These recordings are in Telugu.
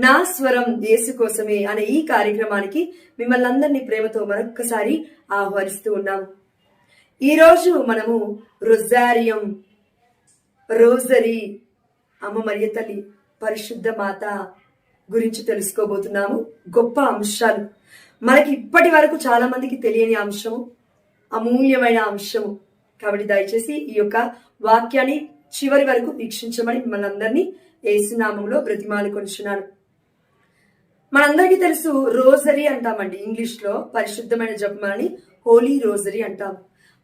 నా స్వరం యేసు కోసమే అనే ఈ కార్యక్రమానికి మిమ్మల్ని అందరినీ ప్రేమతో మరొక్కసారి ఆహ్వానిస్తూ ఉన్నాం. ఈరోజు మనము రోజరీ అమ్మ మరియ తల్లి పరిశుద్ధ మాత గురించి తెలుసుకోబోతున్నాము. గొప్ప అంశాలు మనకి ఇప్పటి వరకు చాలా మందికి తెలియని అంశము, అమూల్యమైన అంశము. కాబట్టి దయచేసి ఈ యొక్క వాక్యాన్ని చివరి వరకు వీక్షించమని మిమ్మల్ని అందరినీ యేసునామంలో బ్రతిమాలుకొనుచున్నాను. మనందరికీ తెలుసు రోజరీ అంటామండి. ఇంగ్లీష్ లో పరిశుద్ధమైన జపమాలని హోలీ రోజరీ అంటాం.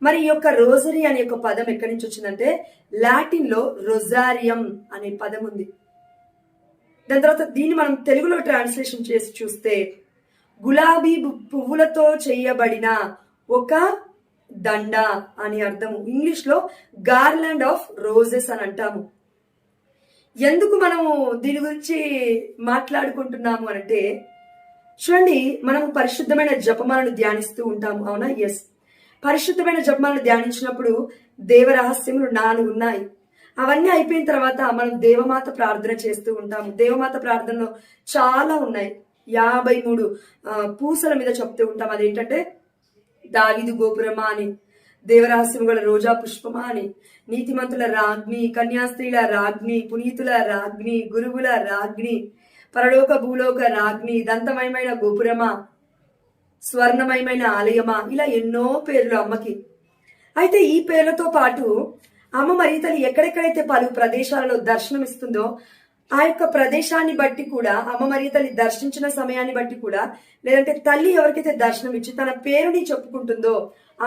మరి ఈ యొక్క రోజరీ అనే ఒక పదం ఎక్కడి నుంచి వచ్చిందంటే లాటిన్ లో రొజారియం అనే పదం ఉంది. దాని తర్వాత దీన్ని మనం తెలుగులో ట్రాన్స్లేషన్ చేసి చూస్తే గులాబీ పువ్వులతో చేయబడిన ఒక దండ అని అర్థము. ఇంగ్లీష్ లో గార్లాండ్ ఆఫ్ రోజెస్ అని అంటాము. ఎందుకు మనము దీని గురించి మాట్లాడుకుంటున్నాము అంటే, చూడండి, మనము పరిశుద్ధమైన జపమాలను ధ్యానిస్తూ ఉంటాము, అవునా? ఎస్, పరిశుద్ధమైన జపమాలను ధ్యానించినప్పుడు దేవరహస్యములు 4 ఉన్నాయి. అవన్నీ అయిపోయిన తర్వాత మనం దేవమాత ప్రార్థన చేస్తూ ఉంటాము. దేవమాత ప్రార్థనలో చాలా ఉన్నాయి. 53 పూసల మీద చెప్తూ ఉంటాం. అదేంటంటే దావీదు గోపురమా అని, దేవరహస్యము గల రోజా పుష్పమా అని, నీతిమంతుల రాజ్ఞి, కన్యాస్త్రీల రాజ్ఞి, పునీతుల రాజ్ఞి, గురువుల రాజ్ఞి, పరలోక భూలోక రాజ్ఞి, దంతమయమైన గోపురమా, స్వర్ణమయమైన ఆలయమా, ఇలా ఎన్నో పేర్లు అమ్మకి. అయితే ఈ పేర్లతో పాటు అమ్మ మరియ తల్లి ఎక్కడెక్కడైతే పలు ప్రదేశాలలో దర్శనమిస్తుందో ఆ యొక్క ప్రదేశాన్ని బట్టి కూడా, అమ్మ మరియ తల్లి దర్శించిన సమయాన్ని బట్టి కూడా, లేదంటే తల్లి ఎవరికైతే దర్శనం ఇచ్చి తన పేరుని చెప్పుకుంటుందో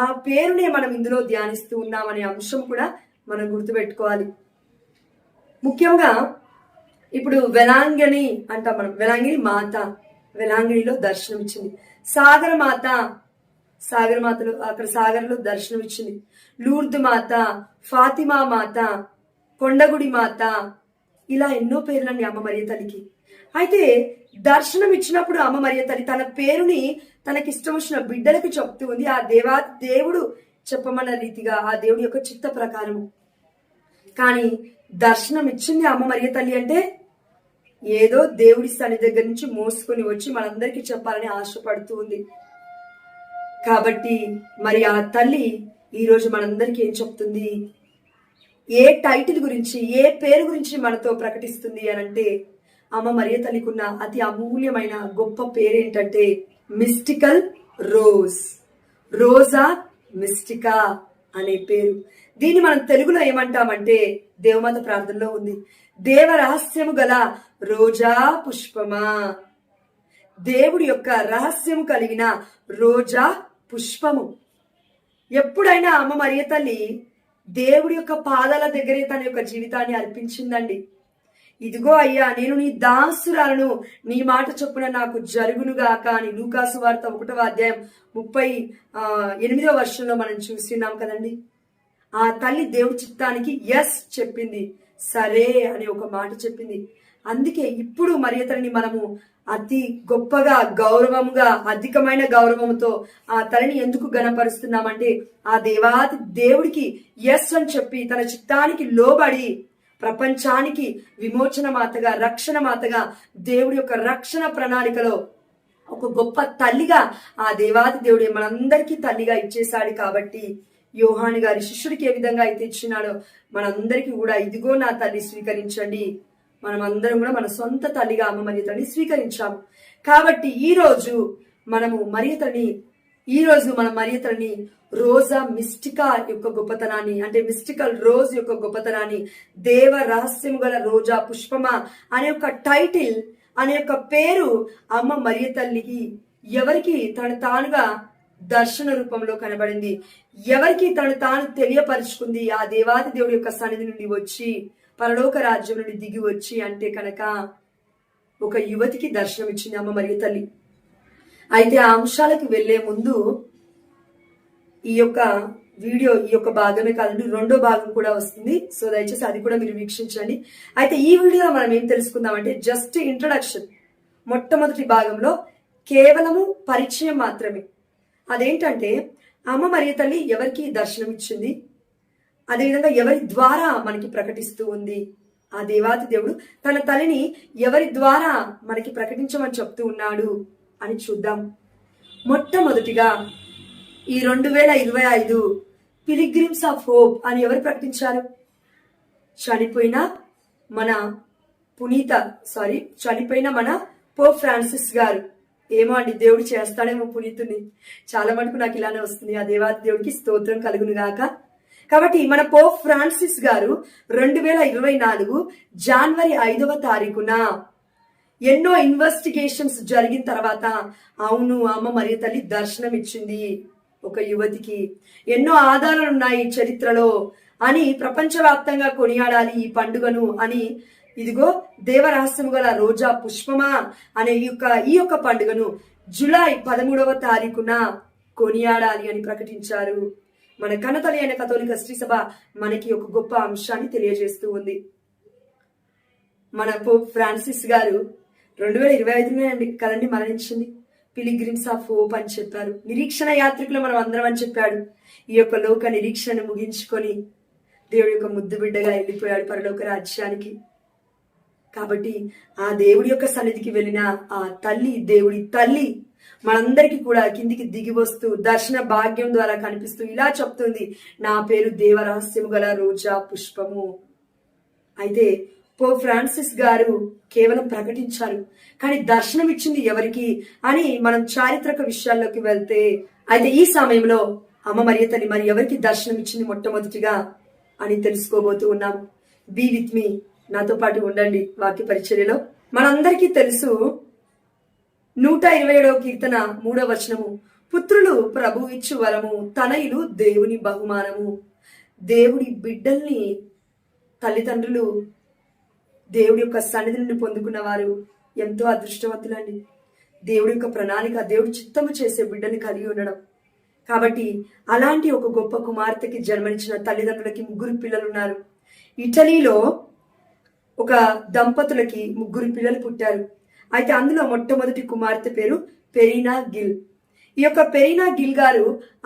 ఆ పేరునే మనం ఇందులో ధ్యానిస్తూ ఉన్నామనే అంశం కూడా మనం గుర్తుపెట్టుకోవాలి. ముఖ్యంగా ఇప్పుడు వెలాంగిణి అంటాం మనం. వెలాంగిణి మాత, వెలాంగిణిలో దర్శనం ఇచ్చింది. సాగరమాతలో అక్కడ సాగర్లో దర్శనం ఇచ్చింది. లూర్దు మాత, ఫాతిమా మాత, కొండగుడి మాత, ఇలా ఎన్నో పేర్లండి అమ్మ మరియ తల్లికి. అయితే దర్శనం ఇచ్చినప్పుడు అమ్మ మరియ తల్లి తన పేరుని తనకిష్టం వచ్చిన బిడ్డలకు చెప్తూ ఉంది. ఆ దేవుడు చెప్పమన్న రీతిగా, ఆ దేవుడి యొక్క చిత్త ప్రకారము. కానీ దర్శనం ఇచ్చింది అమ్మ మరియ తల్లి అంటే ఏదో దేవుడి సన్నిధి దగ్గర నుంచి మోసుకొని వచ్చి మనందరికీ చెప్పాలని ఆశపడుతూ ఉంది. కాబట్టి మరి ఆ తల్లి ఈరోజు మనందరికీ ఏం చెప్తుంది, ఏ టైటిల్ గురించి, ఏ పేరు గురించి మనతో ప్రకటిస్తుంది అని అంటే, అమ్మ మరియ తల్లికున్న అతి అమూల్యమైన గొప్ప పేరేంటంటే మిస్టికల్ రోజ్, రోజా మిస్టికా అనే పేరు. దీన్ని మనం తెలుగులో ఏమంటామంటే, దేవమాత ప్రార్థనలో ఉంది, దేవ రహస్యము గల రోజా పుష్పమా, దేవుడి యొక్క రహస్యము కలిగిన రోజా పుష్పము. ఎప్పుడైనా అమ్మ మరియ తల్లి దేవుడి యొక్క పాదాల దగ్గరే తన యొక్క జీవితాన్ని అర్పించిందండి. ఇదిగో అయ్యా, నేను నీ దాసురాలను, నీ మాట చొప్పున నాకు జరుగునుగాక అని లూకాసు వార్త 1వ అధ్యాయం 38వ వర్షంలో మనం చూస్తున్నాం కదండి. ఆ తల్లి దేవుడి చిత్తానికి ఎస్ చెప్పింది, సరే అని ఒక మాట చెప్పింది. అందుకే ఇప్పుడు మరియ తల్లిని మనము అతి గొప్పగా, గౌరవంగా, అధికమైన గౌరవంతో ఆ తల్లిని ఎందుకు గణపరుస్తున్నామంటే, ఆ దేవుడికి ఎస్ అని చెప్పి తన చిత్తానికి లోబడి ప్రపంచానికి విమోచన మాతగా, రక్షణ మాతగా, దేవుడి యొక్క రక్షణ ప్రణాళికలో ఒక గొప్ప తల్లిగా ఆ దేవుడే మనందరికీ తల్లిగా ఇచ్చేశాడు. కాబట్టి యోహాను గారి శిష్యుడికి ఏ విధంగా అయితే ఇచ్చినాడో మనందరికీ కూడా ఇదిగో నా తల్లి స్వీకరించండి. మనం అందరం కూడా మన సొంత తల్లిగా అమ్మ మరియ తల్లిని స్వీకరించాము. కాబట్టి మనం మరియ తల్లిని రోజా మిస్టికా యొక్క గొప్పతనాన్ని, అంటే మిస్టికల్ రోజ్ యొక్క గొప్పతనాన్ని, దేవ రహస్యము గల రోజా పుష్పమా అనే ఒక టైటిల్, అనే ఒక పేరు అమ్మ మరియ తల్లికి ఎవరికి తను తానుగా దర్శన రూపంలో కనబడింది, ఎవరికి తను తాను తెలియపరుచుకుంది, ఆ దేవాది దేవుడి యొక్క సన్నిధి నుండి వచ్చి, పరలోక రాజ్యం నుండి దిగి వచ్చి అంటే కనుక ఒక యువతికి దర్శనం ఇచ్చింది అమ్మ మరియ తల్లి. అయితే ఆ అంశాలకు వెళ్లే ముందు ఈ యొక్క వీడియో, ఈ యొక్క భాగమే కాదండి, 2వ భాగం కూడా వస్తుంది. సో దయచేసి అది కూడా మీరు వీక్షించండి. అయితే ఈ వీడియోలో మనం ఏం తెలుసుకుందామంటే, జస్ట్ ఇంట్రడక్షన్. మొట్టమొదటి భాగంలో కేవలము పరిచయం మాత్రమే. అదేంటంటే అమ్మ మరియ తల్లి ఎవరికి దర్శనం ఇచ్చింది, అదేవిధంగా ఎవరి ద్వారా మనకి ప్రకటిస్తూ ఉంది, ఆ దేవాతి దేవుడు తన తల్లిని ఎవరి ద్వారా మనకి ప్రకటించమని చెప్తూ ఉన్నాడు అని చూద్దాం. మొట్టమొదటిగా ఈ 2025 పిలిగ్రిమ్స్ ఆఫ్ హోప్ అని ఎవరు ప్రకటించారు? చనిపోయిన మన పోప్ ఫ్రాన్సిస్ గారు. ఏమో అండి, దేవుడు చేస్తాడేమో పునీతుని. చాలా మటుకు నాకు ఇలానే వస్తుంది. ఆ దేవాది దేవుడికి స్తోత్రం కలుగును గాక. కాబట్టి మన పోప్ ఫ్రాన్సిస్ గారు 2024 జనవరి 5వ తారీఖున ఎన్నో ఇన్వెస్టిగేషన్స్ జరిగిన తర్వాత అవును అమ్మ మరియ తల్లి దర్శనం ఇచ్చింది ఒక యువతికి, ఎన్నో ఆధారాలు ఉన్నాయి చరిత్రలో అని ప్రపంచవ్యాప్తంగా కొనియాడాలి ఈ పండుగను అని, ఇదిగో దేవరహస్యము గల రోజా పుష్పమా అనే ఈ యొక్క పండుగను జూలై 13వ తారీఖున కొనియాడాలి అని ప్రకటించారు. మన కన్నతల్లి అయిన కథోలిక శ్రీ సభ మనకి ఒక గొప్ప అంశాన్ని తెలియజేస్తూ ఉంది. మన పోప్ ఫ్రాన్సిస్ గారు 2025 కదండి మరణించింది. పిలిగ్రిమ్స్ ఆఫ్ హోప్ అని చెప్పారు. నిరీక్షణ యాత్రికులు మనం అందరం అని చెప్పాడు. ఈ యొక్క లోక నిరీక్షణను ముగించుకొని దేవుడి యొక్క ముద్దు బిడ్డగా వెళ్ళిపోయాడు పరలోక రాజ్యానికి. కాబట్టి ఆ దేవుడి యొక్క సన్నిధికి వెళ్ళిన ఆ తల్లి, దేవుడి తల్లి మనందరికీ కూడా కిందికి దిగి వస్తూ దర్శన భాగ్యం ద్వారా కనిపిస్తూ ఇలా చెప్తుంది, నా పేరు దేవరహస్యము గల రోజా పుష్పము. అయితే పోప్ ఫ్రాన్సిస్ గారు కేవలం ప్రకటించారు, కానీ దర్శనం ఇచ్చింది ఎవరికి అని మనం చారిత్రక విషయాల్లోకి వెళ్తే, అయితే ఈ సమయంలో అమ్మ మరియ తల్లి మరి ఎవరికి దర్శనం ఇచ్చింది మొట్టమొదటిగా అని తెలుసుకోబోతూ ఉన్నాం. బీ విత్ మీ, నాతో పాటు ఉండండి వాక్య పరిచర్యలో. మనందరికీ తెలుసు 127వ కీర్తన 3వ వచనము, పుత్రులు ప్రభు ఇచ్చు వరము, తనయులు దేవుని బహుమానము. దేవుడి బిడ్డల్ని తల్లిదండ్రులు దేవుడి యొక్క సన్నిధి నుండి పొందుకున్న వారు ఎంతో అదృష్టవంతులండి. దేవుడి యొక్క ప్రణాళిక, దేవుడి చిత్తము చేసే బిడ్డని కలిగి ఉండడం. కాబట్టి అలాంటి ఒక గొప్ప కుమార్తెకి జన్మనిచ్చిన తల్లిదండ్రులకి 3 పిల్లలు ఉన్నారు. ఇటలీలో ఒక దంపతులకి 3 పిల్లలు పుట్టారు. అయితే అందులో మొట్టమొదటి కుమార్తె పేరు పెరీనా గిల్. ఈ యొక్క పెరీనా గిల్ గారు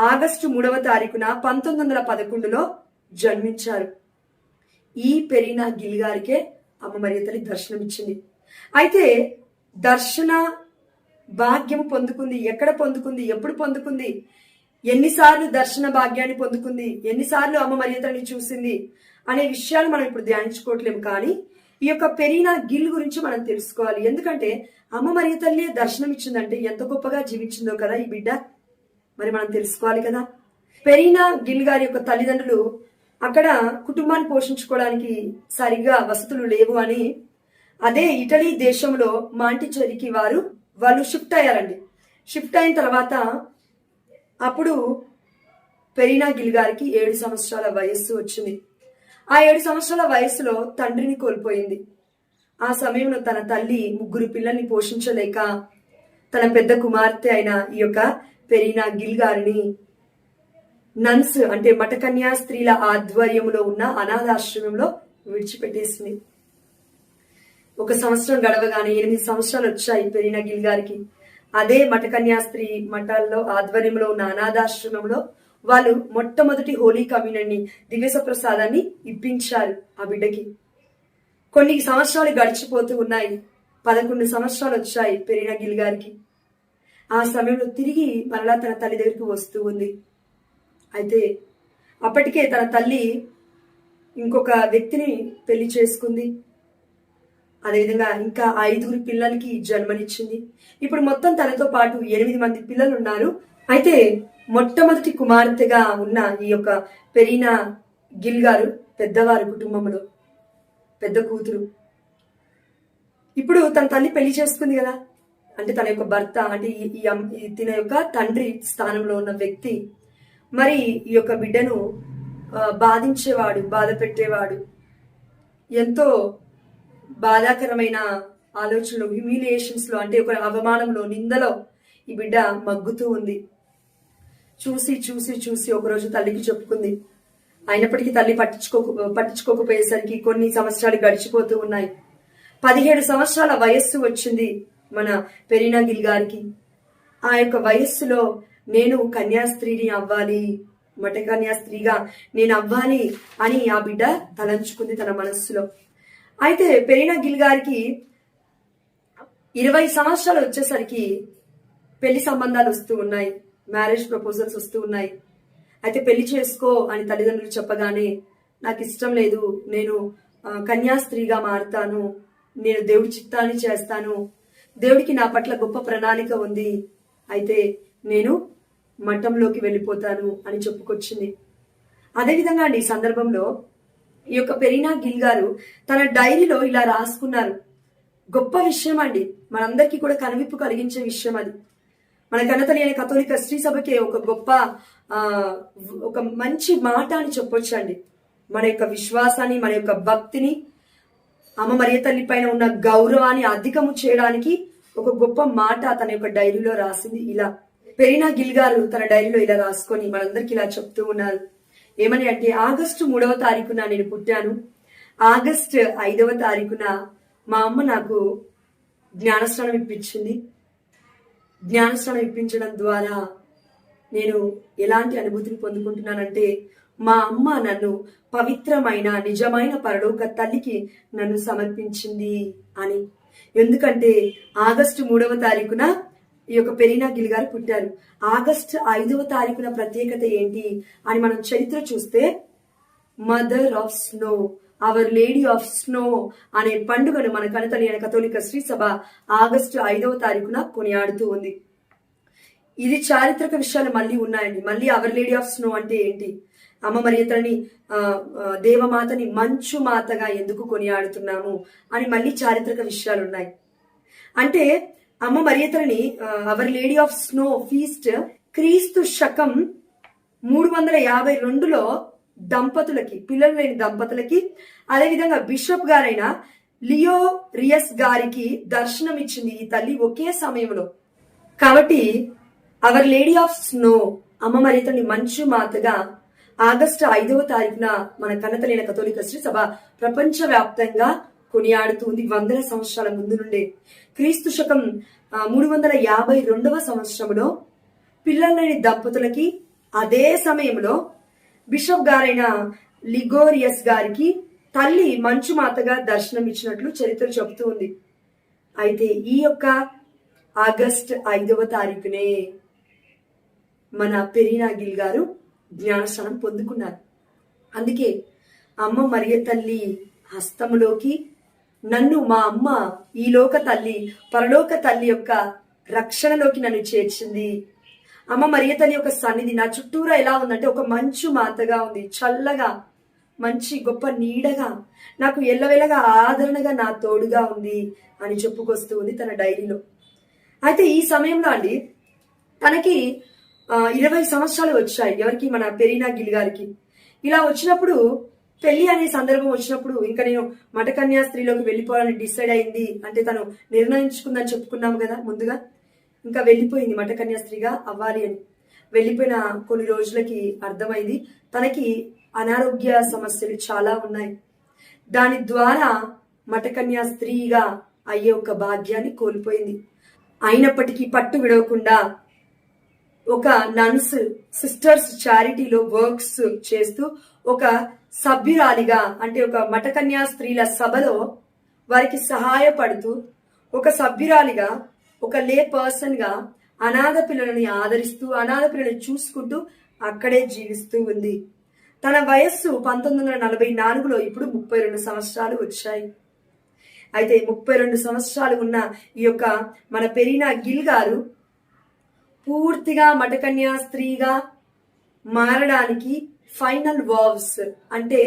ఆగస్టు 3వ తారీఖున 1911లో జన్మించారు. ఈ పెరీనా గిల్ గారికే అమ్మ మరియ తల్లి దర్శనం ఇచ్చింది. అయితే దర్శన భాగ్యం పొందుకుంది. ఎక్కడ పొందుకుంది, ఎప్పుడు పొందుకుంది, ఎన్నిసార్లు దర్శన భాగ్యాన్ని పొందుకుంది, ఎన్నిసార్లు అమ్మ మరియ తల్లిని చూసింది అనే విషయాలు మనం ఇప్పుడు ధ్యానించుకోవట్లేము. కానీ ఈ యొక్క పెరీనా గిల్ గురించి మనం తెలుసుకోవాలి. ఎందుకంటే అమ్మ మరియ తల్లి దర్శనం ఇచ్చిందంటే ఎంత గొప్పగా జీవించిందో కదా ఈ బిడ్డ. మరి మనం తెలుసుకోవాలి కదా. పెరీనా గిల్ గారి యొక్క తల్లిదండ్రులు అక్కడ కుటుంబాన్ని పోషించుకోవడానికి సరిగ్గా వసతులు లేవు అని అదే ఇటలీ దేశంలో మాంటిచెరికి వాళ్ళు షిఫ్ట్ అయ్యారండి. షిఫ్ట్ అయిన తర్వాత అప్పుడు పెరీనా గిల్ గారికి 7 సంవత్సరాల వయస్సు వచ్చింది. ఆ 7 సంవత్సరాల వయస్సులో తండ్రిని కోల్పోయింది. ఆ సమయంలో తన తల్లి 3 పిల్లల్ని పోషించలేక తన పెద్ద కుమార్తె అయిన ఈ యొక్క పెరీనా గిల్ గారిని నన్స్ అంటే మఠకన్యా స్త్రీల ఆధ్వర్యంలో ఉన్న అనాథాశ్రమంలో విడిచిపెట్టేసింది. 1 సంవత్సరం గడవగానే 8 సంవత్సరాలు వచ్చాయి పెరీనా గిల్ గారికి. అదే మఠకన్యా స్త్రీ మఠాల్లో ఆధ్వర్యంలో ఉన్న అనాథాశ్రమంలో వాళ్ళు మొట్టమొదటి హోలీ కమ్యూనియన్ని, దివ్యస ప్రసాదాన్ని ఇప్పించారు ఆ బిడ్డకి. కొన్ని సంవత్సరాలు గడిచిపోతూ ఉన్నాయి. 11 సంవత్సరాలు వచ్చాయి పెరీనా గిల్ గారికి. ఆ సమయంలో తిరిగి మరలా తన తల్లి దగ్గరికి వస్తూ ఉంది. అయితే అప్పటికే తన తల్లి ఇంకొక వ్యక్తిని పెళ్లి చేసుకుంది. అదేవిధంగా ఇంకా 5 పిల్లలకి జన్మనిచ్చింది. ఇప్పుడు మొత్తం తనతో పాటు 8 మంది పిల్లలు ఉన్నారు. అయితే మొట్టమొదటి కుమార్తెగా ఉన్న ఈ యొక్క పెరీనా గిల్ గారు పెద్దవారు, కుటుంబంలో పెద్ద కూతురు. ఇప్పుడు తన తల్లి పెళ్లి చేసుకుంది కదా, అంటే తన యొక్క భర్త అంటే తన యొక్క తండ్రి స్థానంలో ఉన్న వ్యక్తి మరి ఈ యొక్క బిడ్డను బాధించేవాడు, బాధ పెట్టేవాడు. ఎంతో బాధాకరమైన ఆలోచనలు, హ్యూమిలియేషన్స్ లో అంటే ఒక అవమానంలో, నిందలో ఈ బిడ్డ మగ్గుతూ ఉంది. చూసి చూసి చూసి ఒకరోజు తల్లికి చెప్పుకుంది. అయినప్పటికీ తల్లి పట్టించుకోకపోయేసరికి కొన్ని సంవత్సరాలు గడిచిపోతూ ఉన్నాయి. 17 సంవత్సరాల వయస్సు వచ్చింది మన పెరీనా గిల్ గారికి. ఆ యొక్క వయస్సులో నేను కన్యాస్త్రీని అవ్వాలి, మఠ కన్యాస్త్రీగా నేను అవ్వాలి అని ఆ బిడ్డ తలంచుకుంది తన మనస్సులో. అయితే పెరీనా గిల్ గారికి 20 సంవత్సరాలు వచ్చేసరికి పెళ్లి సంబంధాలు వస్తూ ఉన్నాయి, మ్యారేజ్ ప్రపోజల్స్ వస్తూ ఉన్నాయి. అయితే పెళ్లి చేసుకో అని తల్లిదండ్రులు చెప్పగానే నాకు ఇష్టం లేదు, నేను కన్యాస్త్రీగా మారుతాను, నేను దేవుడి చిత్తాన్ని చేస్తాను, దేవుడికి నా పట్ల గొప్ప ప్రణాళిక ఉంది, అయితే నేను మఠంలోకి వెళ్ళిపోతాను అని చెప్పుకొచ్చింది. అదేవిధంగా అండి, ఈ సందర్భంలో ఈ యొక్క పెరీనా గిల్ గారు తన డైరీలో ఇలా రాసుకున్నారు. గొప్ప విషయం అండి, మనందరికీ కూడా కనువిప్పు కలిగించే విషయం అది. మన కన్నతల్లి కథోలిక శ్రీ సభకి ఒక గొప్ప ఒక మంచి మాట అని చెప్పొచ్చు అండి. మన యొక్క విశ్వాసాన్ని, మన యొక్క భక్తిని, అమ్మ మరియ తల్లి పైన ఉన్న గౌరవాన్ని అధికము చేయడానికి ఒక గొప్ప మాట తన యొక్క డైరీలో రాసింది. ఇలా పెరీనా గిల్ గారు తన డైరీలో ఇలా రాసుకొని మనందరికి ఇలా చెప్తూ ఉన్నారు. ఏమని అంటే, ఆగస్టు 3వ తారీఖున నేను పుట్టాను, ఆగస్టు 5వ తారీఖున మా అమ్మ నాకు జ్ఞానస్నానం ఇప్పించింది. జ్ఞానస్నానం ఇప్పించడం ద్వారా నేను ఎలాంటి అనుభూతిని పొందుకుంటున్నానంటే, మా అమ్మ నన్ను పవిత్రమైన నిజమైన పరలోక తల్లికి నన్ను సమర్పించింది అని. ఎందుకంటే ఆగస్టు 3వ తారీఖున ఈ యొక్క పెరీనా గిల్ గారు పుట్టారు. ఆగస్టు 5వ తారీఖున ప్రత్యేకత ఏంటి అని మనం చరిత్ర చూస్తే, mother of snow, our lady of snow అనే పండుగను మన కన్నతల్లి కథోలిక శ్రీ సభ ఆగస్టు 5వ తారీఖున కొనియాడుతూ ఉంది. ఇది చారిత్రక విషయాలు మళ్ళీ ఉన్నాయండి. మళ్ళీ అవర్ లేడీ ఆఫ్ స్నో అంటే ఏంటి, అమ్మ మరియ తల్లిని దేవమాతని మంచు మాతగా ఎందుకు కొనియాడుతున్నాము అని మళ్ళీ చారిత్రక విషయాలు ఉన్నాయి. అంటే అమ్మ మరియ తల్లిని our lady of snow feast క్రీస్తు శకం 352లో దంపతులకి, పిల్లలు లేని దంపతులకి, అదేవిధంగా బిషప్ గారైన లియో రియస్ గారికి దర్శనం ఇచ్చింది ఈ తల్లి ఒకే సమయంలో. కాబట్టి అవర్ లేడీ ఆఫ్ స్నో, అమ్మ మరియ తల్లి మంచు మాతగా ఆగస్టు 5వ తారీఖున మన కన్నతల్లి కథోలిక శ్రీ సభ ప్రపంచ వ్యాప్తంగా కొనియాడుతుంది. 100 సంవత్సరాల ముందు నుండే. క్రీస్తు శకం 352వ సంవత్సరంలో పిల్లలు లేని దంపతులకి అదే సమయంలో బిషప్ గారైన లిగోరియస్ గారికి తల్లి మంచు మాతగా దర్శనం ఇచ్చినట్లు చరిత్ర చెబుతూ ఉంది. అయితే ఈ యొక్క ఆగస్టు 5వ తారీఖునే మన పెరీనా గిల్ గారు జ్ఞానస్నానం పొందుకున్నారు. అందుకే అమ్మ మరియ తల్లి హస్తములోకి నన్ను, మా అమ్మ ఈ లోక తల్లి పరలోక తల్లి యొక్క రక్షణలోకి నన్ను చేర్చింది. అమ్మ మరియ తల్లి యొక్క సన్నిధి నా చుట్టూరా ఎలా ఉందంటే ఒక మంచు మాతగా ఉంది, చల్లగా, మంచి గొప్ప నీడగా, నాకు ఎల్లవేళగా ఆదరణగా నా తోడుగా ఉంది అని చెప్పుకొస్తూ ఉంది తన డైరీలో. అయితే ఈ సమయంలో అండి తనకి 20 సంవత్సరాలు వచ్చాయి. ఎవరికి? మన పెరీనా గిల్ గారికి. ఇలా వచ్చినప్పుడు, పెళ్లి అనే సందర్భం వచ్చినప్పుడు, ఇంకా నేను మఠకన్యా స్త్రీలోకి వెళ్ళిపోవాలని డిసైడ్ అయింది అంటే తను నిర్ణయించుకుందని చెప్పుకున్నాము కదా ముందుగా. ఇంకా వెళ్ళిపోయింది మఠకన్యా స్త్రీగా అవ్వాలి అని. వెళ్ళిపోయిన కొన్ని రోజులకి అర్థమైంది తనకి అనారోగ్య సమస్యలు చాలా ఉన్నాయి. దాని ద్వారా మఠకన్యా స్త్రీగా అయ్యే ఒక భాగ్యాన్ని కోల్పోయింది. అయినప్పటికీ పట్టు విడవకుండా ఒక నన్స్ సిస్టర్స్ చారిటీలో వర్క్స్ చేస్తూ ఒక సభ్యురాలిగా, అంటే ఒక మఠకన్యా స్త్రీల సభలో వారికి సహాయపడుతూ ఒక సభ్యురాలిగా, ఒక లే పర్సన్ గా అనాథ పిల్లలని ఆదరిస్తూ, అనాథ పిల్లలని చూసుకుంటూ అక్కడే జీవిస్తూ ఉంది. తన వయస్సు 1944లో ఇప్పుడు 32 సంవత్సరాలు వచ్చాయి. అయితే 32 సంవత్సరాలు ఉన్న ఈ యొక్క మన పెరీనా గిల్ గారు పూర్తిగా మఠకన్యా స్త్రీగా మారడానికి ఫైనల్ వావ్స్ అంటే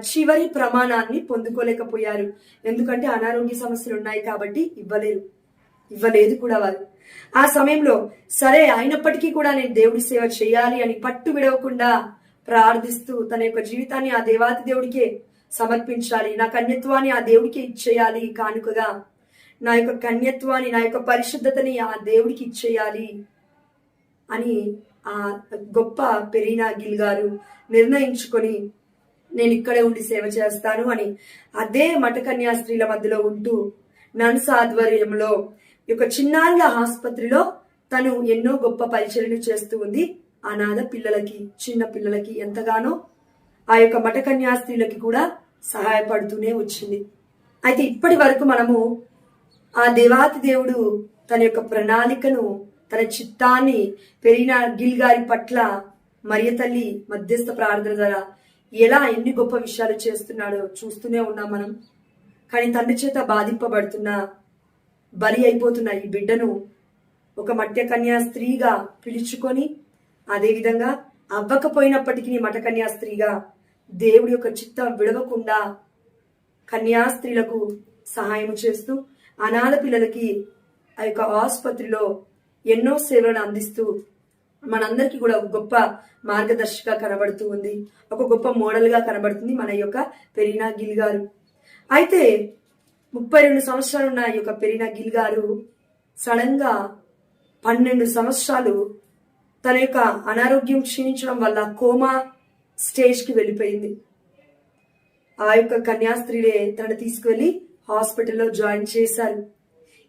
చివరి ప్రమాణాన్ని పొందుకోలేకపోయారు. ఎందుకంటే అనారోగ్య సమస్యలు ఉన్నాయి కాబట్టి ఇవ్వలేదు కూడా వారు. ఆ సమయంలో సరే అయినప్పటికీ కూడా నేను దేవుడి సేవ చేయాలి అని పట్టు విడవకుండా ప్రార్థిస్తూ తన యొక్క జీవితాన్ని ఆ దేవాతి దేవుడికే సమర్పించాలి, నా కన్యత్వాన్ని ఆ దేవుడికి ఇచ్చేయాలి కానుకగా, నా యొక్క కన్యత్వాన్ని, నా యొక్క పరిశుద్ధతని ఆ దేవుడికి ఇచ్చేయాలి అని ఆ గొప్ప పెరీనా గిల్ గారు నిర్ణయించుకొని నేను ఇక్కడే ఉండి సేవ చేస్తాను అని అదే మఠకన్యా స్త్రీల మధ్యలో ఉంటూ నన్స్ ఆధ్వర్యంలో ఈ యొక్క చిన్నారుల ఆసుపత్రిలో తను ఎన్నో గొప్ప పరిచర్యలు చేస్తూ ఉంది. అనాథ పిల్లలకి, చిన్న పిల్లలకి ఎంతగానో ఆ యొక్క మఠకన్యా స్త్రీలకి కూడా సహాయపడుతూనే వచ్చింది. అయితే ఇప్పటి వరకు మనము ఆ దేవాతి దేవుడు తన యొక్క ప్రణాళికను, తన చిత్తాన్ని పెరిగిన గిల్గారి పట్ల మరియ తల్లి మధ్యస్థ ప్రార్థన ద్వారా ఎలా ఎన్ని గొప్ప విషయాలు చేస్తున్నాడో చూస్తూనే ఉన్నాం మనం. కానీ తండ్రి చేత బాధింపబడుతున్న, బలి అయిపోతున్న ఈ బిడ్డను ఒక మట్య కన్యా స్త్రీగా పిలుచుకొని, అదేవిధంగా అవ్వకపోయినప్పటికీ మఠకన్యా స్త్రీగా దేవుడి యొక్క చిత్తం విడవకుండా కన్యా స్త్రీలకు సహాయం చేస్తూ, అనాథ పిల్లలకి ఆ యొక్క ఆసుపత్రిలో ఎన్నో సేవలను అందిస్తూ మనందరికీ కూడా ఒక గొప్ప మార్గదర్శిగా కనబడుతూ ఉంది, ఒక గొప్ప మోడల్గా కనబడుతుంది మన యొక్క పెరీనా గిల్ గారు. అయితే 32 సంవత్సరాలు ఉన్న ఈ యొక్క పెరీనా గిల్ గారు సడన్ గా 12 సంవత్సరాలు తన యొక్క అనారోగ్యం క్షీణించడం వల్ల కోమా స్టేజ్ కి వెళ్ళిపోయింది. ఆ యొక్క కన్యాస్త్రీలే తనను తీసుకువెళ్లి హాస్పిటల్లో జాయిన్ చేశారు.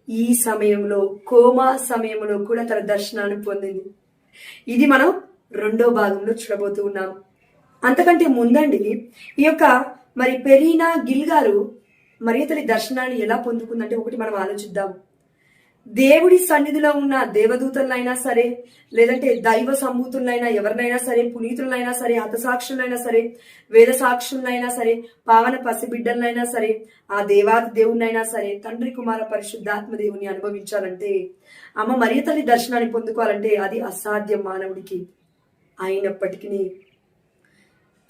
ఈ సమయంలో, కోమా సమయంలో కూడా తన దర్శనాన్ని పొందింది. ఇది మనం 2వ భాగంలో చూడబోతూ ఉన్నాం. అంతకంటే ముందండి ఈ యొక్క మరి పెరీనా గిల్ గారు మరియ తల్లి దర్శనాన్ని ఎలా పొందుకుందంటే ఒకటి మనం ఆలోచిద్దాం. దేవుడి సన్నిధిలో ఉన్న దేవదూతలైనా సరే, లేదంటే దైవ సంభూతులైనా ఎవరినైనా సరే, పునీతులైనా సరే, హతసాక్షులైనా సరే, వేద సాక్షులైనా సరే, పావన పసిబిడ్డలైనా సరే, ఆ దేవాది దేవునైనా సరే, తండ్రి కుమార పరిశుద్ధాత్మ దేవుని అనుభవించాలంటే, అమ్మ మరియ తల్లి దర్శనాన్ని పొందుకోవాలంటే అది అసాధ్యం మానవుడికి. అయినప్పటికీ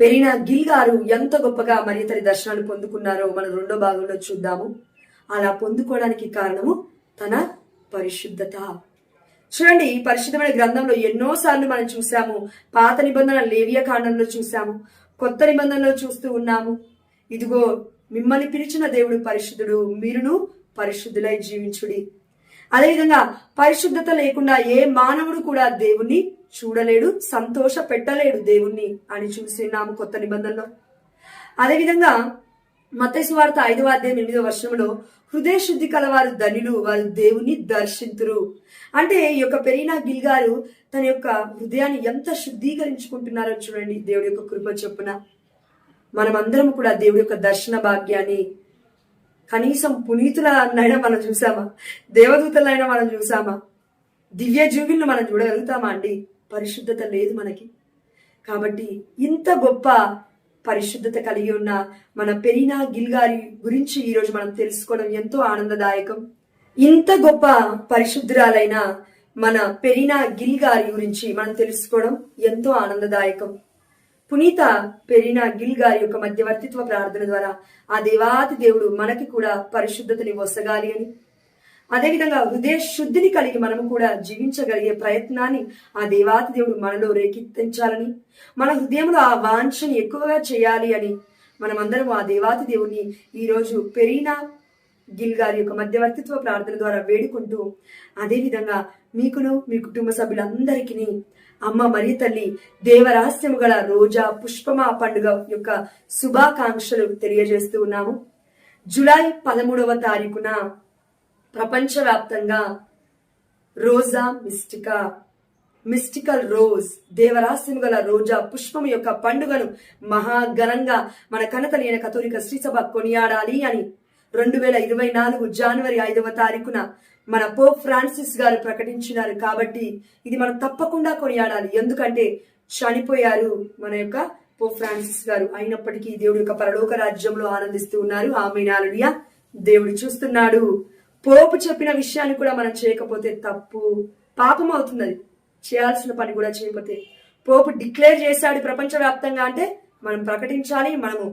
పెరీనా గిల్ గారు ఎంత గొప్పగా మరియ తల్లి దర్శనాన్ని పొందుకున్నారో మనం 2వ భాగంలో చూద్దాము. అలా పొందుకోవడానికి కారణము తన పరిశుద్ధత. చూడండి, పరిశుద్ధమైన గ్రంథంలో ఎన్నోసార్లు మనం చూసాము. పాత నిబంధన లేవియ కాండంలో చూసాము, కొత్త నిబంధనలో చూస్తూ ఉన్నాము. ఇదిగో మిమ్మల్ని పిలిచిన దేవుడు పరిశుద్ధుడు, మీరును పరిశుద్ధులై జీవించుడి. అదేవిధంగా పరిశుద్ధత లేకుండా ఏ మానవుడు కూడా దేవుణ్ణి చూడలేడు, సంతోష పెట్టలేడు దేవుణ్ణి అని చూస్తున్నాము కొత్త నిబంధనలో. అదేవిధంగా మత్తయి సువార్త 5వ అధ్యాయం 8వ వచనంలో హృదయ శుద్ధి కలవారు ధన్యులు, వారు దేవుని దర్శింతురు. అంటే ఈ యొక్క పెరీనా గిల్ గారు తన యొక్క హృదయాన్ని ఎంత శుద్ధీకరించుకుంటున్నారో చూడండి. దేవుడి యొక్క కృప చొప్పున మనమందరం కూడా దేవుడి యొక్క దర్శన భాగ్యాన్ని, కనీసం పునీతులనైనా మనం చూసామా, దేవదూతలైనా మనం చూసామా, దివ్య జీవులను మనం చూడగలుగుతామా అండి? పరిశుద్ధత లేదు మనకి. కాబట్టి ఇంత గొప్ప పరిశుద్ధత కలిగి ఉన్న మన పెరీనా గిల్ గారి గురించి ఈరోజు మనం తెలుసుకోవడం ఎంతో ఆనందదాయకం. ఇంత గొప్ప పరిశుద్ధురాలైన మన పెరీనా గిల్ గారి గురించి మనం తెలుసుకోవడం ఎంతో ఆనందదాయకం. పునీత పెరీనా గిల్ గారి యొక్క మధ్యవర్తిత్వ ప్రార్థన ద్వారా ఆ దేవాతి దేవుడు మనకి కూడా పరిశుద్ధతని వసగాలి అని, అదేవిధంగా హృదయ శుద్ధిని కలిగి మనము కూడా జీవించగలిగే ప్రయత్నాన్ని ఆ దేవాతి దేవుడు మనలో రేకెత్తించాలని, మన హృదయంలో ఆ వాంఛని ఎక్కువగా చేయాలి అని మనమందరం ఆ దేవాతి దేవుడిని ఈరోజు పెరీనా గిల్ గారి యొక్క మధ్యవర్తిత్వ ప్రార్థన ద్వారా వేడుకుంటూ, అదేవిధంగా మీకును మీ కుటుంబ సభ్యులందరికీ అమ్మ మరియ తల్లి దేవరహస్యము గల రోజా పుష్పమా పండుగ యొక్క శుభాకాంక్షలు తెలియజేస్తూ ఉన్నాము. జూలై 13వ తారీఖున ప్రపంచవ్యాప్తంగా రోజా మిస్టికల్ రోజ్, దేవరహస్యము గల రోజా పుష్పం యొక్క పండుగను మహాఘనంగా మన కనతలి అయిన కథోలిక శ్రీసభ కొనియాడాలి అని 2024 జనవరి 5వ తారీఖున మన పోప్ ఫ్రాన్సిస్ గారు ప్రకటించినారు. కాబట్టి ఇది మనం తప్పకుండా కొనియాడాలి. ఎందుకంటే చనిపోయారు మన యొక్క పోప్ ఫ్రాన్సిస్ గారు, అయినప్పటికీ దేవుడి యొక్క పరలోక రాజ్యంలో ఆనందిస్తూ ఉన్నారు. ఆమేన్, హల్లెలూయా. దేవుడు చూస్తున్నాడు. పోపు చెప్పిన విషయాన్ని కూడా మనం చేయకపోతే తప్పు, పాపం అవుతుంది. అది చేయాల్సిన పని కూడా చేయకపోతే, పోపు డిక్లేర్ చేశాడు ప్రపంచవ్యాప్తంగా అంటే మనం ప్రకటించాలి. మనము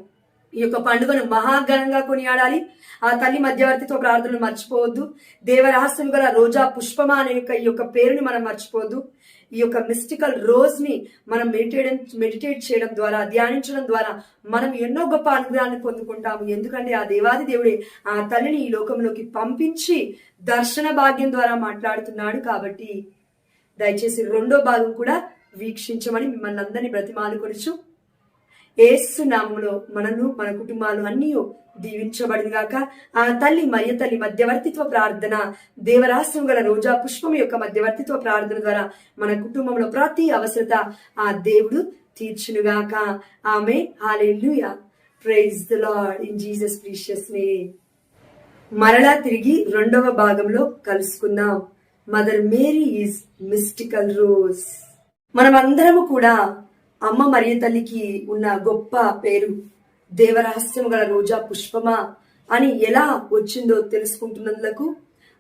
ఈ యొక్క పండుగను మహాఘనంగా కొనియాడాలి. ఆ తల్లి మధ్యవర్తిత్వ ప్రార్థనలు మర్చిపోవద్దు. దేవరహస్యం గల రోజా పుష్పమా అనే ఈ యొక్క పేరుని మనం మర్చిపోవద్దు. ఈ యొక్క మిస్టికల్ రోజ్ ని మనం మెడిటేట్ చేయడం ద్వారా, ధ్యానించడం ద్వారా మనం ఎన్నో గొప్ప అనుగ్రహాన్ని పొందుకుంటాము. ఎందుకంటే ఆ దేవాది దేవుడే ఆ తల్లిని ఈ లోకంలోకి పంపించి దర్శన భాగ్యం ద్వారా మాట్లాడుతున్నాడు. కాబట్టి దయచేసి 2వ భాగం కూడా వీక్షించమని మిమ్మల్ని అందరినీ బ్రతిమాలుకొనుచు, యేసు నామములో మనను మన కుటుంబాలు అన్నీ దీవించబడినగాక. ఆ తల్లి మరియ తల్లి మధ్యవర్తిత్వ ప్రార్థన, దేవరహస్యం గల రోజా పుష్పం యొక్క మధ్యవర్తిత్వ ప్రార్థన ద్వారా మన కుటుంబంలో ప్రతి అవసరత ఆ దేవుడు తీర్చునుగాక. ఆమేన్, హల్లెలూయా. Praise the Lord in Jesus precious name. మరలా తిరిగి రెండవ భాగంలో కలుసుకుందాం. Mother Mary is mystical rose. మనమందరము కూడా అమ్మ మరియ తల్లికి ఉన్న గొప్ప పేరు దేవరహస్యము గల రోజా పుష్పమా అని ఎలా వచ్చిందో తెలుసుకుంటున్నందుకు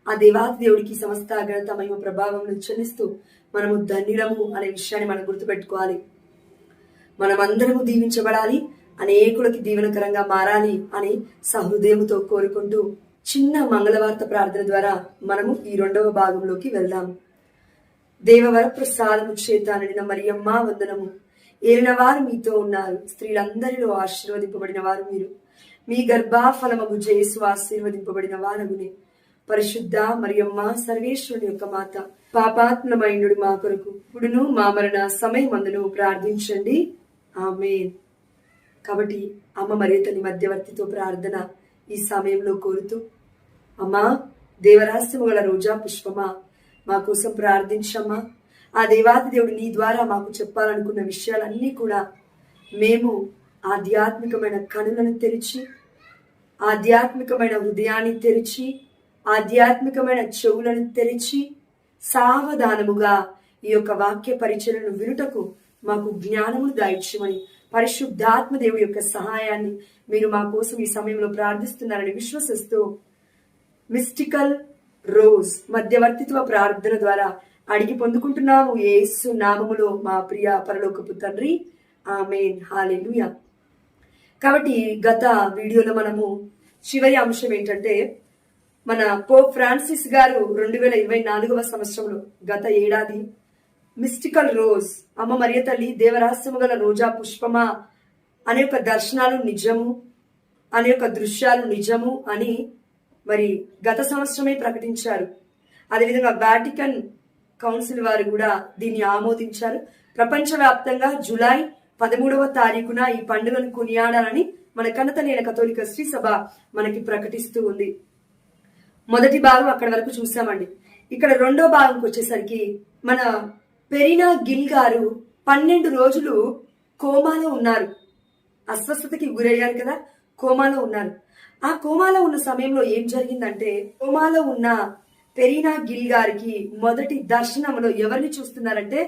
ఆ దేవాది దేవుడికి సమస్త ఘనత మహిమ ప్రభావం చెల్లిస్తూ మనము ధన్యులము అనే విషయాన్ని మనం గుర్తుపెట్టుకోవాలి. మనమందరము దీవించబడాలి, అనేకులకి దీవెనకరంగా మారాలి అని సహృదయముతో కోరుకుంటూ చిన్న మంగళవార్త ప్రార్థన ద్వారా మనము ఈ రెండవ భాగంలోకి వెళ్దాం. దేవవర ప్రసాదము చేత నిండిన మరియమ్మ వందనము. ఏలిన వారు మీతో ఉన్నారు, స్త్రీలందరిలో ఆశీర్వదింపబడిన వారు మీరు. మీ గర్భఫలమగు జేసు ఆశీర్వదింపబడిన వారగునే. పరిశుద్ధ మరియమ్మ సర్వేశ్వరుని యొక్క మాత, పాపాత్మమైనడు మా కొరకు ఇప్పుడును మా మరణ సమయమందును ప్రార్థించండి. ఆమేన్. కాబట్టి అమ్మ మరియ తల్లి మధ్యవర్తితో ప్రార్థన ఈ సమయంలో కోరుతూ, అమ్మా దేవరహస్యము గల రోజా పుష్పమా, మా కోసం ప్రార్థించమ్మా. ఆ దేవాది దేవుడు నీ ద్వారా మాకు చెప్పాలనుకున్న విషయాలన్నీ కూడా మేము ఆధ్యాత్మికమైన కనులను తెరిచి, ఆధ్యాత్మికమైన హృదయాన్ని తెరిచి, ఆధ్యాత్మికమైన చెవులను తెరిచి సావధానముగా ఈ యొక్క వాక్య పరిచయను వినుటకు మాకు జ్ఞానమును దాయిచ్చమని పరిశుద్ధాత్మ దేవుడి యొక్క సహాయాన్ని మీరు మా కోసం ఈ సమయంలో ప్రార్థిస్తున్నారని విశ్వసిస్తూ మిస్టికల్ రోజ్ మధ్యవర్తిత్వ ప్రార్థన ద్వారా అడిగి పొందుకుంటున్నాము యేసు నామములో మా ప్రియ పరలోకపు తండ్రి. ఆమేన్. హల్లెలూయా. కాబట్టి గత వీడియోలో మనము చివరి అంశం ఏంటంటే, మన పోప్ ఫ్రాన్సిస్ గారు 2024వ సంవత్సరంలో గత ఏడాది మిస్టికల్ రోజ్ అమ్మ మరియ తల్లి దేవరహస్యము గల రోజా పుష్పమా అనే ఒక దర్శనాలు నిజము, అనే ఒక దృశ్యాలు నిజము అని మరి గత సంవత్సరమే ప్రకటించారు. అదేవిధంగా వాటికన్ కౌన్సిల్ వారు కూడా దీన్ని ఆమోదించారు. ప్రపంచవ్యాప్తంగా జూలై 13వ తారీఖున ఈ పండుగను కొనియాడాలని మన కన్నతల్లి కథోలిక శ్రీ సభ మనకి ప్రకటిస్తూ ఉంది. మొదటి భాగం అక్కడి వరకు చూసామండి. ఇక్కడ రెండో భాగంకి వచ్చేసరికి మన పెరీనా గిల్ గారు 12 రోజులు కోమాలో ఉన్నారు. అస్వస్థతకి గురయ్యారు కదా, కోమాలో ఉన్నారు. ఆ కోమాలో ఉన్న సమయంలో ఏం జరిగిందంటే, కోమాలో ఉన్న పెరీనా గిల్ గారికి మొదటి దర్శనంలో ఎవరిని చూస్తున్నారంటే,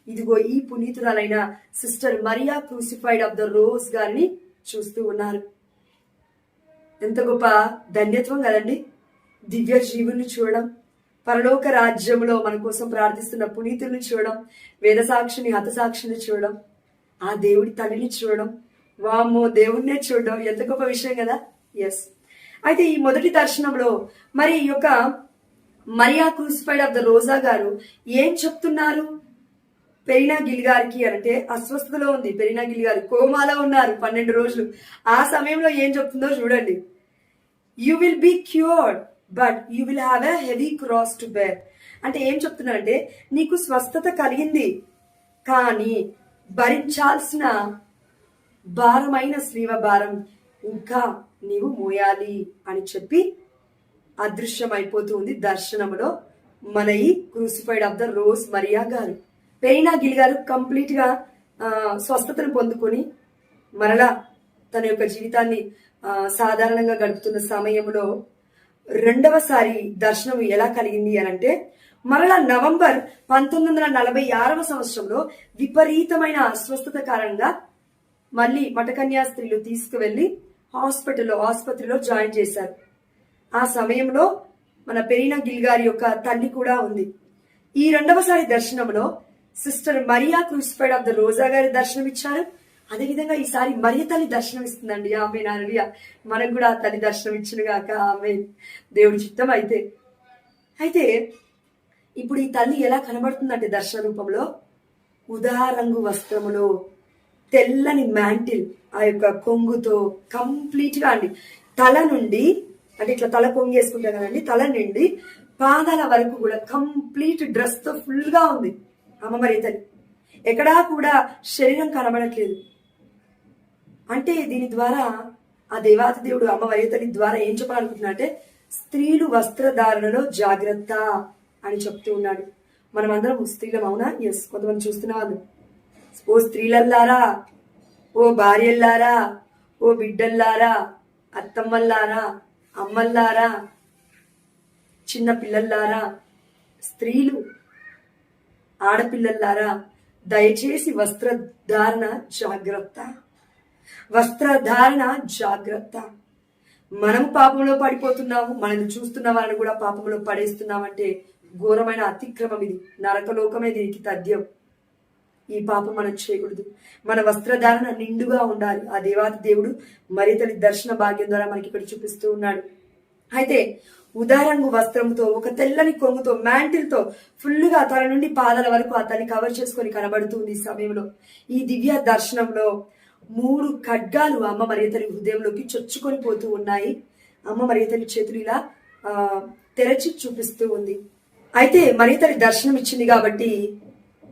ఇదిగో ఈ పునీతురాలైన sister Maria crucified of the rose గారిని చూస్తూ ఉన్నారు. ఎంత గొప్ప ధన్యత్వం కదండి, దివ్య జీవుల్ని చూడడం, పరలోక రాజ్యంలో మన కోసం ప్రార్థిస్తున్న పునీతుల్ని చూడడం, వేదసాక్షిని హతసాక్షిని చూడడం, ఆ దేవుడి తల్లిని చూడడం, వామ్మో దేవుణ్ణే చూడడం ఎంత గొప్ప విషయం కదా. ఎస్. అయితే ఈ మొదటి దర్శనంలో మరి ఈ యొక్క Mariya crucified of the Rosa గారు ఏం చెప్తున్నారు పెరీనా గిల్ గారికి అంటే, అస్వస్థతలో ఉంది పెరీనా గిల్ గారు, కోమాలో ఉన్నారు 12 రోజులు. ఆ సమయంలో ఏం చెప్తుందో చూడండి. You will be cured but you will have a heavy cross to bear. అంటే ఏం చెప్తున్నారంటే, నీకు స్వస్థత కలిగింది కానీ భరించాల్సిన భారమైన స్లీవ భారం ఇంకా నీవు మోయాలి అని చెప్పి అదృశ్యమైపోతూ ఉంది దర్శనంలో మన ఈ crucified of the rose Mariya గారు. పెరీనా గిల్ గారు కంప్లీట్ గా స్వస్థతను పొందుకొని మరలా తన యొక్క జీవితాన్ని సాధారణంగా గడుపుతున్న సమయంలో రెండవసారి దర్శనం ఎలా కలిగింది అని అంటే, మరలా నవంబర్ 1946వ సంవత్సరంలో విపరీతమైన అస్వస్థత కారణంగా మళ్ళీ మఠకన్యా స్త్రీలు తీసుకువెళ్లి ఆసుపత్రిలో జాయిన్ చేశారు. ఆ సమయంలో మన పెరీనా గిల్ గారి యొక్క తల్లి కూడా ఉంది. ఈ రెండవసారి దర్శనంలో sister Maria crucified of the Rosa గారి దర్శనం ఇచ్చారు. అదేవిధంగా ఈసారి మరియ తల్లి దర్శనం ఇస్తుందండి. ఆమె నాన్నయ్య మనకు కూడా తల్లి దర్శనం ఇచ్చునుగాక. ఆమె దేవుడి చిత్తం. అయితే ఇప్పుడు ఈ తల్లి ఎలా కనబడుతుందంటే దర్శన రూపంలో ఉదారంగు వస్త్రములో తెల్లని మ్యాంటిల్ ఆ యొక్క కొంగుతో కంప్లీట్ గా అండి, తల నుండి అంటే ఇట్లా తల కొంగు వేసుకుంటాం కదండి, తల నుండి పాదాల వరకు కూడా కంప్లీట్ డ్రెస్ తో ఫుల్ గా ఉంది అమ్మ మరియ తల్లి. ఎక్కడా కూడా శరీరం కనబడట్లేదు. అంటే దీని ద్వారా ఆ దేవాతి దేవుడు అమ్మ మరియ తల్లి ద్వారా ఏం చెప్పాలనుకుంటున్నా అంటే, స్త్రీలు వస్త్రధారణలో జాగ్రత్త అని చెప్తూ ఉన్నాడు. మనం అందరం స్త్రీలం, అవునా? ఎస్. కొంతమంది చూస్తున్న వాళ్ళు, ఓ స్త్రీలల్లారా, ఓ భార్యల్లారా, ఓ బిడ్డల్లారా, అత్తమ్మల్లారా, అమ్మల్లారా, చిన్న పిల్లల్లారా, స్త్రీలు, ఆడపిల్లల్లారా, దయచేసి వస్త్రధారణ జాగ్రత్త, వస్త్రధారణ జాగ్రత్త. మనం పాపంలో పడిపోతున్నాము, మనల్ని చూస్తున్న వాళ్ళని కూడా పాపంలో పడేస్తున్నామంటే ఘోరమైన అతిక్రమం ఇది. నరకలోకమే దీనికి తథ్యం. ఈ పాపం మనం చేయకూడదు. మన వస్త్రధారణ నిండుగా ఉండాలి. ఆ దేవాది దేవుడు మరి తల్లి దర్శన భాగ్యం ద్వారా మనకి ఇక్కడ చూపిస్తూ ఉన్నాడు. అయితే ఉదారంగు వస్త్రంతో, ఒక తెల్లని కొంగుతో, మ్యాంటిల్తో ఫుల్గా తల నుండి పాదాల వరకు ఆ తల్లి కవర్ చేసుకొని కనబడుతుంది. ఈ సమయంలో ఈ దివ్య దర్శనంలో 3 ఖడ్గాలు అమ్మ మరియతల్లి హృదయంలోకి చొచ్చుకొని పోతూ ఉన్నాయి. అమ్మ మరియతల్లి చేతులు ఇలా తెరచి చూపిస్తూ ఉంది. అయితే మరియతల్లి దర్శనం ఇచ్చింది కాబట్టి,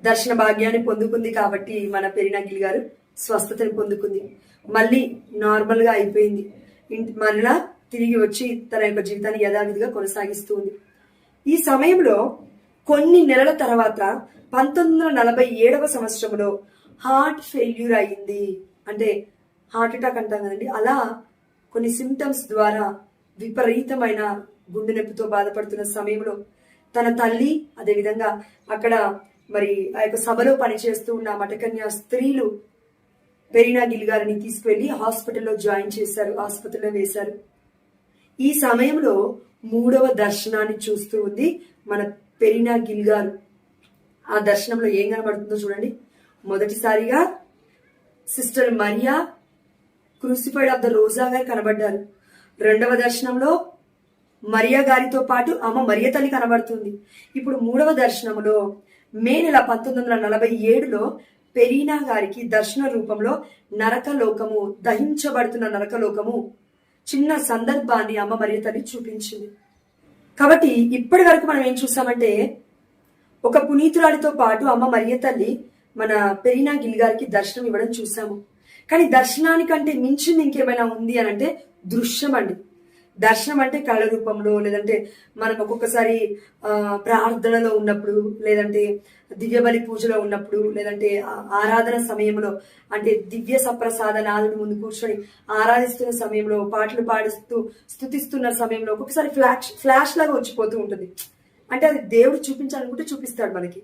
దర్శన భాగ్యాన్ని పొందుకుంది కాబట్టి మన పెరినాగిల్ గారు స్వస్థతని పొందుకుంది. మళ్ళీ నార్మల్ గా అయిపోయింది. మళ్ళా తిరిగి వచ్చి తన యొక్క జీవితాన్ని యథావిధిగా కొనసాగిస్తూ ఉంది. ఈ సమయంలో కొన్ని నెలల తర్వాత 1947వ సంవత్సరంలో హార్ట్ ఫెయిల్యూర్ అయింది. అంటే హార్ట్ అటాక్ అంటాం కదండి, అలా కొన్ని సిమ్టమ్స్ ద్వారా విపరీతమైన గుండె నొప్పితో బాధపడుతున్న సమయంలో తన తల్లి, అదేవిధంగా అక్కడ మరి ఆ యొక్క సభలో పనిచేస్తూ ఉన్న మఠకన్య స్త్రీలు పెరినాగిల్ గారిని తీసుకువెళ్లి హాస్పిటల్లో జాయిన్ చేశారు, ఆసుపత్రిలో వేశారు. ఈ సమయంలో 3వ దర్శనాన్ని చూస్తూ ఉంది మన పెరినాగిల్ గారు. ఆ దర్శనంలో ఏం కనబడుతుందో చూడండి. మొదటిసారిగా sister Maria crucified of the Rosa గారు కనబడ్డారు. 2వ దర్శనంలో మరియా గారితో పాటు అమ్మ మరియ తల్లి కనబడుతుంది. ఇప్పుడు 3వ దర్శనంలో మే నెల 1947లో పెరీనా గారికి దర్శన రూపంలో నరకలోకము, దహించబడుతున్న నరకలోకము చిన్న సందర్భాన్ని అమ్మ మరియ తల్లి చూపించింది. కాబట్టి ఇప్పటి వరకు మనం ఏం చూసామంటే, ఒక పునీతురాలితో పాటు అమ్మ మరియ తల్లి మన పెరినాగిల్ గారికి దర్శనం ఇవ్వడం చూసాము. కానీ దర్శనానికంటే మించింది ఇంకేమైనా ఉంది అని అంటే దృశ్యం అండి. దర్శనం అంటే కళ రూపంలో, లేదంటే మనం ఒక్కొక్కసారి ప్రార్థనలో ఉన్నప్పుడు, లేదంటే దివ్యబలి పూజలో ఉన్నప్పుడు, లేదంటే ఆరాధన సమయంలో, అంటే దివ్య సప్రసాద నాదుడి ముందు కూర్చొని ఆరాధిస్తున్న సమయంలో, పాటలు పాడిస్తూ స్తుతిస్తున్న సమయంలో ఒక్కొక్కసారి ఫ్లాష్ లాగా వచ్చిపోతూ ఉంటుంది. అంటే అది దేవుడు చూపించాలనుకుంటే చూపిస్తాడు మనకి.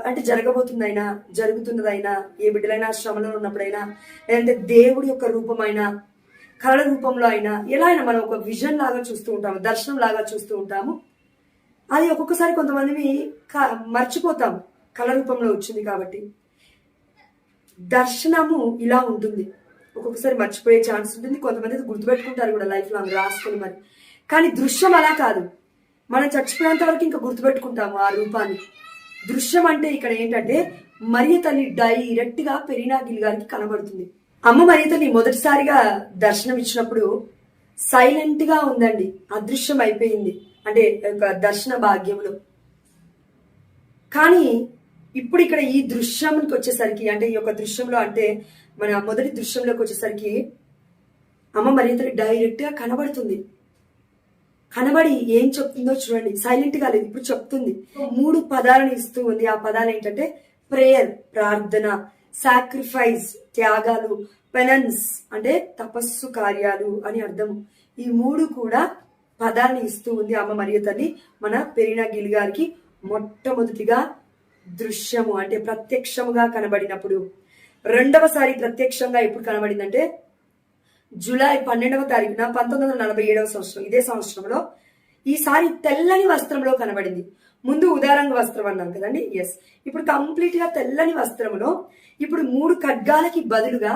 అంటే జరగబోతుందైనా, జరుగుతున్నదైనా, ఏ బిడ్డలైనా శ్రమలో ఉన్నప్పుడైనా, లేదంటే దేవుడి యొక్క రూపమైనా, కళ రూపంలో అయినా, ఎలా అయినా మనం ఒక విజన్ లాగా చూస్తూ ఉంటాము, దర్శనం లాగా చూస్తూ ఉంటాము. అది ఒక్కొక్కసారి కొంతమందిని మర్చిపోతాము, కళ రూపంలో వచ్చింది కాబట్టి. దర్శనము ఇలా ఉంటుంది, ఒక్కొక్కసారి మర్చిపోయే ఛాన్స్ ఉంటుంది. కొంతమంది గుర్తుపెట్టుకుంటారు కూడా లైఫ్ లాంగ్ రాసుకొని మరి. కానీ దృశ్యం అలా కాదు, మనం చచ్చిపోయేంత వరకు ఇంకా గుర్తుపెట్టుకుంటాము ఆ రూపాన్ని. దృశ్యం అంటే ఇక్కడ ఏంటంటే మరియ తల్లి డైరెక్ట్ గా పెరినాగిల్ గారికి కనబడుతుంది. అమ్మ మరియ తల్లి మొదటిసారిగా దర్శనం ఇచ్చినప్పుడు సైలెంట్ గా ఉందండి, అదృశ్యం అయిపోయింది, అంటే ఒక దర్శన భాగ్యంలో. కానీ ఇప్పుడు ఇక్కడ ఈ దృశ్యంకి వచ్చేసరికి, అంటే ఈ యొక్క దృశ్యంలో, అంటే మన మొదటి దృశ్యంలోకి వచ్చేసరికి అమ్మ మరియ తల్లి డైరెక్ట్ గా కనబడుతుంది. కనబడి ఏం చెప్తుందో చూడండి. సైలెంట్ గా లేదు, ఇప్పుడు చెప్తుంది. 3 పదాలను ఇస్తూ ఉంది. ఆ పదాలు ఏంటంటే ప్రేయర్, ప్రార్థన, సాక్రిఫైస్, త్యాగాలు, పెనన్స్ అంటే తపస్సు కార్యాలు అని అర్థం. ఈ 3 కూడా పదాలను ఇస్తూ ఉంది అమ్మ మరియ తల్లి మన పెరినాగిల్ గారికి. మొట్టమొదటిగా దృశ్యము అంటే ప్రత్యక్షముగా కనబడినప్పుడు. 2వసారి ప్రత్యక్షంగా ఎప్పుడు కనబడిందంటే జూలై 12వ తారీఖున 1947వ సంవత్సరం, ఇదే సంవత్సరంలో. ఈసారి తెల్లని వస్త్రంలో కనబడింది. ముందు ఉదారంగ వస్త్రం అన్నాం కదండి, ఎస్. ఇప్పుడు కంప్లీట్ గా తెల్లని వస్త్రంలో ఇప్పుడు 3 ఖడ్గాలకి బదులుగా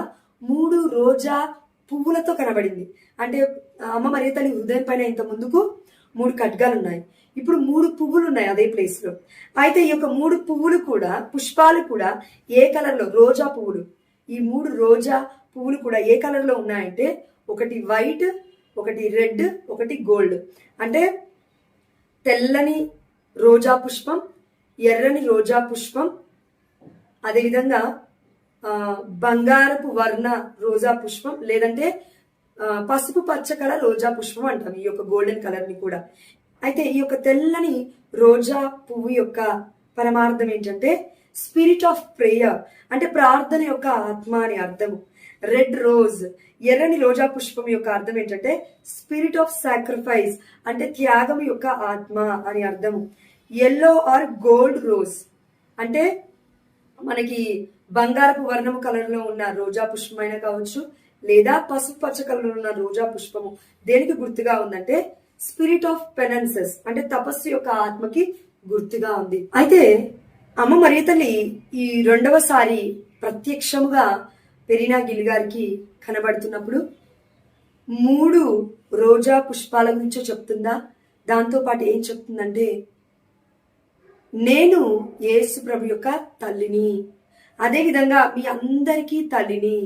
3 రోజా పువ్వులతో కనబడింది. అంటే అమ్మ మరియ తల్లి హృదయం పైన ఇంత ముందుకు 3 ఖడ్గాలు ఉన్నాయి, ఇప్పుడు 3 పువ్వులు ఉన్నాయి అదే ప్లేస్ లో. అయితే ఈ యొక్క 3 పువ్వులు కూడా, పుష్పాలు కూడా ఏ కలర్ లో, రోజా పువ్వులు. ఈ 3 రోజా పువ్వులు కూడా ఏ కలర్ లో ఉన్నాయంటే, ఒకటి వైట్, ఒకటి రెడ్, ఒకటి గోల్డ్. అంటే తెల్లని రోజా పుష్పం, ఎర్రని రోజా పుష్పం, అదేవిధంగా బంగారపు వర్ణ రోజా పుష్పం, లేదంటే పసుపు పచ్చ కలర్ రోజా పుష్పం అంటాం ఈ యొక్క గోల్డెన్ కలర్ ని కూడా. అయితే ఈ యొక్క తెల్లని రోజా పువ్వు యొక్క పరమార్థం ఏంటంటే స్పిరిట్ ఆఫ్ ప్రేయర్, అంటే ప్రార్థన యొక్క ఆత్మ అని అర్థము. రెడ్ రోజ్, ఎర్రని రోజా పుష్పం యొక్క అర్థం ఏంటంటే స్పిరిట్ ఆఫ్ సాక్రిఫైస్, అంటే త్యాగం యొక్క ఆత్మ అని అర్థం. ఎల్లో ఆర్ గోల్డ్ రోజ్ అంటే మనకి బంగారపు వర్ణము కలర్ లో ఉన్న రోజా పుష్పమైనా కావచ్చు, లేదా పసుపు పచ్చ కలర్ లో ఉన్న రోజా పుష్పము దేనికి గుర్తుగా ఉందంటే స్పిరిట్ ఆఫ్ పెనెన్సెస్, అంటే తపస్సు యొక్క ఆత్మకి గుర్తుగా ఉంది. అయితే అమ్మ మరియ తల్లి ఈ రెండవసారి ప్రత్యక్షముగా పెరీనా గిల్ గారికి కనబడుతున్నప్పుడు 3 రోజా పుష్పాల గురించో చెప్తుందా, దాంతో పాటు ఏం చెప్తుందంటే నేను యేసు ప్రభు యొక్క తల్లిని, అదేవిధంగా మీ అందరికీ తల్లిని.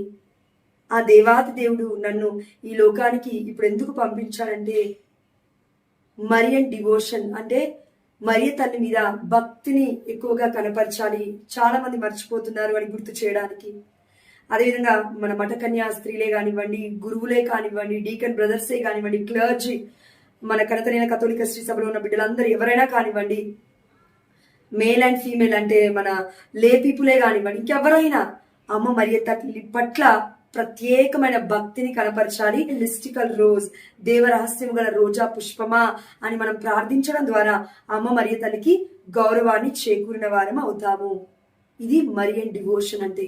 ఆ దేవాది దేవుడు నన్ను ఈ లోకానికి ఇప్పుడు ఎందుకు పంపించాడంటే మరియన్ డివోషన్, అంటే మరియ తల్లి మీద భక్తిని ఎక్కువగా కనపరచాలి, చాలా మంది మర్చిపోతున్నారు అని గుర్తు చేయడానికి. అదేవిధంగా మన మఠకన్యా స్త్రీలే కానివ్వండి, గురువులే కానివ్వండి, డీకన్ బ్రదర్సే కానివ్వండి, క్లర్జీ, మన కనతనైన కథోలిక శ్రీ సభలో ఉన్న బిడ్డలందరూ ఎవరైనా కానివ్వండి, మేల్ అండ్ ఫీమేల్ అంటే మన లే పీపులే కానివ్వండి, ఇంకెవరైనా అమ్మ మరియ తల్లి పట్ల ప్రత్యేకమైన భక్తిని కనపరచాలి. మిస్టికల్ రోజ్, దేవరహస్యం గల రోజా పుష్పమా అని మనం ప్రార్థించడం ద్వారా అమ్మ మరియ తల్లికి గౌరవాన్ని చేకూరిన వారం అవుతాము. ఇది మరియన్ డివోషన్ అంటే.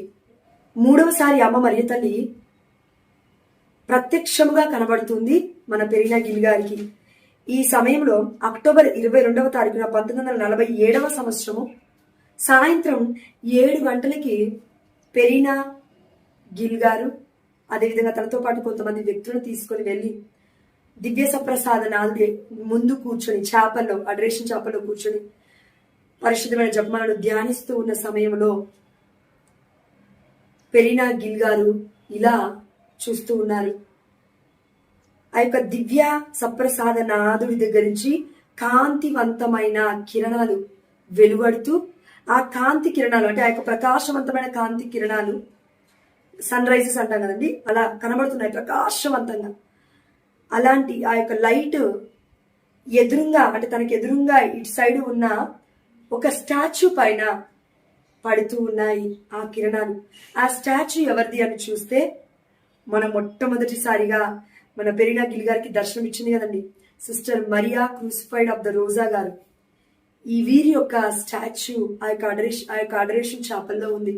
3వసారి అమ్మ మరియ తల్లి ప్రత్యక్షముగా కనబడుతుంది మన పెరీనా గిల్ గారికి. ఈ సమయంలో అక్టోబర్ 22వ తారీఖున 1947వ సంవత్సరము సాయంత్రం 7 గంటలకి పెరీనా గిల్ గారు అదేవిధంగా తనతో పాటు కొంతమంది వ్యక్తులను తీసుకొని వెళ్ళి దివ్య సప్రసాద నాథుడి ముందు కూర్చొని చాపల్లో, అడరేషన్ చాపల్లో కూర్చొని పరిశుద్ధమైన జపమాలను ధ్యానిస్తూ ఉన్న సమయంలో పెరీనా గిల్ గారు ఇలా చూస్తూ ఉన్నారు. ఆ యొక్క దివ్య సప్రసాద నాథుడి దగ్గర నుంచి కాంతివంతమైన కిరణాలు వెలువడుతూ, ఆ కాంతి కిరణాలు అంటే ఆ యొక్క ప్రకాశవంతమైన కాంతి కిరణాలు, సన్ రైజెస్ అంటాం కదండి, అలా కనబడుతున్నాయి ప్రకాశవంతంగా. అలాంటి ఆ యొక్క లైట్ ఎదురుగా, అంటే తనకి ఎదురుగా ఇటు సైడ్ ఉన్న ఒక స్టాచ్యూ పైన పడుతూ ఉన్నాయి ఆ కిరణాలు. ఆ స్టాచ్యూ ఎవరిది అని చూస్తే మన మొట్టమొదటిసారిగా మన పెరీనా గిల్ గారికి దర్శనం ఇచ్చింది కదండి, sister Maria crucified of the Rosa గారు. ఈ వీరి యొక్క స్టాచ్యూ ఆ యొక్క అడరేషన్ చాపల్లో ఉంది.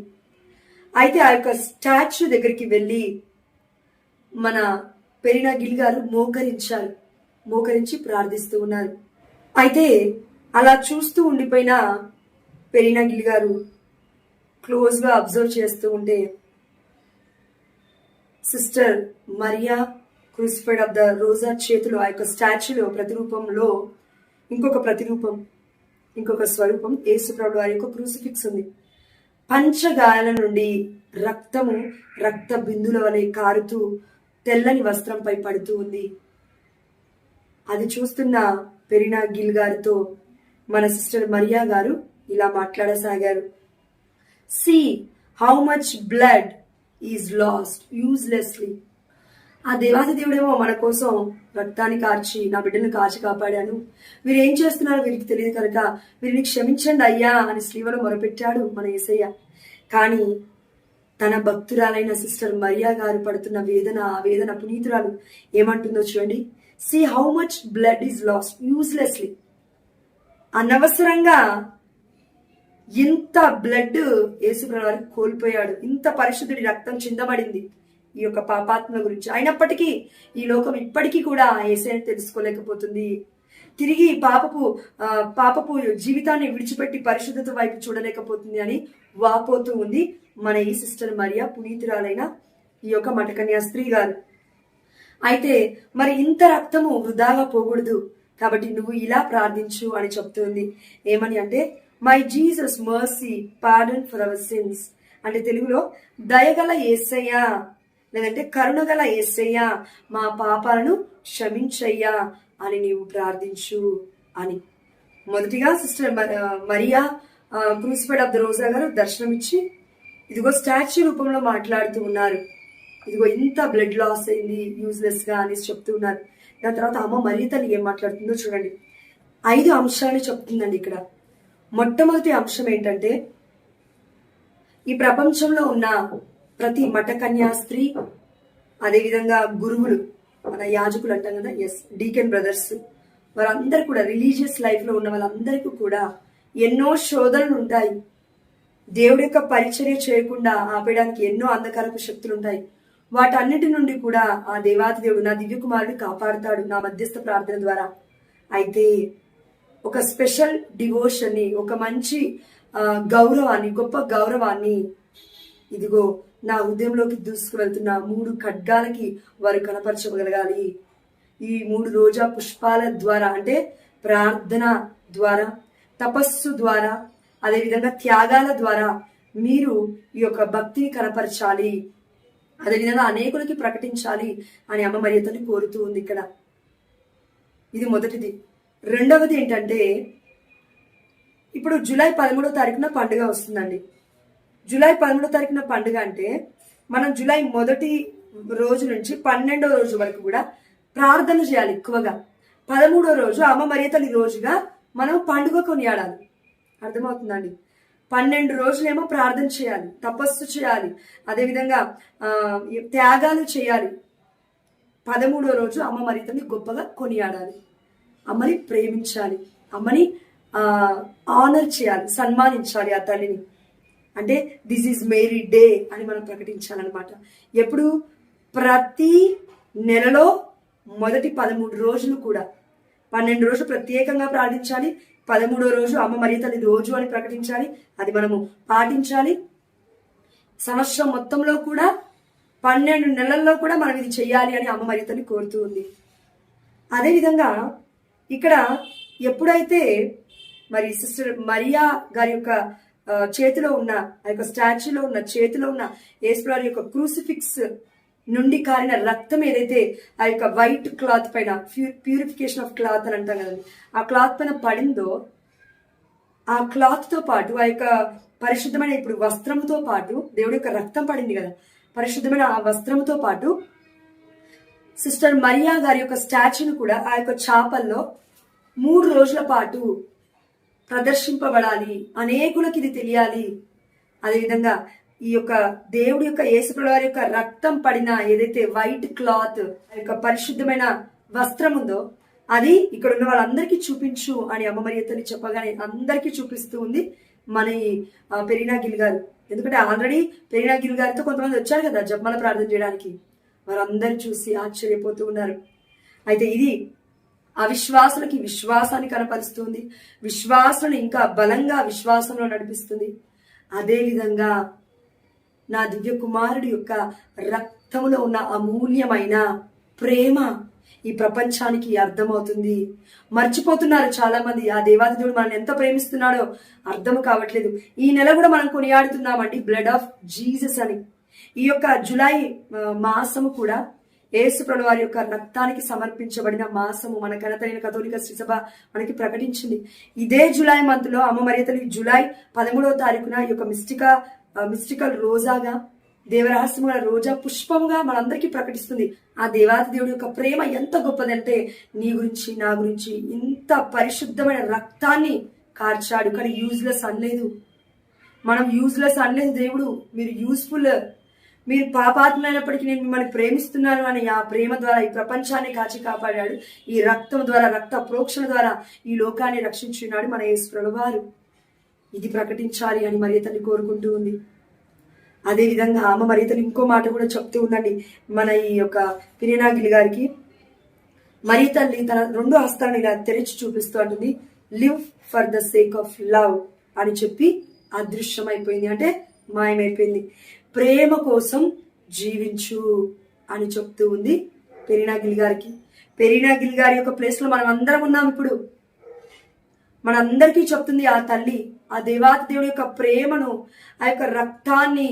అయితే ఆ యొక్క స్టాచ్యూ దగ్గరికి వెళ్ళి మన పెరీనా గిల్ గారు మోకరించి ప్రార్థిస్తూ ఉన్నారు. అయితే అలా చూస్తూ ఉండిపోయిన పెరీనా గిల్ గారు క్లోజ్ గా అబ్జర్వ్ చేస్తూ ఉంటే sister Maria crucified of the Rosa చేతులు ఆ యొక్క స్టాచ్యూలో ప్రతిరూపంలో ఇంకొక స్వరూపం యేసు ప్రభువు వారి యొక్క క్రూసిఫిక్స్ ఉంది. పంచగాయాల నుండి రక్త బిందుల వలె కారుతూ తెల్లని వస్త్రంపై పడుతూ ఉంది. అది చూస్తున్న పెరీనా గిల్ గారితో మన సిస్టర్ మరియా గారు ఇలా మాట్లాడసాగారు. See how much blood is lost uselessly. ఆ దేవాది దేవుడేమో మన కోసం రక్తాన్ని కార్చి నా బిడ్డను కాచి కాపాడాను, వీరు ఏం చేస్తున్నారో వీరికి తెలియదు కనుక వీరిని క్షమించండి అయ్యా అని శ్రీవలో మొరపెట్టాడు మన యేసయ్య. కానీ తన భక్తురాలైన సిస్టర్ మరియా గారు పడుతున్న ఆ వేదన పునీతురాలు ఏమంటుందో చూడండి. See how much blood is lost uselessly. అనవసరంగా ఇంత బ్లడ్ యేసుప్రభువారు కోల్పోయాడు, ఇంత పరిశుద్ధుడి రక్తం చిందబడింది ఈ యొక్క పాపాత్మ గురించి. అయినప్పటికీ ఈ లోకం ఇప్పటికీ కూడా యేసయ్యను తెలుసుకోలేకపోతుంది. తిరిగి పాపపు జీవితాన్ని విడిచిపెట్టి పరిశుద్ధత వైపు చూడలేకపోతుంది అని వాపోతూ ఉంది మన ఈ సిస్టర్ మరియా పునీతురాలైన ఈ యొక్క మఠకన్యా స్త్రీ గారు. అయితే మరి ఇంత రక్తము వృధాగా పోకూడదు కాబట్టి నువ్వు ఇలా ప్రార్థించు అని చెప్తుంది. ఏమని అంటే my Jesus mercy pardon for our sins, అంటే తెలుగులో దయగల యేసయ్యా లేదంటే కరుణగల యేసయ్యా మా పాపాలను క్షమించయ్యా అని నీవు ప్రార్థించు అని. మొదటిగా sister Maria crucified of the Rosa గారు దర్శనం ఇచ్చి ఇదిగో స్టాచ్యూ రూపంలో మాట్లాడుతూ ఉన్నారు. ఇదిగో ఇంత బ్లడ్ లాస్ అయింది యూజ్లెస్ గా అనేసి చెప్తూ ఉన్నారు. దాని తర్వాత అమ్మ మరియ తల్లి ఏం మాట్లాడుతుందో చూడండి. 5 అంశాలు చెప్తుందండి ఇక్కడ. మొట్టమొదటి అంశం ఏంటంటే ఈ ప్రపంచంలో ఉన్న ప్రతి మఠ కన్యాస్త్రీ, అదేవిధంగా గురువులు, మన యాజకులు అంటాం కదా, డీకెన్ బ్రదర్స్, వారందరూ కూడా రిలీజియస్ లైఫ్లో ఉన్న వాళ్ళందరికీ కూడా ఎన్నో శోధనలు ఉంటాయి. దేవుడి యొక్క పరిచర్య చేయకుండా ఆపేయడానికి ఎన్నో అంధకారపు శక్తులు ఉంటాయి. వాటన్నిటి నుండి కూడా ఆ దేవాది దేవుడు, నా దివ్య కుమారుడు కాపాడుతాడు నా మధ్యస్థ ప్రార్థన ద్వారా. అయితే ఒక స్పెషల్ డివోషన్ని, ఒక మంచి గౌరవాన్ని, గొప్ప గౌరవాన్ని ఇదిగో నా హృదయంలోకి దూసుకువెళ్తున్న 3 ఖడ్గాలకి వారు కనపరచగలగాలి. ఈ 3 రోజా పుష్పాల ద్వారా, అంటే ప్రార్థన ద్వారా, తపస్సు ద్వారా, అదేవిధంగా త్యాగాల ద్వారా మీరు ఈ యొక్క భక్తిని కనపరచాలి, అదేవిధంగా అనేకులకి ప్రకటించాలి అని అమ్మ మరియతని కోరుతూ ఉంది ఇక్కడ. ఇది మొదటిది. రెండవది ఏంటంటే, ఇప్పుడు జూలై 13వ తారీఖున పండుగ వస్తుందండి. జూలై 13వ తారీఖున పండుగ అంటే మనం జూలై 1వ రోజు నుంచి 12వ రోజు వరకు కూడా ప్రార్థన చేయాలి ఎక్కువగా. 13వ రోజు అమ్మ మరియతల్లి రోజుగా మనం పండుగ కొనియాడాలి. అర్థమవుతుందండి? 12 రోజులేమో ప్రార్థన చేయాలి, తపస్సు చేయాలి, అదేవిధంగా త్యాగాలు చేయాలి. 13వ రోజు అమ్మ మరియతల్ని గొప్పగా కొనియాడాలి, అమ్మని ప్రేమించాలి, అమ్మని ఆనర్ చేయాలి, సన్మానించాలి ఆ తల్లిని. అంటే దిస్ ఈజ్ మేరీ డే అని మనం ప్రకటించాలన్నమాట. ఎప్పుడు? ప్రతి నెలలో మొదటి 13 రోజులు కూడా 12 రోజులు ప్రత్యేకంగా ప్రార్థించాలి, 13వ రోజు అమ్మ మరియతల్లి రోజు అని ప్రకటించాలి. అది మనము పాటించాలి. సంవత్సరం మొత్తంలో కూడా 12 నెలల్లో కూడా మనం ఇది చెయ్యాలి అని అమ్మ మరియతల్లి కోరుతూ ఉంది. అదేవిధంగా ఇక్కడ ఎప్పుడైతే మరి సిస్టర్ మరియా గారి యొక్క చేతిలో ఉన్న ఆ యొక్క స్టాచ్యూలో ఉన్న, చేతిలో ఉన్న యేసువారి యొక్క క్రూసిఫిక్స్ నుండి కారిన రక్తం ఏదైతే ఆ యొక్క వైట్ క్లాత్ పైన, ప్యూరిఫికేషన్ ఆఫ్ క్లాత్ అని అంటాం కదండి, ఆ క్లాత్ పైన పడిందో, ఆ క్లాత్ తో పాటు ఆ యొక్క పరిశుద్ధమైన ఇప్పుడు వస్త్రంతో పాటు, దేవుడి యొక్క రక్తం పడింది కదా, పరిశుద్ధమైన ఆ వస్త్రంతో పాటు సిస్టర్ మరియా గారి యొక్క స్టాచ్యూను కూడా ఆ యొక్క చాపల్లో 3 రోజుల పాటు ప్రదర్శింపబడాలి, అనేకులకి ఇది తెలియాలి. అదేవిధంగా ఈ యొక్క దేవుడి యొక్క యేసుప్రభువు వారి యొక్క రక్తం పడిన ఏదైతే వైట్ క్లాత్, ఆ యొక్క పరిశుద్ధమైన వస్త్రం ఉందో అది ఇక్కడ ఉన్న వాళ్ళందరికీ చూపించు అని అమ్మ మరియతల్లి చెప్పగానే అందరికీ చూపిస్తూ ఉంది మన పెరీనా గిల్ గారు. ఎందుకంటే ఆల్రెడీ పెరీనా గిల్ గారితో కొంతమంది వచ్చారు కదా జపమాల ప్రార్థన చేయడానికి, వారందరూ చూసి ఆశ్చర్యపోతూ ఉన్నారు. అయితే ఇది అవిశ్వాసులకి విశ్వాసాన్ని కనపరుస్తుంది, విశ్వాసులను ఇంకా బలంగా విశ్వాసంలో నడిపిస్తుంది. అదేవిధంగా నా దివ్య కుమారుడి యొక్క రక్తంలో ఉన్న అమూల్యమైన ప్రేమ ఈ ప్రపంచానికి అర్థమవుతుంది. మర్చిపోతున్నారు చాలా మంది ఆ దేవాది దేవుడు మనల్ని ఎంత ప్రేమిస్తున్నాడో అర్థం కావట్లేదు. ఈ నెల కూడా మనం కొనియాడుతున్నామండి బ్లడ్ ఆఫ్ జీసస్ అని. ఈ యొక్క జూలై మాసము కూడా యేసు ప్రభువు వారి యొక్క రక్తానికి సమర్పించబడిన మాసము మన ఘనతైన కథోలిక శ్రీసభ మనకి ప్రకటించింది. ఇదే జూలై మంత్ లో అమ్మ మరియతల్లి జూలై 13వ తారీఖున ఈ యొక్క మిస్టికల్ రోజాగా, దేవరహస్యముల రోజా పుష్పంగా మనందరికీ ప్రకటిస్తుంది. ఆ దేవాది దేవుడి యొక్క ప్రేమ ఎంత గొప్పదంటే, నీ గురించి నా గురించి ఇంత పరిశుద్ధమైన రక్తాన్ని కార్చాడు. కానీ యూజ్లెస్ అనలేదు, మనం యూజ్లెస్ అనలేదు. దేవుడు మీరు యూస్ఫుల్, మీరు పాపాత్మైనప్పటికీ నేను మిమ్మల్ని ప్రేమిస్తున్నాను అని ఆ ప్రేమ ద్వారా ఈ ప్రపంచాన్ని కాపాడాడు. ఈ రక్తం ద్వారా, రక్త ప్రోక్షణ ద్వారా ఈ లోకాన్ని రక్షించున్నాడు మన యేసు ప్రభువారు. ఇది ప్రకటించాలి అని మరియతల్లి కోరుకుంటూ ఉంది. అదేవిధంగా అమ్మ మరియతల్లి ఇంకో మాట కూడా చెప్తూ ఉందండి మన ఈ యొక్క పెరీనా గిల్ గారికి. మరియతల్లి తన 2 హస్తాలను ఇలా తెరిచి చూపిస్తూ అంటుంది, live for the sake of love అని చెప్పి అదృశ్యమైపోయింది, అంటే మాయమైపోయింది. ప్రేమ కోసం జీవించు అని చెప్తూ ఉంది పెరీనా గిల్ గారికి. పెరీనా గిల్ గారి యొక్క ప్లేస్ లో మనం అందరం ఉన్నాం. ఇప్పుడు మనందరికీ చెప్తుంది ఆ తల్లి, ఆ దేవాతి దేవుడి యొక్క ప్రేమను, ఆ యొక్క రక్తాన్ని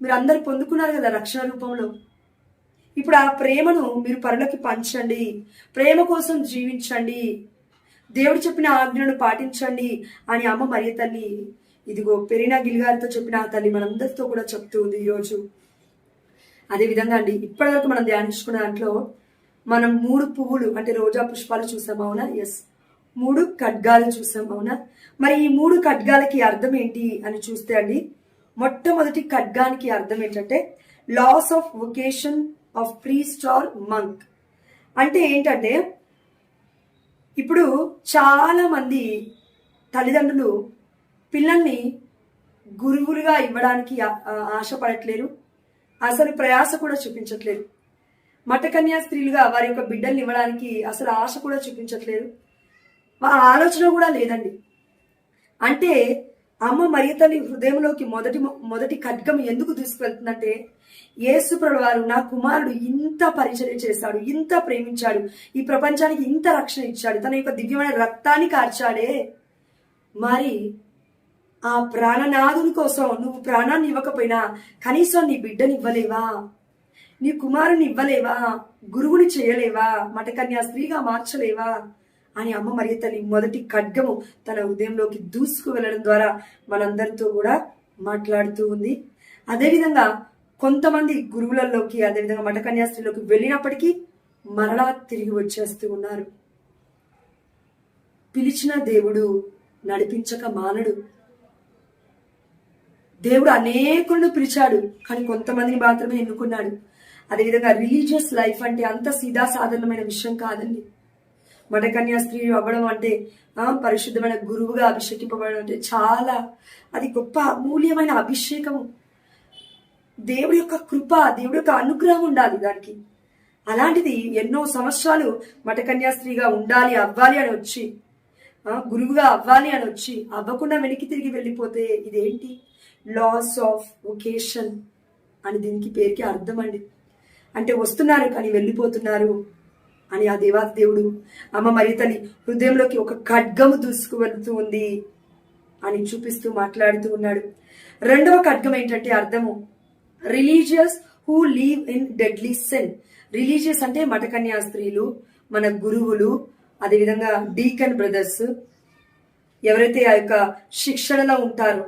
మీరు అందరు పొందుకున్నారు కదా రక్షణ రూపంలో. ఇప్పుడు ఆ ప్రేమను మీరు పరులకి పంచండి, ప్రేమ కోసం జీవించండి, దేవుడు చెప్పిన ఆజ్ఞలను పాటించండి అని అమ్మ మరియతల్లి ఇదిగో పెరీనా గిల్ గారితో చెప్పిన ఆ తల్లి మనందరితో కూడా చెప్తూ ఉంది ఈరోజు. అదేవిధంగా అండి ఇప్పటి వరకు మనం ధ్యానించుకున్న దాంట్లో మనం 3 పువ్వులు అంటే రోజా పుష్పాలు చూసాం, అవునా? 3 ఖడ్గాలు చూసాం, అవునా? మరి ఈ 3 ఖడ్గాలకి అర్థం ఏంటి అని చూస్తే అండి, మొట్టమొదటి ఖడ్గానికి అర్థం ఏంటంటే loss of vocation of priest or monk. అంటే ఏంటంటే ఇప్పుడు చాలా మంది తల్లిదండ్రులు పిల్లల్ని గురువులుగా ఇవ్వడానికి ఆశపడట్లేరు, అసలు ప్రయాస కూడా చూపించట్లేదు. మఠకన్యా స్త్రీలుగా వారి యొక్క బిడ్డల్ని ఇవ్వడానికి అసలు ఆశ కూడా చూపించట్లేదు, ఆలోచన కూడా లేదండి. అంటే అమ్మ మరియ తల్లి హృదయంలోకి మొదటి ఖడ్గం ఎందుకు తీసుకువెళ్తుందంటే, యేసుప్రభువు వారు నా కుమారుడు ఇంత పరిచర్య చేశాడు, ఇంత ప్రేమించాడు, ఈ ప్రపంచానికి ఇంత రక్షణ ఇచ్చాడు, తన యొక్క దివ్యమైన రక్తాన్ని కార్చాడే, మరి ఆ ప్రాణనాథుని కోసం నువ్వు ప్రాణాన్ని ఇవ్వకపోయినా కనీసం నీ బిడ్డని ఇవ్వలేవా, నీ కుమారుని ఇవ్వలేవా, గురువుని చేయలేవా, మఠకన్యా స్త్రీగా మార్చలేవా అని అమ్మ మరియ తల్లి మొదటి ఖడ్గము తన హృదయంలోకి దూసుకు వెళ్ళడం ద్వారా మనందరితో కూడా మాట్లాడుతూ ఉంది. అదేవిధంగా కొంతమంది గురువులలోకి, అదేవిధంగా మఠకన్యా స్త్రీలోకి వెళ్ళినప్పటికీ మరలా తిరిగి వచ్చేస్తూ ఉన్నారు. పిలిచిన దేవుడు నడిపించక మానడు. దేవుడు అనేకులను పిలిచాడు, కానీ కొంతమందిని మాత్రమే ఎన్నుకున్నాడు. అదేవిధంగా రిలీజియస్ లైఫ్ అంటే అంత సీదా సాధారణమైన విషయం కాదండి. మఠకన్యా స్త్రీ అవ్వడం అంటే, పరిశుద్ధమైన గురువుగా అభిషేకింపబడడం అంటే చాలా, అది గొప్ప అమూల్యమైన అభిషేకము. దేవుడి యొక్క కృప, దేవుడి యొక్క అనుగ్రహం ఉండాలి దానికి. అలాంటిది ఎన్నో సంవత్సరాలు మఠకన్యా స్త్రీగా ఉండాలి, అవ్వాలి అని వచ్చి, గురువుగా అవ్వాలి అని వచ్చి అవ్వకుండా వెనక్కి తిరిగి వెళ్ళిపోతే ఇదేంటి? లాస్ ఆఫ్ వొకేషన్ అని దీనికి పేరుకి అర్థం అండి. అంటే వస్తున్నారు కానీ వెళ్ళిపోతున్నారు అని ఆ దేవాది దేవుడు అమ్మ మరియ తల్లి హృదయంలోకి ఒక ఖడ్గము దూసుకు వెళ్తూ ఉంది అని చూపిస్తూ మాట్లాడుతూ ఉన్నాడు. రెండవ ఖడ్గం ఏంటంటే అర్థము religious who leave in deadly sin. Religious అంటే మఠకన్యా స్త్రీలు, మన గురువులు, అదేవిధంగా డీకన్ బ్రదర్స్, ఎవరైతే ఆ యొక్క శిక్షణలో ఉంటారో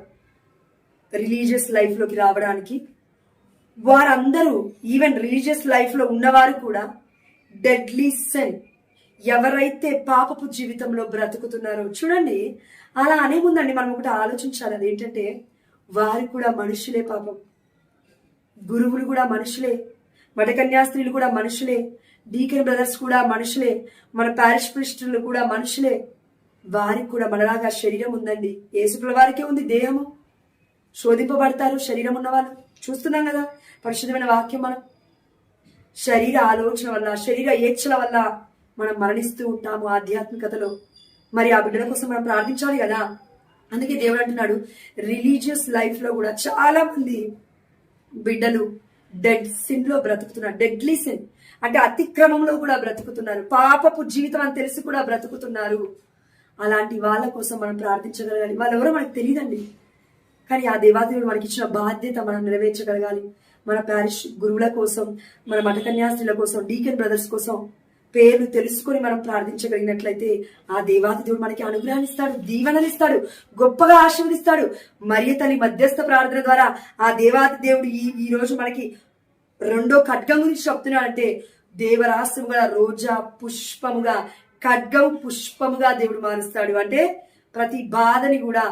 రిలీజియస్ లైఫ్ లోకి రావడానికి, వారందరూ ఈవెన్ రిలీజియస్ లైఫ్ లో ఉన్నవారు కూడా డెడ్లీ సెన్, ఎవరైతే పాపపు జీవితంలో బ్రతుకుతున్నారో చూడండి. అలా అనే ముందండి మనం ఒకటి ఆలోచించాలి, అదేంటంటే వారు కూడా మనుషులే, పాపం గురువులు కూడా మనుషులే, మఠకన్యా స్త్రీలు కూడా మనుషులే, డీకెన్ బ్రదర్స్ కూడా మనుషులే, మన పారిష్ ప్రిస్టులు కూడా మనుషులే. వారికి కూడా మనలాగా శరీరం ఉందండి. యేసుప్రభువు వారికే ఉంది దేహము. శోధింపబడతారు శరీరం ఉన్నవాళ్ళు, చూస్తున్నాం కదా పరిశుద్ధమైన వాక్యం. మనం శరీర ఆలోచన వల్ల, శరీర ఏచ్ఛల వల్ల మనం మరణిస్తూ ఉంటాము ఆధ్యాత్మికతలో. మరి ఆ బిడ్డల కోసం మనం ప్రార్థించాలి కదా. అందుకే దేవుడు అంటున్నాడు, రిలీజియస్ లైఫ్ లో కూడా చాలా మంది బిడ్డలు డెడ్ సిన్ లో బ్రతుకుతున్నారు. డెడ్లీ సిన్ అంటే అతిక్రమంలో కూడా బ్రతుకుతున్నారు, పాపపు జీవితం అని తెలిసి కూడా బ్రతుకుతున్నారు. అలాంటి వాళ్ళ కోసం మనం ప్రార్థించగలగాలి. వాళ్ళు ఎవరో మనకు తెలియదండి, కానీ ఆ దేవాదేవుడు మనకి ఇచ్చిన బాధ్యత మనం నెరవేర్చగలగాలి. మన ప్యారిష్ గురువుల కోసం, మన మఠకన్యాస్త్రీల కోసం, డీకెన్ బ్రదర్స్ కోసం పేర్లు తెలుసుకొని మనం ప్రార్థించగలిగినట్లయితే ఆ దేవాది దేవుడు మనకి అనుగ్రహాన్ని ఇస్తాడు, దీవెనలు ఇస్తాడు, గొప్పగా ఆశీర్వదిస్తాడు. మరియ తల్లి మధ్యస్థ ప్రార్థన ద్వారా ఆ దేవాది దేవుడు ఈ రోజు మనకి రెండో ఖడ్గం గురించి చెప్తున్నాడంటే, దేవరాశముగా రోజా పుష్పముగా, ఖడ్గం పుష్పముగా దేవుడు మారుస్తాడు. అంటే ప్రతి బాధని కూడా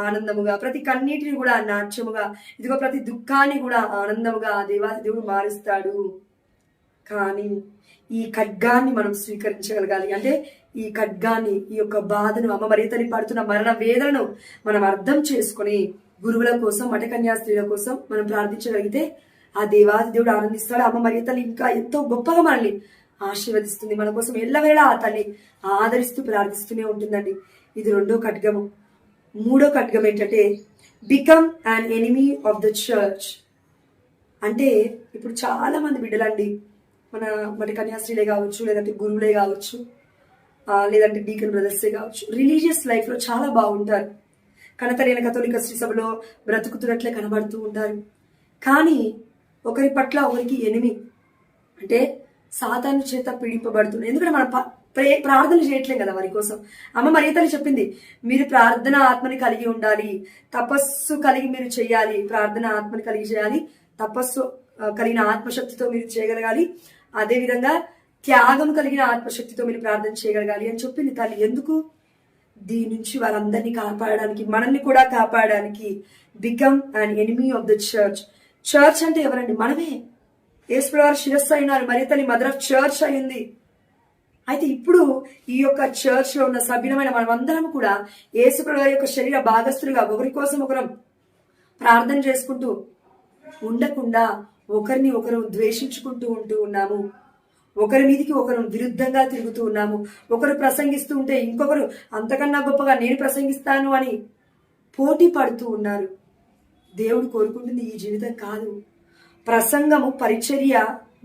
ఆనందముగా, ప్రతి కన్నీటిని కూడా నాట్యముగా, ఇదిగో ప్రతి దుఃఖాన్ని కూడా ఆనందముగా ఆ దేవాది దేవుడు మారుస్తాడు. కానీ ఈ ఖడ్గాన్ని మనం స్వీకరించగలగాలి. అంటే ఈ ఖడ్గాన్ని, ఈ యొక్క బాధను, అమ్మ మరియ తల్లి పడుతున్న మరణ వేదనను మనం అర్థం చేసుకుని గురువుల కోసం, మఠకన్యా స్త్రీల కోసం మనం ప్రార్థించగలిగితే ఆ దేవాది దేవుడు ఆనందిస్తాడు. అమ్మ మరియ తల్లి ఇంకా ఎంతో గొప్పగా మనల్ని ఆశీర్వదిస్తుంది. మన కోసం ఎల్లవేళ ఆ తల్లి ఆదరిస్తూ ప్రార్థిస్తూనే ఉంటుందండి. ఇది రెండో ఖడ్గము. మూడో ఖడ్గం ఏంటంటే become an enemy of the church. అంటే ఇప్పుడు చాలా మంది బిడ్డలండి, మన కన్యాస్త్రీలే కావచ్చు, లేదంటే గురువులే కావచ్చు, లేదంటే డీకన్ బ్రదర్సే కావచ్చు, రిలీజియస్ లైఫ్ లో చాలా బాగుంటారు, కనతరైన కథోలిక శ్రీ సభలో బ్రతుకుతున్నట్లే కనబడుతూ ఉంటారు. కానీ ఒకరి పట్ల ఒకరికి ఎనిమి, అంటే సాతాను చేత పీడింపబడుతున్నారు. ఎందుకంటే మనం ప్రార్థన చేయట్లేం కదా వారి కోసం. అమ్మ మరియ తల్లి చెప్పింది, మీరు ప్రార్థన ఆత్మని కలిగి ఉండాలి, తపస్సు కలిగి మీరు చేయాలి, ప్రార్థన ఆత్మని కలిగి చేయాలి, తపస్సు కలిగిన ఆత్మశక్తితో మీరు చేయగలగాలి, అదేవిధంగా త్యాగం కలిగిన ఆత్మశక్తితో మీరు ప్రార్థన చేయగలగాలి అని చెప్పింది తల్లి. ఎందుకు? దీని నుంచి వారందరినీ కాపాడడానికి, మనల్ని కూడా కాపాడడానికి become an enemy of the church. Church అంటే ఎవరండి? మనమే. యేసుప్రభువారు శిరస్సు అయినారు, మరి తల్లి మదర్ ఆఫ్ చర్చ్ అయింది. అయితే ఇప్పుడు ఈ యొక్క చర్చ్ లో ఉన్న సభ్యులమైన మనమందరం కూడా యేసుప్రభువారి యొక్క శరీర భాగస్థులుగా ఒకరి కోసం ఒకరం ప్రార్థన చేసుకుంటూ ఉండకుండా ఒకరిని ఒకరు ద్వేషించుకుంటూ ఉన్నాము. ఒకరి మీదికి ఒకరు విరుద్ధంగా తిరుగుతూ ఉన్నాము. ఒకరు ప్రసంగిస్తూ ఉంటే ఇంకొకరు అంతకన్నా గొప్పగా నేను ప్రసంగిస్తాను అని పోటీ పడుతూ ఉన్నారు. దేవుడు కోరుకుంటుంది ఈ జీవితం కాదు. ప్రసంగము, పరిచర్య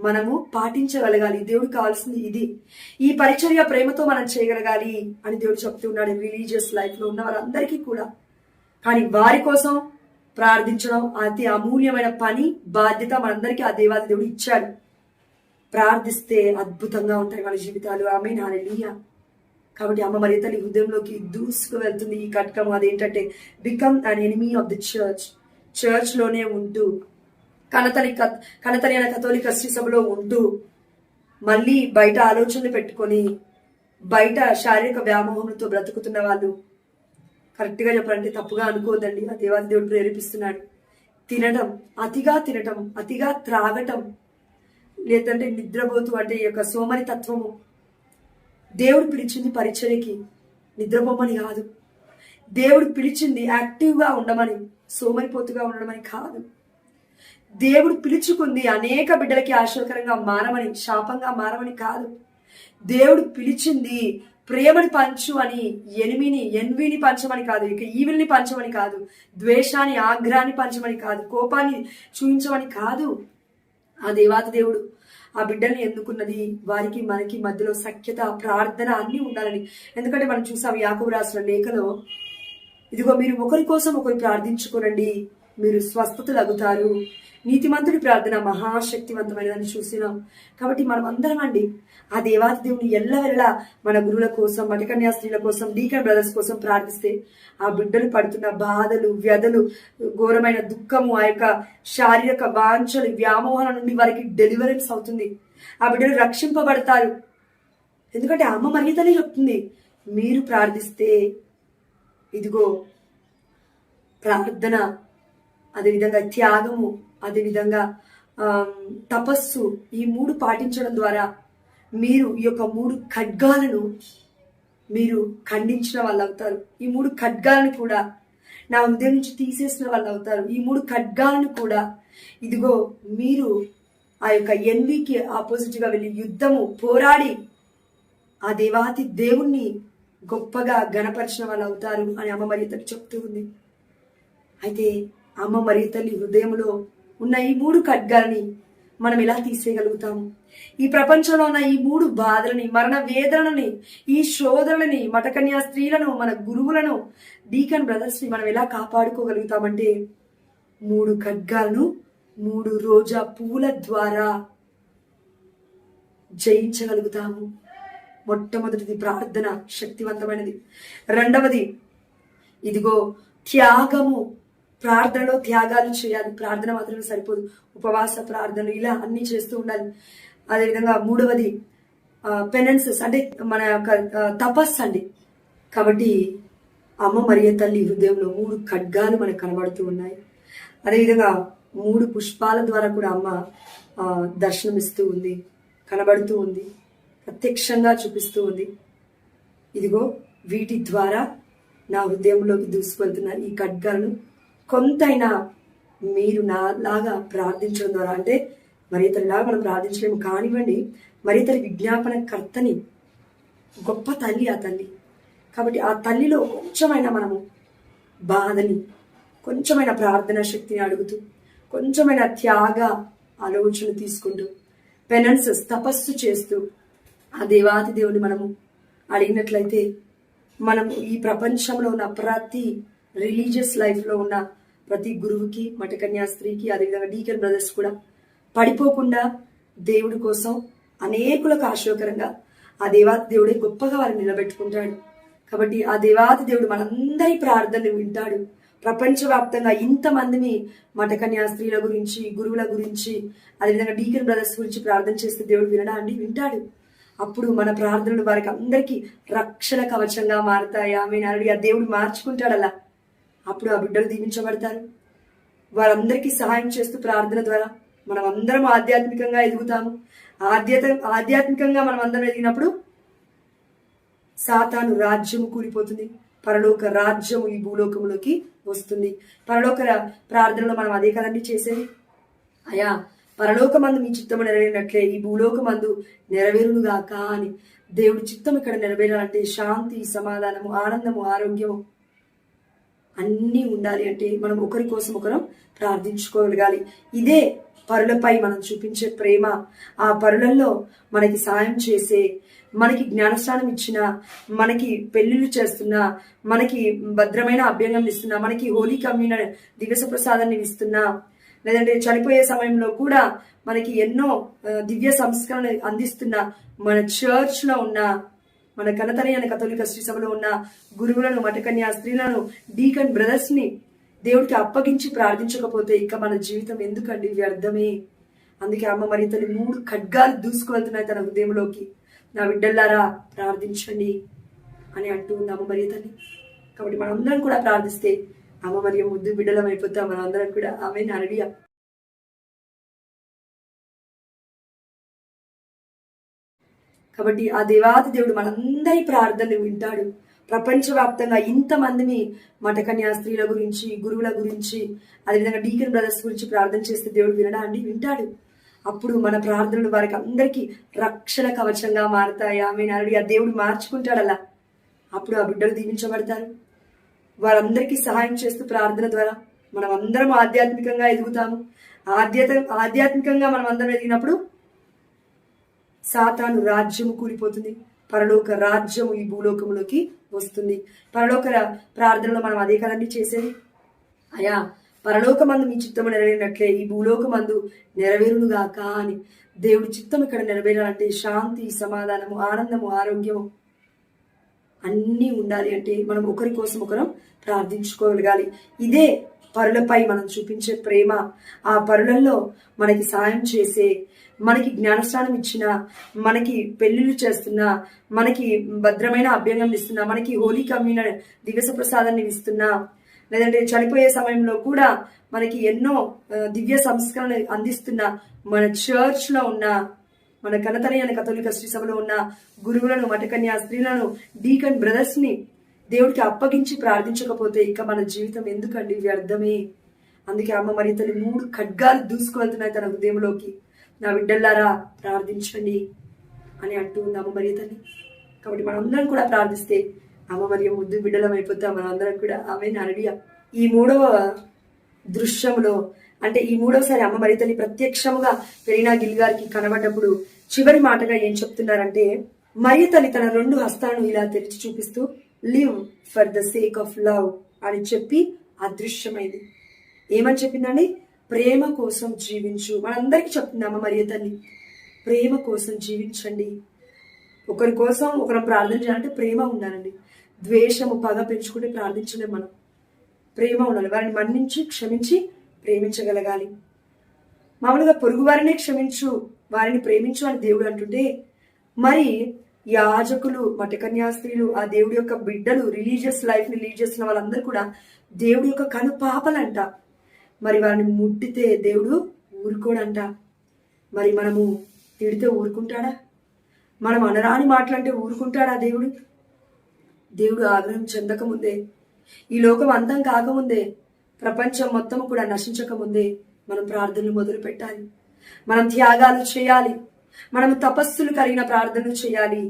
మనము పాటించగలగాలి. దేవుడు కావాల్సింది ఇది. ఈ పరిచర్య ప్రేమతో మనం చేయగలగాలి అని దేవుడు చెప్తున్నాడు రిలీజియస్ లైఫ్ లో ఉన్న వారందరికీ కూడా. కానీ వారి కోసం ప్రార్థించడం అతి అమూల్యమైన పని, బాధ్యత మనందరికీ ఆ దేవాది దేవుడు ఇచ్చాడు. ప్రార్థిస్తే అద్భుతంగా ఉంటాయి మన జీవితాలు. ఆమేన్, హల్లెలూయా. కాబట్టి అమ్మ మరియ తల్లి హృదయంలోకి దూసుకు వెళ్తుంది ఈ కటకం. అదేంటంటే become an enemy of the church. Church లోనే ఉంటూ, కనతలి అనే కథోలిక శ్రీ సభలో ఉంటూ, మళ్ళీ బయట ఆలోచనలు పెట్టుకొని బయట శారీరక వ్యామోహంతో బ్రతుకుతున్న వాళ్ళు, కరెక్ట్ గా చెప్పాలంటే తప్పుగా అనుకోదండి, ఆ దేవాది దేవుడు ప్రేరేపిస్తున్నాడు. తినడం, అతిగా త్రాగటం, లేదంటే నిద్రపోతూ, అంటే ఈ యొక్క సోమరి తత్వము. దేవుడు పిలిచింది పరిచర్యకి, నిద్రపోమని కాదు. దేవుడు పిలిచింది యాక్టివ్గా ఉండమని, సోమరిపోతుగా ఉండమని కాదు. దేవుడు పిలుచుకుంది అనేక బిడ్డలకి ఆశీర్వకరంగా మారమని, శాపంగా మారమని కాదు. దేవుడు పిలిచింది ప్రేమని పంచు అని, ఎన్విని పంచమని కాదు, ఇక ఈవిల్ని పంచమని కాదు, ద్వేషాన్ని, ఆగ్రహాన్ని పంచమని కాదు, కోపాన్ని చూపించమని కాదు. ఆ దేవాతి దేవుడు ఆ బిడ్డల్ని ఎన్నుకున్నది వారికి మనకి మధ్యలో సఖ్యత, ప్రార్థన అన్నీ ఉండాలని. ఎందుకంటే మనం చూసాం యాకోబు రాసిన లేఖలో, ఇదిగో మీరు ఒకరి కోసం ఒకరు ప్రార్థించుకోనండి, మీరు స్వస్థతలగుతారు. నీతిమంతుడి ప్రార్థన మహాశక్తివంతమైనదని చూసినాం. కాబట్టి మనం అందరం అండి ఆ దేవాది దేవుని ఎల్లవెల్లా మన గురువుల కోసం, మఠకన్యా స్త్రీల కోసం, డీకన్ బ్రదర్స్ కోసం ప్రార్థిస్తే ఆ బిడ్డలు పడుతున్న బాధలు, వ్యధలు, ఘోరమైన దుఃఖము, ఆ యొక్క శారీరక వాంఛలు, వ్యామోహాల నుండి వారికి డెలివరెన్స్ అవుతుంది. ఆ బిడ్డలు రక్షింపబడతారు. ఎందుకంటే అమ్మ మరియ తల్లి చెప్తుంది, మీరు ప్రార్థిస్తే ఇదిగో ప్రార్థన, అదేవిధంగా త్యాగము, అదేవిధంగా తపస్సు, ఈ 3 పాటించడం ద్వారా మీరు ఈ యొక్క 3 ఖడ్గాలను మీరు ఖండించిన వాళ్ళు అవుతారు. ఈ 3 ఖడ్గాలను కూడా నా హృదయం నుంచి తీసేసిన వాళ్ళు అవుతారు. ఈ 3 ఖడ్గాలను కూడా ఇదిగో మీరు ఆ యొక్క ఎన్వికి ఆపోజిట్ గా వెళ్ళి యుద్ధము పోరాడి ఆ దేవాతి దేవుణ్ణి గొప్పగా గణపరిచిన వాళ్ళు అవుతారు అని అమ్మ మరియ తల్లి చెప్తూ ఉంది. అయితే అమ్మ మరియ తల్లి హృదయంలో ఉన్న ఈ 3 ఖడ్గాలని మనం ఎలా తీసేయగలుగుతాము? ఈ ప్రపంచంలో ఉన్న ఈ 3 బాధలని, మరణ వేదనని, ఈ శోధనలని, మఠకన్యా స్త్రీలను, మన గురువులను, డీకన్ బ్రదర్స్ ని మనం ఎలా కాపాడుకోగలుగుతామంటే 3 ఖడ్గాలను 3 రోజా పూల ద్వారా జయించగలుగుతాము. మొట్టమొదటిది ప్రార్థన, శక్తివంతమైనది. రెండవది ఇదిగో త్యాగము. ప్రార్థనలో త్యాగాలు చేయాలి. ప్రార్థన మాత్రమే సరిపోదు, ఉపవాస ప్రార్థనలు ఇలా అన్ని చేస్తూ ఉండాలి. అదేవిధంగా మూడవది పెనెన్సెస్, అంటే మన యొక్క తపస్సు అండి. కాబట్టి అమ్మ మరియ తల్లి హృదయంలో 3 ఖడ్గాలు మనకు కనబడుతూ ఉన్నాయి. అదేవిధంగా 3 పుష్పాల ద్వారా కూడా అమ్మ దర్శనమిస్తూ ఉంది, కనబడుతూ ఉంది, ప్రత్యక్షంగా చూపిస్తూ ఉంది. ఇదిగో వీటి ద్వారా నా హృదయంలోకి దూసుకెళ్తున్న ఈ ఖడ్గాలను కొంతైనా మీరు నాలాగా ప్రార్థించడం ద్వారా, అంటే మరియ తల్లిలాగా మనం ప్రార్థించలేము కానివ్వండి, మరియ తల్లి విజ్ఞాపన కర్తని, గొప్ప తల్లి ఆ తల్లి. కాబట్టి ఆ తల్లిలో కొంచెమైనా మనము బాధని, కొంచెమైన ప్రార్థనా శక్తిని అడుగుతూ, కొంచెమైన త్యాగ ఆలోచన తీసుకుంటూ, పెనెన్సెస్, తపస్సు చేస్తూ ఆ దేవాతి దేవుని మనము అడిగినట్లయితే మనము ఈ ప్రపంచంలో ఉన్న ప్రతి రిలీజియస్ లైఫ్లో ఉన్న ప్రతి గురువుకి, మఠకన్యా స్త్రీకి, అదేవిధంగా డీకన్ బ్రదర్స్ కూడా పడిపోకుండా దేవుడి కోసం అనేకులకు ఆశీర్వకరంగా ఆ దేవాతి దేవుడే గొప్పగా వారిని నిలబెట్టుకుంటాడు. కాబట్టి ఆ దేవాతి దేవుడు మనందరి ప్రార్థనలు వింటాడు. ప్రపంచవ్యాప్తంగా ఇంతమందిని మఠకన్యా స్త్రీల గురించి, గురువుల గురించి, అదేవిధంగా డీకన్ బ్రదర్స్ గురించి ప్రార్థన చేస్తే దేవుడు వినడా అండి? వింటాడు. అప్పుడు మన ప్రార్థనలు వారికి అందరికీ రక్షణ కవచంగా మారుతాయి. ఆమె ఆ దేవుడు మార్చుకుంటాడు అలా. అప్పుడు ఆ బిడ్డలు దీవించబడతారు. వారందరికీ సహాయం చేస్తూ ప్రార్థన ద్వారా మనం అందరం ఆధ్యాత్మికంగా ఎదుగుతాము. ఆధ్యాత్మికంగా మనం అందరం ఎదిగినప్పుడు సాతాను రాజ్యము కూలిపోతుంది, పరలోక రాజ్యము ఈ భూలోకములోకి వస్తుంది. పరలోక ప్రార్థనలో మనం అదే కదండి చేసేది. అయా పరలోకమందు మీ చిత్తము నెరవేరినట్లే ఈ భూలోకమందు నెరవేరునుగాక అని. దేవుడి చిత్తం ఇక్కడ నెరవేరాలంటే శాంతి, సమాధానము, ఆనందము, ఆరోగ్యము అన్నీ ఉండాలి అంటే మనం ఒకరి కోసం ఒకరం ప్రార్థించుకోగలగాలి. ఇదే పరులపై మనం చూపించే ప్రేమ. ఆ పరులలో మనకి సాయం చేసే, మనకి జ్ఞానస్నానం ఇచ్చిన, మనకి పెళ్లిళ్ళు చేస్తున్నా, మనకి భద్రమైన అభ్యంగం ఇస్తున్నా, మనకి హోలీ కమ్యూనల్ దివ్య ప్రసాదాన్ని ఇస్తున్నా, లేదంటే చనిపోయే సమయంలో కూడా మనకి ఎన్నో దివ్య సంస్కరణ అందిస్తున్న మన చర్చ్ లో ఉన్న, మన కనతనైన కథోలిక శ్రీ సభలో ఉన్న గురువులను, మఠకన్యా స్త్రీలను, డీకన్ బ్రదర్స్ ని దేవుడికి అప్పగించి ప్రార్థించకపోతే ఇక మన జీవితం ఎందుకండి, వ్యర్థమే. అందుకే అమ్మ మరి తల్లి 3 ఖడ్గాలు దూసుకువెళ్తున్నాయి తన హృదయంలోకి. నా బిడ్డల్లారా ప్రార్థించండి అని అంటూ ఉంది అమ్మ మరి తల్లి. కాబట్టి మనందరం కూడా ప్రార్థిస్తే అమ్మ మరి ముద్దు బిడ్డలం అయిపోతాం మనం అందరం కూడా. ఆమె హల్లెలూయా. కాబట్టి ఆ దేవాతి దేవుడు మనందరి ప్రార్థనలు వింటాడు. ప్రపంచవ్యాప్తంగా ఇంతమందిని మఠకన్యా స్త్రీల గురించి, గురువుల గురించి, అదేవిధంగా డీకన్ బ్రదర్స్ గురించి ప్రార్థన చేస్తే దేవుడు వినడా అండి? వింటాడు. అప్పుడు మన ప్రార్థనలు వారికి అందరికీ రక్షణ కవచంగా మారుతాయి. ఆమె ఆ దేవుడు మార్చుకుంటాడు అలా. అప్పుడు ఆ బిడ్డలు దీవించబడతారు. వారందరికీ సహాయం చేస్తూ ప్రార్థన ద్వారా మనం అందరం ఆధ్యాత్మికంగా ఎదుగుతాము. ఆధ్యాత్మికంగా మనం అందరం ఎదిగినప్పుడు సాతాను రాజ్యము కూలిపోతుంది, పరలోక రాజ్యము ఈ భూలోకములోకి వస్తుంది. పరలోక ప్రార్థనలో మనం అదే కదండి చేసేది. అయా పరలోకమందు మీ చిత్తము నెరవేరినట్లే ఈ భూలోకమందు నెరవేరునుగాక అని. దేవుడి చిత్తం ఇక్కడ నెరవేరాలంటే శాంతి, సమాధానము, ఆనందము, ఆరోగ్యము అన్నీ ఉండాలి అంటే మనం ఒకరి కోసం ఒకరం ప్రార్థించుకోగలగాలి. ఇదే పరులపై మనం చూపించే ప్రేమ. ఆ పరులలో మనకి సాయం చేసే, మనకి జ్ఞానస్నానం ఇచ్చిన, మనకి పెళ్లిళ్ళు చేస్తున్నా, మనకి భద్రమైన అభ్యంగం ఇస్తున్నా, మనకి హోలీ కమ్యూనల్ దివ్య ప్రసాదాన్ని ఇస్తున్నా, లేదంటే చనిపోయే సమయంలో కూడా మనకి ఎన్నో దివ్య సంస్కరణ అందిస్తున్న మన చర్చ్ లో ఉన్న, మన కనతనైన కథోలిక శ్రీ సభలో ఉన్న గురువులను, మఠకన్యా స్త్రీలను, డీకన్ బ్రదర్స్ ని దేవుడికి అప్పగించి ప్రార్థించకపోతే ఇక మన జీవితం ఎందుకండి, వ్యర్థమే. అందుకే అమ్మ మరి తల్లి 3 ఖడ్గాలు దూసుకువెళ్తున్నాయి తన హృదయంలోకి. నా బిడ్డల్లారా ప్రార్థించండి అని అంటూ ఉంది అమ్మ మరి తల్లి. కాబట్టి మనందరం కూడా ప్రార్థిస్తే అమ్మ మరి ముద్దు బిడ్డలం అయిపోతాం మనం అందరం కూడా. ఆమె హల్లెలూయా. ఈ 3వ దృశ్యంలో అంటే ఈ 3వసారి అమ్మ మరి తల్లి ప్రత్యక్షముగా పెరీనా గిల్ గారికి కనబడ్డప్పుడు చివరి మాటగా ఏం చెప్తున్నారంటే, మరియ తల్లి తన 2 హస్తాలను ఇలా తెరిచి చూపిస్తూ live for the sake of love అని చెప్పి అదృశ్యమైంది. ఏమని చెప్పిందండి? ప్రేమ కోసం జీవించు. మనందరికీ చెప్తుంది అమ్మ మరియ తల్లి, ప్రేమ కోసం జీవించండి. ఒకరి కోసం ఒకరు ప్రార్థన చేయాలంటే ప్రేమ ఉండాలండి. ద్వేషము, పగ పెంచుకుంటే ప్రార్థించలేం మనం. ప్రేమ ఉండాలి. వారిని మన్నించి క్షమించి ప్రేమించగలగాలి. మామూలుగా పొరుగు వారినే క్షమించు, వారిని ప్రేమించు అని దేవుడు అంటుంటే, మరి యాజకులు, మఠకన్యా స్త్రీలు, ఆ దేవుడి యొక్క బిడ్డలు, రిలీజియస్ లైఫ్ ని లీడ్ చేస్తున్న వాళ్ళందరూ కూడా దేవుడి యొక్క కనుపాపలంట. మరి వారిని ముట్టితే దేవుడు ఊరుకోడంట. మరి మనము తిడితే ఊరుకుంటాడా? మనం అనరాని మాటలంటే ఊరుకుంటాడా దేవుడు? దేవుడు ఆగ్రహం చెందకముందే, ఈ లోకం అంతం కాకముందే, ప్రపంచం మొత్తం కూడా నశించకముందే మనం ప్రార్థనలు మొదలు పెట్టాలి. మనం త్యాగాలు చేయాలి. మనం తపస్సులు కలిగిన ప్రార్థనలు చేయాలి.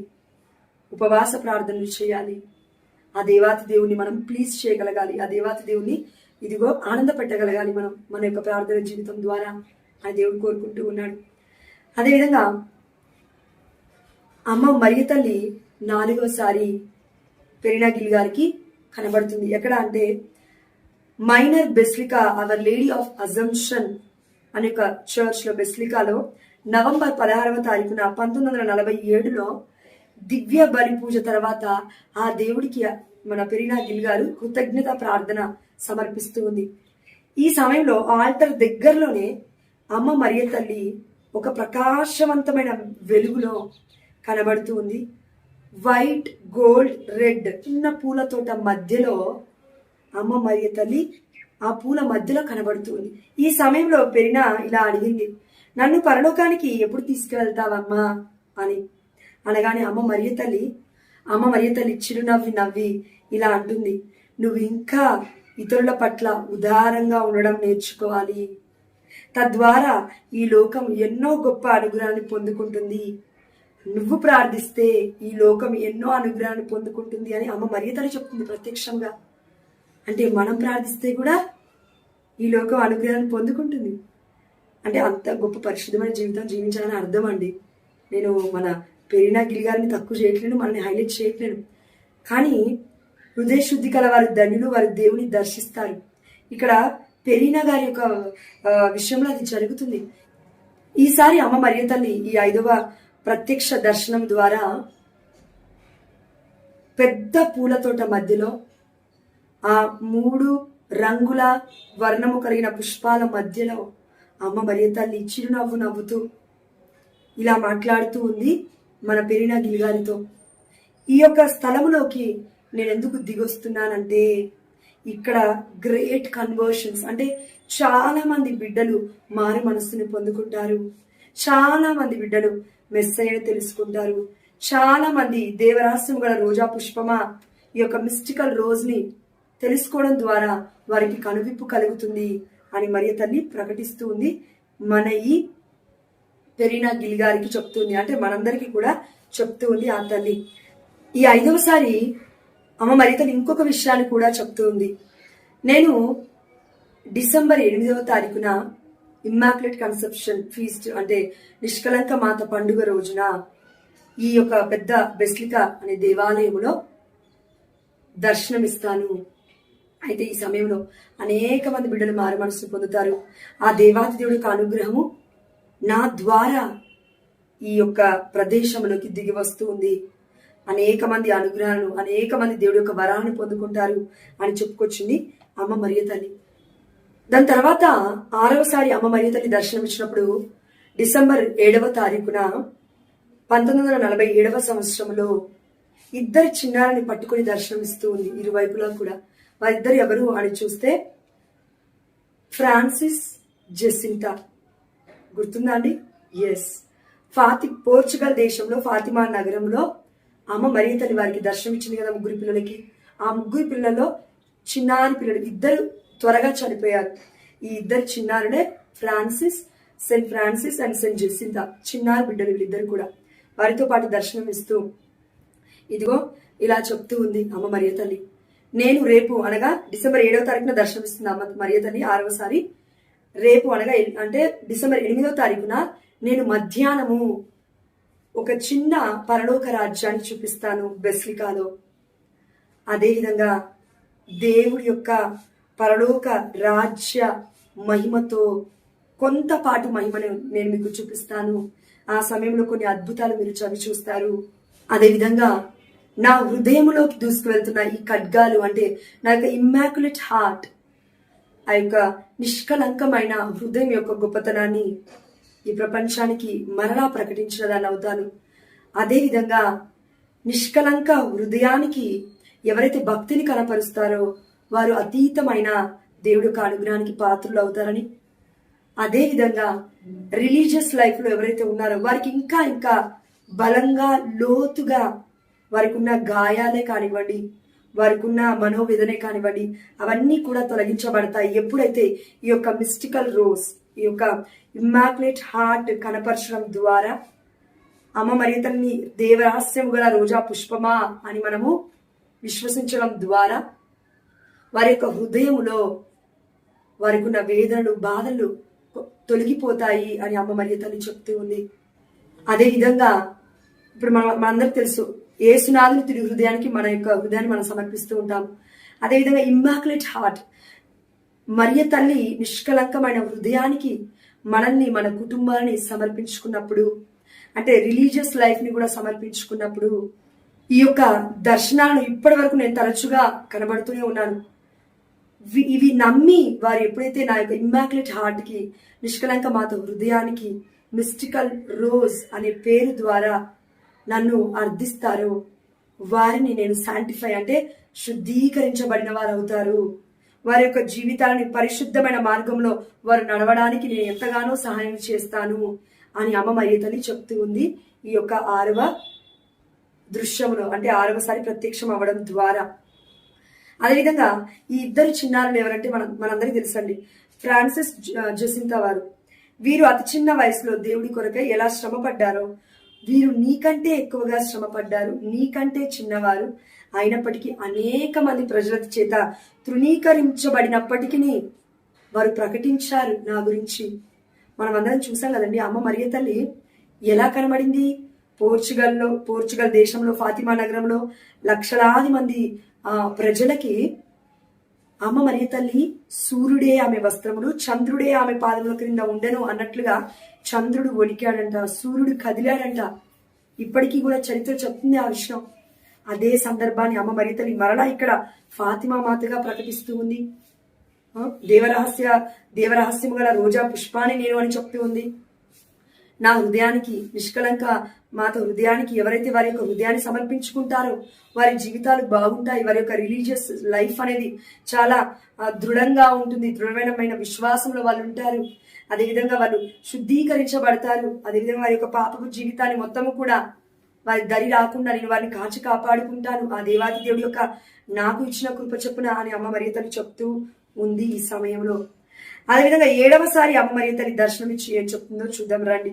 ఉపవాస ప్రార్థనలు చేయాలి. ఆ దేవాతి దేవుని మనం ప్లీజ్ చేయగలగాలి. ఆ దేవాతి దేవుని ఇదిగో ఆనంద పెట్టగలగాలి మనం మన యొక్క ప్రార్థన జీవితం ద్వారా. ఆ దేవుడు కోరుకుంటూ ఉన్నాడు. అదేవిధంగా అమ్మ మరియ తల్లి 4వసారి పెరీనా గిల్ గారికి కనబడుతుంది. ఎక్కడ అంటే minor basilica our lady of assumption అనే ఒక చర్చ్ లో, బెసిలికాలో నవంబర్ 16వ తారీఖున 1947లో దివ్య బలి పూజ తర్వాత ఆ దేవుడికి మన పెరీనా గిల్ గారు కృతజ్ఞత ప్రార్థన సమర్పిస్తూ ఉంది. ఈ సమయంలో ఆల్టర్ దగ్గరలోనే అమ్మ మరియ తల్లి ఒక ప్రకాశవంతమైన వెలుగులో కనబడుతూ ఉంది. వైట్, గోల్డ్, రెడ్ చిన్న పూల తోట మధ్యలో అమ్మ మరియ తల్లి ఆ పూల మధ్యలో కనబడుతుంది. ఈ సమయంలో పెరినా ఇలా అడిగింది, నన్ను పరలోకానికి ఎప్పుడు తీసుకువెళ్తావమ్మా అని. అనగానే అమ్మ మరియ తల్లి చిరునవ్వి నవ్వి ఇలా అంటుంది, నువ్వు ఇంకా ఇతరుల పట్ల ఉదారంగా ఉండడం నేర్చుకోవాలి. తద్వారా ఈ లోకం ఎన్నో గొప్ప అనుగ్రహాన్ని పొందుకుంటుంది. నువ్వు ప్రార్థిస్తే ఈ లోకం ఎన్నో అనుగ్రహాన్ని పొందుకుంటుంది అని అమ్మ మరియ తల్లి చెప్తుంది ప్రత్యక్షంగా. అంటే మనం ప్రార్థిస్తే కూడా ఈ లోకం అనుగ్రహాన్ని పొందుకుంటుంది. అంటే అంత గొప్ప పరిశుద్ధమైన జీవితం జీవించాలని అర్థం అండి. నేను మన పెరినా గిల్ గారిని తక్కువ చేయట్లేను, మనల్ని హైలైట్ చేయట్లేను. కానీ హృదయ శుద్ధి కల వారు ధన్యులు, వారు దేవుని దర్శిస్తారు. ఇక్కడ పెరీనా గారి యొక్క విషయంలో అది జరుగుతుంది. ఈసారి అమ్మ మరియ తల్లి ఈ 5వ ప్రత్యక్ష దర్శనం ద్వారా పెద్ద పూల తోట మధ్యలో ఆ 3 రంగుల వర్ణము కలిగిన పుష్పాల మధ్యలో అమ్మ మరియ తల్లి చిరునవ్వు నవ్వుతూ ఇలా మాట్లాడుతూ ఉంది మన పెరీనా గిల్ గారితో. ఈ యొక్క స్థలములోకి నేను ఎందుకు దిగొస్తున్నానంటే ఇక్కడ గ్రేట్ కన్వర్షన్స్, అంటే చాలా మంది బిడ్డలు మారి మనస్సుని పొందుకుంటారు. చాలా మంది బిడ్డలు మెస్సయ్యను తెలుసుకుంటారు. చాలా మంది దేవరాస్యం గల రోజా పుష్పమా ఈ యొక్క మిస్టికల్ రోజుని తెలుసుకోవడం ద్వారా వారికి కనువిప్పు కలుగుతుంది అని మరియ తల్లి ప్రకటిస్తూ ఉంది. మన ఈ పెరీనా గిల్ గారికి చెప్తుంది, అంటే మనందరికీ కూడా చెప్తూ ఉంది ఆ తల్లి. ఈ 5వసారి అమ్మ మరియ తల్లి ఇంకొక విషయాన్ని కూడా చెప్తూ ఉంది. నేను డిసెంబర్ 8వ తారీఖున ఇమ్మాక్యులేట్ కన్సెప్షన్ ఫీస్ట్, అంటే నిష్కలంక మాత పండుగ రోజున ఈ యొక్క పెద్ద బెసిలికా అనే దేవాలయంలో దర్శనమిస్తాను. అయితే ఈ సమయంలో అనేక మంది బిడ్డలు మారు మనసు పొందుతారు. ఆ దేవాతి దేవుడి యొక్క అనుగ్రహము నా ద్వారా ఈ యొక్క ప్రదేశంలోకి దిగి వస్తూ ఉంది. అనేక మంది అనుగ్రహాలను, అనేక మంది దేవుడి యొక్క వరాన్ని పొందుకుంటారు అని చెప్పుకొచ్చింది అమ్మ మరియ తల్లి. దాని తర్వాత 6వసారి అమ్మ మరియ తల్లి దర్శనం ఇచ్చినప్పుడు డిసెంబర్ 7వ తారీఖున 1947వ సంవత్సరంలో 2 చిన్నారని పట్టుకుని దర్శనం ఇస్తూ ఉంది. ఇరువైపులా కూడా వారిద్దరు ఎవరు అని చూస్తే ఫ్రాన్సిస్ జెసింటా. గుర్తుందా అండి? ఎస్, పోర్చుగల్ దేశంలో ఫాతిమా నగరంలో అమ్మ మరియ తల్లి వారికి దర్శనం ఇచ్చింది కదా 3 పిల్లలకి. ఆ 3 పిల్లల్లో చిన్నారి పిల్లలు 2 త్వరగా చనిపోయారు. ఈ 2 చిన్నారులే సెయింట్ ఫ్రాన్సిస్ అండ్ సెయింట్ జెసింటా, చిన్నారి బిడ్డలు వీళ్ళిద్దరు కూడా. వారితో పాటు దర్శనం ఇస్తూ ఇదిగో ఇలా చెప్తూ ఉంది అమ్మ మరియ తల్లి, నేను రేపు అనగా డిసెంబర్ 7వ తారీఖున దర్శనమిస్తుంది అమ్మ మరియ తల్లి 6వసారి. రేపు అనగా అంటే డిసెంబర్ 8వ తారీఖున నేను మధ్యాహ్నము ఒక చిన్న పరలోక రాజ్యాన్ని చూపిస్తాను బెసిలికాలో. అదేవిధంగా దేవుడి యొక్క పరలోక రాజ్య మహిమతో కొంతపాటు మహిమను నేను మీకు చూపిస్తాను. ఆ సమయంలో కొన్ని అద్భుతాలు మీరు చవి చూస్తారు. అదేవిధంగా నా హృదయంలోకి దూసుకువెళ్తున్న ఈ ఖడ్గాలు, అంటే నా యొక్క ఇమ్మాక్యులేట్ హార్ట్, ఆ యొక్క నిష్కలంకమైన హృదయం యొక్క గొప్పతనాన్ని ఈ ప్రపంచానికి మరలా ప్రకటించిన దాన్ని అవుతాను. అదేవిధంగా నిష్కలంక హృదయానికి ఎవరైతే భక్తిని కనపరుస్తారో వారు అతీతమైన దేవుడి యొక్క అనుగ్రహానికి పాత్రులు అవుతారని, అదేవిధంగా రిలీజియస్ లైఫ్ లో ఎవరైతే ఉన్నారో వారికి ఇంకా ఇంకా బలంగా లోతుగా వారికి ఉన్న గాయాలే కానివ్వండి, వారికి ఉన్న మనోవేదనే కానివ్వండి, అవన్నీ కూడా తొలగించబడతాయి ఎప్పుడైతే ఈ యొక్క మిస్టికల్ రోజ్, ఈ యొక్క ఇమ్మాక్యులేట్ హార్ట్ కనపరచడం ద్వారా. అమ్మ మరియ తల్లిని దేవరహస్యం గల రోజా పుష్పమా అని మనము విశ్వసించడం ద్వారా వారి యొక్క హృదయములో వారికి ఉన్న వేదనలు, బాధలు తొలగిపోతాయి అని అమ్మ మరియ తల్లి చెప్తూ ఉంది. అదేవిధంగా ఇప్పుడు మనందరికి తెలుసు, యేసునాథుని తిరిగి హృదయానికి మన యొక్క హృదయాన్ని మనం సమర్పిస్తూ ఉంటాం. అదేవిధంగా ఇమ్మాక్యులేట్ హార్ట్, మరియ తల్లి నిష్కలంకమైన హృదయానికి మనల్ని, మన కుటుంబాన్ని సమర్పించుకున్నప్పుడు, అంటే రిలీజియస్ లైఫ్ ని కూడా సమర్పించుకున్నప్పుడు, ఈ యొక్క దర్శనాలను ఇప్పటి వరకు నేను తరచుగా కనబడుతూనే ఉన్నాను. ఇవి నమ్మి వారు ఎప్పుడైతే నా యొక్క ఇమ్మాక్యులేట్ హార్ట్ కి, నిష్కలంక మాత హృదయానికి మిస్టికల్ రోజ్ అనే పేరు ద్వారా నన్ను అర్థిస్తారో వారిని నేను శాంటిఫై అంటే శుద్ధీకరించబడిన వారు అవుతారు. వారి యొక్క జీవితాన్ని పరిశుద్ధమైన మార్గంలో వారు నడవడానికి నేను ఎంతగానో సహాయం చేస్తాను అని అమ్మ మరియ తల్లి చెప్తూ ఉంది. ఈ యొక్క 6వ దృశ్యంలో అంటే 6వసారి ప్రత్యక్షం అవ్వడం ద్వారా. అదేవిధంగా ఈ ఇద్దరు చిన్నారులు ఎవరంటే మనందరికీ తెలుసండి, ఫ్రాన్సిస్ జెసింతా వారు. వీరు అతి చిన్న వయసులో దేవుడి కొరకై ఎలా శ్రమ పడ్డారో, వీరు నీకంటే ఎక్కువగా శ్రమ పడ్డారు, నీకంటే చిన్నవారు అయినప్పటికీ అనేక మంది ప్రజల చేత తృణీకరించబడినప్పటికీ వారు ప్రకటించారు నా గురించి. మనం అందరం చూసాం కదండి, అమ్మ మరియ తల్లి ఎలా కనబడింది. పోర్చుగల్ దేశంలో ఫాతిమా నగరంలో లక్షలాది మంది ప్రజలకి అమ్మ మరియ తల్లి సూర్యుడే ఆమె వస్త్రములు, చంద్రుడే ఆమె పాదముల క్రింద ఉండెను అన్నట్లుగా చంద్రుడు వణికాడంట, సూర్యుడు కదిలాడంట. ఇప్పటికీ కూడా చరిత్ర చెప్తుంది ఆ విషయం. అదే సందర్భాన్ని అమ్మ మరియ తల్లి మరలా ఇక్కడ ఫాతిమా మాతగా ప్రకటిస్తూ ఉంది. దేవరహస్యము గల రోజా పుష్పాన్ని నేను అని చెప్తూ ఉంది. నా హృదయానికి, నిష్కలంక మాత హృదయానికి ఎవరైతే వారి యొక్క హృదయాన్ని సమర్పించుకుంటారో వారి జీవితాలు బాగుంటాయి. వారి యొక్క రిలీజియస్ లైఫ్ అనేది చాలా దృఢంగా ఉంటుంది. దృఢమైన విశ్వాసంలో వాళ్ళు ఉంటారు. అదేవిధంగా వాళ్ళు శుద్ధీకరించబడతారు. అదేవిధంగా వారి యొక్క పాపపు జీవితాన్ని మొత్తము కూడా వారి దరి రాకుండా నేను వారిని కాచి కాపాడుకుంటాను ఆ దేవాది దేవుడి యొక్క నాకు ఇచ్చిన కృప చెప్పున అని అమ్మ మరియ తల్లి చెప్తూ ఉంది ఈ సమయంలో. అదేవిధంగా 7వసారి అమ్మ మరియ తల్లి దర్శనం ఇచ్చి ఏం చెప్తుందో చూద్దాం రండి.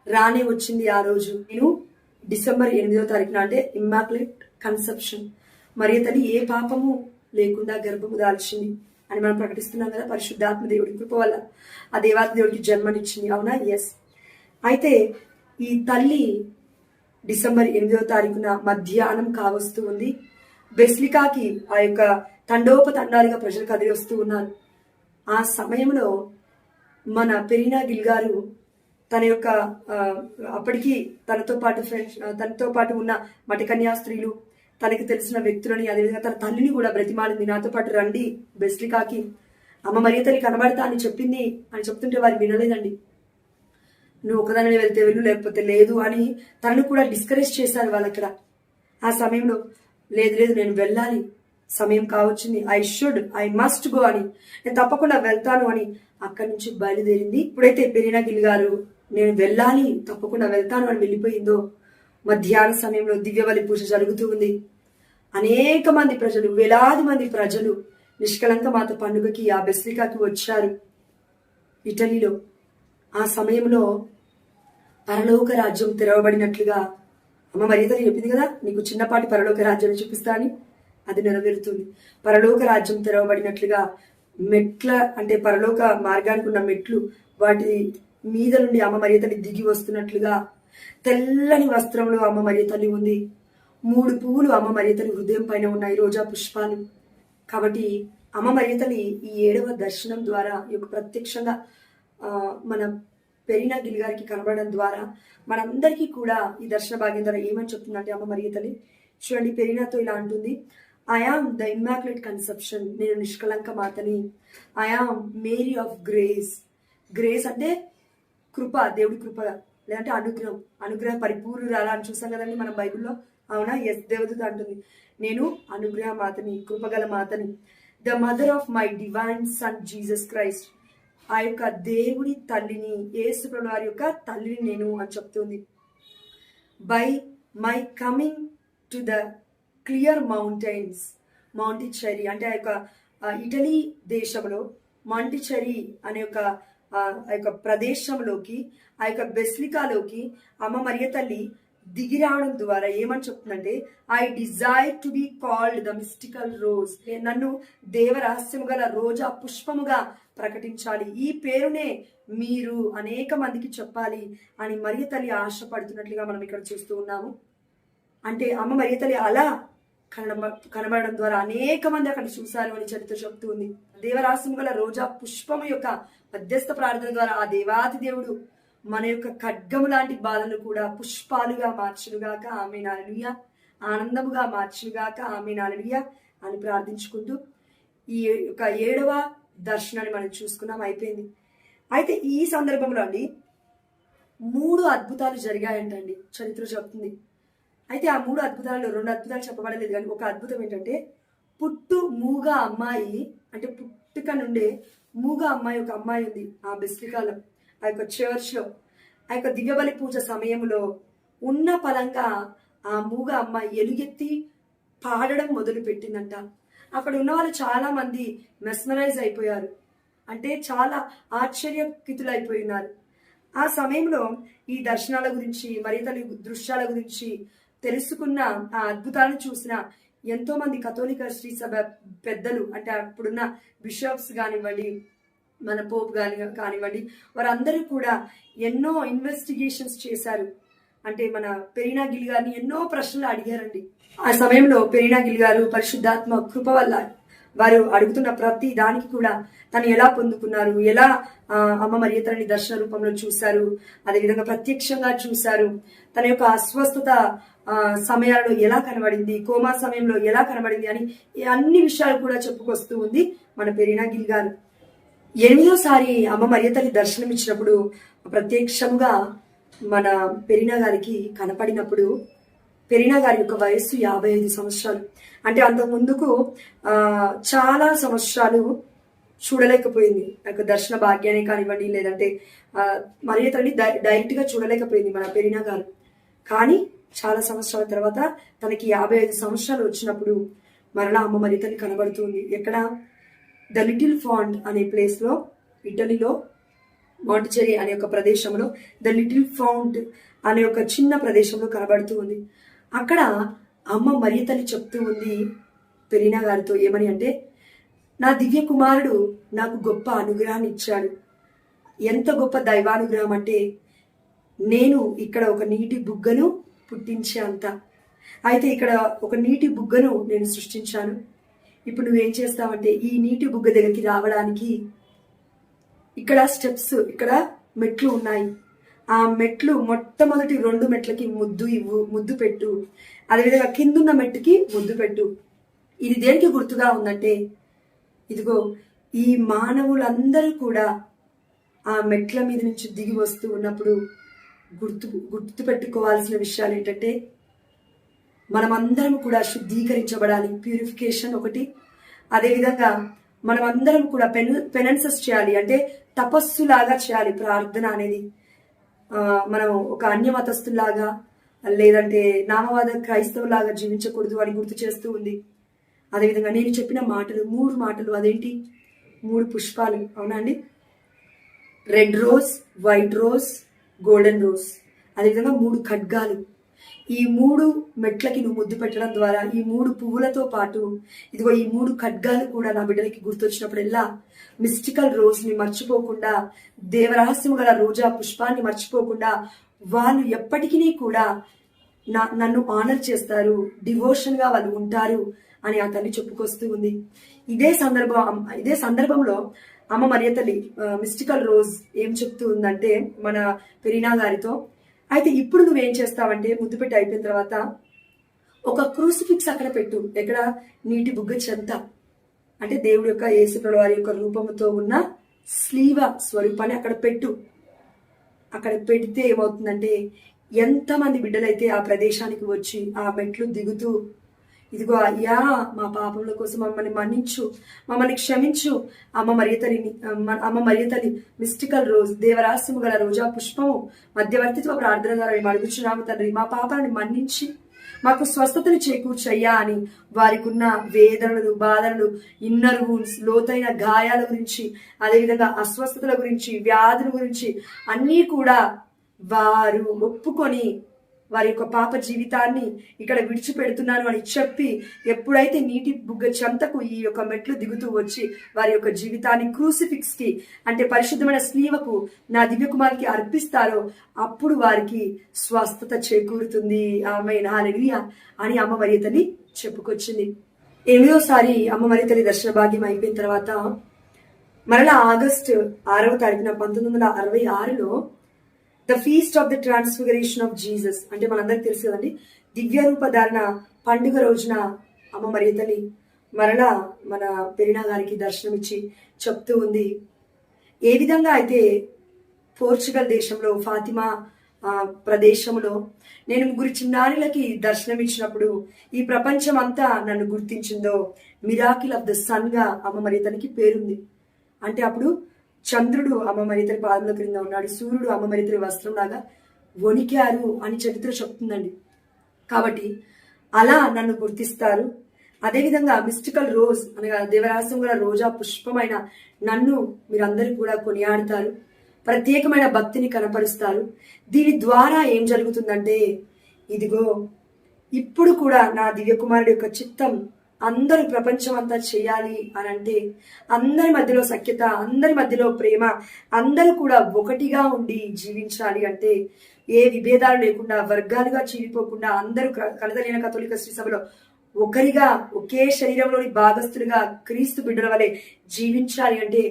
రానే వచ్చింది ఆ రోజు. నేను డిసెంబర్ 8వ తారీఖున అంటే ఇమ్మాక్యులేట్ కన్సెప్షన్, మరియ తల్లి ఏ పాపము లేకుండా గర్భము దాల్చింది అని మనం ప్రకటిస్తున్నాం కదా. పరిశుద్ధాత్మ దేవుడి కృప వల్ల ఆ దేవాది దేవుడికి జన్మనిచ్చింది. అవునా? ఎస్. అయితే ఈ తల్లి డిసెంబర్ 8వ తారీఖున మధ్యాహ్నం కావస్తూ ఉంది. బెస్లికాకి ఆ యొక్క తండోపతండాలుగా ప్రజలు కదిలి వస్తూ ఉన్నారు. ఆ సమయంలో మన పెరీనా గిల్ గారు తన యొక్క అప్పటికి తనతో పాటు ఉన్న మటికన్యా స్త్రీలు, తనకి తెలిసిన వ్యక్తులని, అదేవిధంగా తన తల్లిని కూడా బ్రతిమాలింది, నాతో పాటు రండి బెస్లికాకి, అమ్మ మరియ తల్లి కనబడతా అని చెప్పింది అని చెప్తుంటే వారు వినలేదండి. నువ్వు ఒకదాని వెళ్తే వెళ్ళు, లేకపోతే లేదు అని తనను కూడా డిస్కరేజ్ చేశారు వాళ్ళు అక్కడ. ఆ సమయంలో లేదు నేను వెళ్ళాలి, సమయం కావచ్చింది, ఐ మస్ట్ గో అని, నేను తప్పకుండా వెళ్తాను అని అక్కడి నుంచి బయలుదేరింది. ఇప్పుడైతే పెరీనా గిల్ గారు నేను వెళ్ళాలి, తప్పకుండా వెళ్తాను అని వెళ్ళిపోయిందో, మధ్యాహ్న సమయంలో దివ్యబలి పూజ జరుగుతూ ఉంది. అనేక మంది ప్రజలు, వేలాది మంది ప్రజలు నిష్కలంక మాత పండుగకి ఆ బెస్లికాకి వచ్చారు ఇటలీలో. ఆ సమయంలో పరలోక రాజ్యం తెరవబడినట్లుగా అమ్మ మరియ తల్లి చెప్పింది కదా, నీకు చిన్నపాటి పరలోక రాజ్యాన్ని చూపిస్తా అని. అది నెరవేరుతుంది. పరలోక రాజ్యం తెరవబడినట్లుగా మెట్ల అంటే పరలోక మార్గానికి ఉన్న మెట్లు, వాటి మీద నుండి అమ్మ మరియ తల్లి దిగి వస్తున్నట్లుగా తెల్లని వస్త్రంలో అమ్మ మరియ తల్లి ఉంది. 3 పువ్వులు అమ్మ మరియ తల్లి హృదయం పైన ఉన్నాయి, రోజా పుష్పాలు. కాబట్టి అమ్మ మరియ తల్లి ఈ 7వ దర్శనం ద్వారా ఈ యొక్క ప్రత్యక్షంగా మన పెరీనా గిల్ గారికి కనబడడం ద్వారా మనందరికీ కూడా ఈ దర్శన భాగ్యం ద్వారా ఏమని చెప్తుందంటే అమ్మ మరియ తల్లి చూడండి, పెరీనాతో ఇలా అంటుంది, I am the immaculate conception, నేను నిష్కలంక మాతని. I am Mary of grace. Grace అంటే కృప, దేవుడి కృప, లేదంటే అనుగ్రహ పరిపూర్ణురాలా అని చూసాం కదండి మనం బైబిల్లో. అవునా? ఎస్, దేవదూత అంటుంది నేను అనుగ్రహ మాతని, కృపగల మాతని. The mother of my divine son Jesus Christ, ఆ యొక్క దేవుడి తల్లిని, యేసు ప్రభువు వారి యొక్క తల్లిని నేను అని చెప్తుంది. By my coming to the clear mountains, Montichiari అంటే ఆ యొక్క ఇటలీ దేశంలో మాంటిచెరీ అనే ఆ యొక్క ప్రదేశంలోకి, ఆ యొక్క బెస్లికాలోకి అమ్మ మరియ తల్లి దిగి రావడం ద్వారా ఏమని చెప్తుందంటే, I desire to be called the mystical rose, నన్ను దేవరహస్యము గల రోజా పుష్పముగా ప్రకటించాలి, ఈ పేరునే మీరు అనేక మందికి చెప్పాలి అని మరియ తల్లి ఆశపడుతున్నట్లుగా మనం ఇక్కడ చూస్తూ ఉన్నాము. అంటే అమ్మ మరియ తల్లి అలా కనబడడం ద్వారా అనేక మంది అక్కడ చూశారు అని చరిత్ర చెప్తుంది. దేవరహస్యము గల రోజా పుష్పము యొక్క మధ్యస్థ ప్రార్థన ద్వారా ఆ దేవాతి దేవుడు మన యొక్క ఖడ్గము లాంటి బాధలు కూడా పుష్పాలుగా మార్చునుగాక, ఆమేన్ హల్లెలూయా, ఆనందముగా మార్చునుగాక, ఆమేన్ హల్లెలూయా అని ప్రార్థించుకుంటూ ఈ యొక్క 7వ దర్శనాన్ని మనం చూసుకున్నాం, అయిపోయింది. అయితే ఈ సందర్భంలో అండి 3 అద్భుతాలు జరిగాయంటండి, చరిత్ర చెప్తుంది. అయితే ఆ 3 అద్భుతాలలో 2 అద్భుతాలు చెప్పబడలేదు, కానీ ఒక అద్భుతం ఏంటంటే పుట్టు మూగ అమ్మాయి, అంటే పుట్టుక నుండే మూగ అమ్మాయి, ఒక అమ్మాయి ఉంది ఆ బెసిలికాలో, ఆ యొక్క చర్చ్లో, ఆ యొక్క దివ్యబలి పూజ సమయంలో ఉన్న పలంగా ఆ మూగ అమ్మాయి ఎలుగెత్తి పాడడం మొదలు పెట్టిందంట. అక్కడ ఉన్న వాళ్ళు చాలా మంది మెస్మరైజ్ అయిపోయారు, అంటే చాలా ఆశ్చర్యకితులైపోయినారు. ఆ సమయంలో ఈ దర్శనాల గురించి, మరి తల్లి దృశ్యాల గురించి తెలుసుకున్న, ఆ అద్భుతాలను చూసిన ఎంతో మంది కథోలిక శ్రీ సభ పెద్దలు, అంటే అప్పుడున్న బిషప్స్ కానివ్వండి, మన పోప్ కానివ్వండి, వారందరూ కూడా ఎన్నో ఇన్వెస్టిగేషన్స్ చేశారు. అంటే మన పెరీనా గిల్ గారిని ఎన్నో ప్రశ్నలు అడిగారండి. ఆ సమయంలో పెరీనా గిల్ గారు పరిశుద్ధాత్మ కృప వల్ల వారు అడుగుతున్న ప్రతి దానికి కూడా తను ఎలా పొందుకున్నారు, ఎలా అమ్మ మరియ తల్లిని దర్శన రూపంలో చూశారు, అదేవిధంగా ప్రత్యక్షంగా చూశారు, తన యొక్క అస్వస్థత సమయాల్లో ఎలా కనబడింది, కోమా సమయంలో ఎలా కనబడింది అని అన్ని విషయాలు కూడా చెప్పుకొస్తూ ఉంది మన పెరీనా గిల్ గారు. 8వ అమ్మ మరియ తల్లి దర్శనం ఇచ్చినప్పుడు ప్రత్యక్షంగా మన పెరీనా గారికి కనపడినప్పుడు, పెరీనా గారి యొక్క వయస్సు 55 సంవత్సరాలు. అంటే అంత ముందుకు చాలా సంవత్సరాలు చూడలేకపోయింది. యొక్క దర్శన భాగ్యాన్ని కానివ్వండి, లేదంటే మరియ తల్లి డైరెక్ట్ గా చూడలేకపోయింది మన పెరీనా గారు. కానీ చాలా సంవత్సరాల తర్వాత తనకి 55 సంవత్సరాలు వచ్చినప్పుడు మరలా అమ్మ మరియ తల్లి కనబడుతుంది. ఎక్కడ? ద లిటిల్ ఫాంట్ అనే ప్లేస్ లో, ఇటలీలో మాంటిచెరీ అనే ఒక ప్రదేశంలో ద లిటిల్ ఫౌంట్ అనే ఒక చిన్న ప్రదేశంలో కనబడుతూ ఉంది. అక్కడ అమ్మ మరియ తల్లి చెప్తూ ఉంది పెరీనా గారితో, ఏమని అంటే, నా దివ్య కుమారుడు నాకు గొప్ప అనుగ్రహాన్ని ఇచ్చాడు. ఎంత గొప్ప దైవానుగ్రహం అంటే, నేను ఇక్కడ ఒక నీటి బుగ్గను పుట్టించే అంత. అయితే ఇక్కడ ఒక నీటి బుగ్గను నేను సృష్టించాను. ఇప్పుడు నువ్వేం చేస్తావంటే, ఈ నీటి బుగ్గ దగ్గరికి రావడానికి ఇక్కడ స్టెప్స్, ఇక్కడ మెట్లు ఉన్నాయి. ఆ మెట్లు మొట్టమొదటి 2 మెట్లకి ముద్దు పెట్టు, అదేవిధంగా కిందున్న మెట్టుకి ముద్దు పెట్టు. ఇది దేనికి గుర్తుగా ఉందంటే, ఇదిగో ఈ మానవులందరూ కూడా ఆ మెట్ల మీద నుంచి దిగి వస్తూ ఉన్నప్పుడు గుర్తు పెట్టుకోవాల్సిన విషయాలు ఏంటంటే, మనమందరం కూడా శుద్ధీకరించబడాలి, ప్యూరిఫికేషన్ ఒకటి. అదేవిధంగా మనమందరం కూడా పెనెన్సెస్ చేయాలి, అంటే తపస్సులాగా చేయాలి ప్రార్థన అనేది. మనం ఒక అన్యమతస్తులాగా లేదంటే నామవాద క్రైస్తవులాగా జీవించకూడదు అని గుర్తు చేస్తూ ఉంది. అదేవిధంగా నేను చెప్పిన మాటలు 3 మాటలు, అదేంటి? 3 పుష్పాలు, అవునా అండి? Red rose, white rose, golden rose. అదేవిధంగా 3 ఖడ్గాలు. ఈ 3 మెట్లకి నువ్వు ముద్దు పెట్టడం ద్వారా, ఈ 3 పువ్వులతో పాటు ఇదిగో ఈ 3 ఖడ్గాలు కూడా నా బిడ్డలకి గుర్తొచ్చినప్పుడల్లా మిస్టికల్ రోజ్ ని మర్చిపోకుండా, దేవరహస్యం గల రోజా పుష్పాన్ని మర్చిపోకుండా, వాళ్ళు ఎప్పటికీ కూడా నన్ను ఆనర్ చేస్తారు, డివోషన్ గా వాళ్ళు ఉంటారు అని ఆ తల్లి చెప్పుకొస్తూ ఉంది. ఇదే సందర్భంలో అమ్మ మరియ తల్లి మిస్టికల్ రోజ్ ఏం చెప్తూ ఉందంటే మన పెరీనా గారితో, అయితే ఇప్పుడు నువ్వేం చేస్తావంటే, ముద్దు పెట్టి అయిపోయిన తర్వాత ఒక క్రూసిఫిక్స్ అక్కడ పెట్టు. ఎక్కడ? నీటి బుగ్గ చెంత, అంటే దేవుడి యొక్క యేసుప్రభువు వారి యొక్క రూపంతో ఉన్న స్లీవ స్వరూపాన్ని అక్కడ పెట్టు. అక్కడ పెడితే ఏమవుతుందంటే, ఎంతమంది బిడ్డలైతే ఆ ప్రదేశానికి వచ్చి ఆ మెట్లు దిగుతూ, ఇదిగో అయ్యా మా పాపముల కోసం మమ్మల్ని మన్నించు, మమ్మల్ని క్షమించు, అమ్మ మరియ తల్లి మిస్టికల్ రోజ్, దేవరాస్యము గల రోజా పుష్పము మధ్యవర్తిత్వ ప్రార్థన ద్వారా మేము అడుగుచున్నాము తండ్రి, మా పాపాలను మన్నించి మాకు స్వస్థతను చేకూర్చయ్యా అని వారికి ఉన్న వేదనలు, బాధలు, ఇన్నర్ వూండ్స్, లోతైన గాయాల గురించి, అదేవిధంగా అస్వస్థతల గురించి, వ్యాధుల గురించి అన్నీ కూడా వారు ఒప్పుకొని వారి యొక్క పాప జీవితాన్ని ఇక్కడ విడిచిపెడుతున్నాను అని చెప్పి, ఎప్పుడైతే నీటి బుగ్గ చెంతకు ఈ యొక్క మెట్లు దిగుతూ వచ్చి వారి యొక్క జీవితాన్ని క్రూసిఫిక్స్ కి, అంటే పరిశుద్ధమైన స్లీవకు, నా దివ్య కుమార్కి అర్పిస్తారో అప్పుడు వారికి స్వస్థత చేకూరుతుంది. ఆమేన్, హల్లెలూయా అని అమ్మ మరియ తల్లి చెప్పుకొచ్చింది. 8వసారి అమ్మ మరియ తల్లి దర్శన భాగ్యం అయిపోయిన తర్వాత మరలా ఆగస్టు 6వ తారీఖున 1966లో the feast of the transfiguration of Jesus, అంటే మనందరికి తెలుసు కదండి, దివ్య రూపధారణ పండుగ రోజున అమ్మ మరియ తల్లి మరలా మన పెరీనా గారికి దర్శనం ఇచ్చి చెప్తూ ఉంది, ఏ విధంగా అయితే పోర్చుగల్ దేశంలో ఫాతిమా ప్రదేశంలో నేను ముగ్గురు చిన్నారులకి దర్శనం ఇచ్చినప్పుడు ఈ ప్రపంచం అంతా నన్ను గుర్తించిందో మిరాకిల్ ఆఫ్ ద సన్ గా అమ్మ మరి తనకి పేరుంది. అంటే అప్పుడు చంద్రుడు అమ్మ మరి తన పాదముల క్రింద ఉన్నాడు, సూర్యుడు అమ్మ మరి తన వస్త్రం లాగా వణికారు అని చరిత్ర చెప్తుందండి. కాబట్టి అలా నన్ను గుర్తిస్తారు. అదేవిధంగా మిస్టికల్ రోజ్ అనగా దేవరహస్యం గల రోజా పుష్పమైన నన్ను మీరందరూ కూడా కొనియాడతారు, ప్రత్యేకమైన భక్తిని కనపరుస్తారు. దీని ద్వారా ఏం జరుగుతుందంటే, ఇదిగో ఇప్పుడు కూడా నా దివ్యకుమారుడి యొక్క చిత్తం అందరూ ప్రపంచం అంతా చేయాలి అని అంటే, అందరి మధ్యలో సఖ్యత, అందరి మధ్యలో ప్రేమ, అందరూ కూడా ఒకటిగా ఉండి జీవించాలి అంటే, ఏ విభేదాలు లేకుండా వర్గాలుగా చీలిపోకుండా అందరూ కలదలిన కథోలిక శ్రీ సభలో ఒకరిగా ఒకే శరీరంలోని భాగస్థులుగా క్రీస్తు బిడ్డల వలె జీవించాలి అంటే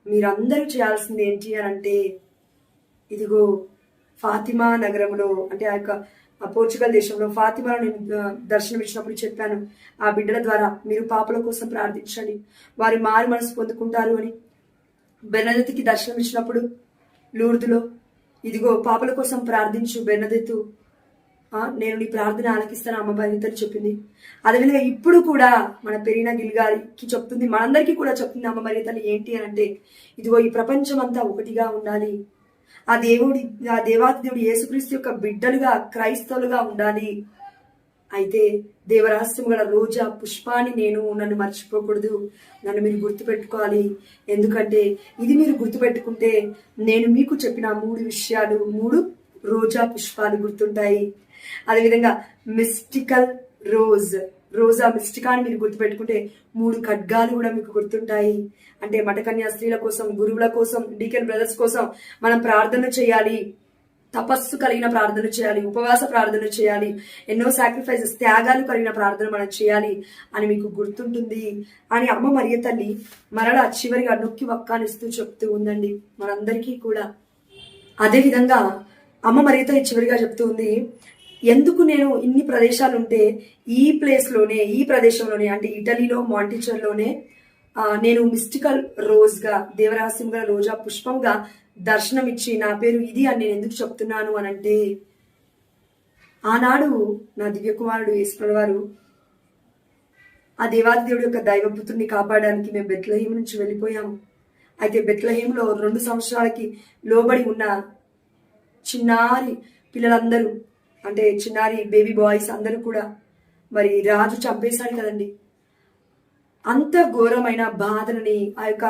మీరందరూ చేయాల్సింది ఏంటి అని అంటే, ఇదిగో ఫాతిమా నగరంలో అంటే ఆ యొక్క పోర్చుగల్ దేశంలో ఫాతిమాలో నేను దర్శనం ఇచ్చినప్పుడు చెప్పాను, ఆ బిడ్డల ద్వారా మీరు పాపల కోసం ప్రార్థించండి, వారి మారు మనసు పొందుకుంటారు అని. బెర్నదెత్తుకి దర్శనం ఇచ్చినప్పుడు లూర్దులో, ఇదిగో పాపల కోసం ప్రార్థించు బెర్నదెత్తు, నేను నీ ప్రార్థన ఆలకిస్తాను అమ్మ బలితని చెప్పింది. అదేవిధంగా ఇప్పుడు కూడా మన పెరీనా గిల్ గారికి చెప్తుంది, మనందరికీ కూడా చెప్తుంది అమ్మ బలితని ఏంటి అని అంటే, ఇదిగో ఈ ప్రపంచం అంతా ఒకటిగా ఉండాలి, ఆ దేవాతి దేవుడు యేసుక్రీస్తు యొక్క బిడ్డలుగా క్రైస్తవులుగా ఉండాలి. అయితే దేవరహస్యం గల రోజా పుష్పాన్ని నన్ను మర్చిపోకూడదు, నన్ను మీరు గుర్తుపెట్టుకోవాలి. ఎందుకంటే ఇది మీరు గుర్తుపెట్టుకుంటే నేను మీకు చెప్పిన 3 విషయాలు, 3 రోజా పుష్పాలు గుర్తుంటాయి. అదేవిధంగా మిస్టికల్ రోజా మిస్టికాని మీరు గుర్తుపెట్టుకుంటే 3 ఖడ్గాలు కూడా మీకు గుర్తుంటాయి. అంటే మఠకన్యా స్త్రీల కోసం, గురువుల కోసం, డీకెన్ బ్రదర్స్ కోసం మనం ప్రార్థన చేయాలి, తపస్సు కలిగిన ప్రార్థన చేయాలి, ఉపవాస ప్రార్థన చేయాలి, ఎన్నో సాక్రిఫైసెస్ త్యాగాలు కలిగిన ప్రార్థన మనం చేయాలి అని మీకు గుర్తుంటుంది అని అమ్మ మరియ తల్లి మరలా చివరిగా నొక్కి వక్కానిస్తూ చెప్తూ ఉందండి మనందరికీ కూడా. అదేవిధంగా అమ్మ మరియ తల్లి చివరిగా చెప్తూ ఉంది, ఎందుకు నేను ఇన్ని ప్రదేశాలు ఉంటే ఈ ప్రదేశంలోనే అంటే ఇటలీలో మాంటిచర్లోనే నేను మిస్టికల్ రోజ్గా దేవరహస్యం గల రోజా పుష్పంగా దర్శనం ఇచ్చి నా పేరు ఇది అని నేను ఎందుకు చెప్తున్నాను అని అంటే, ఆనాడు నా దివ్యకుమారుడు యేసుప్రభువు వారు ఆ దేవాది దేవుడి యొక్క దైవపుత్రుని కాపాడడానికి మేము బెత్లెహేము నుంచి వెళ్ళిపోయాము. అయితే బెత్లెహేములో 2 సంవత్సరాలకి లోబడి ఉన్న చిన్నారి పిల్లలందరూ అంటే చిన్నారి బేబీ బాయ్స్ అందరూ కూడా మరి రాజు చంపేశాడు కదండి. అంత ఘోరమైన బాధలని, ఆ యొక్క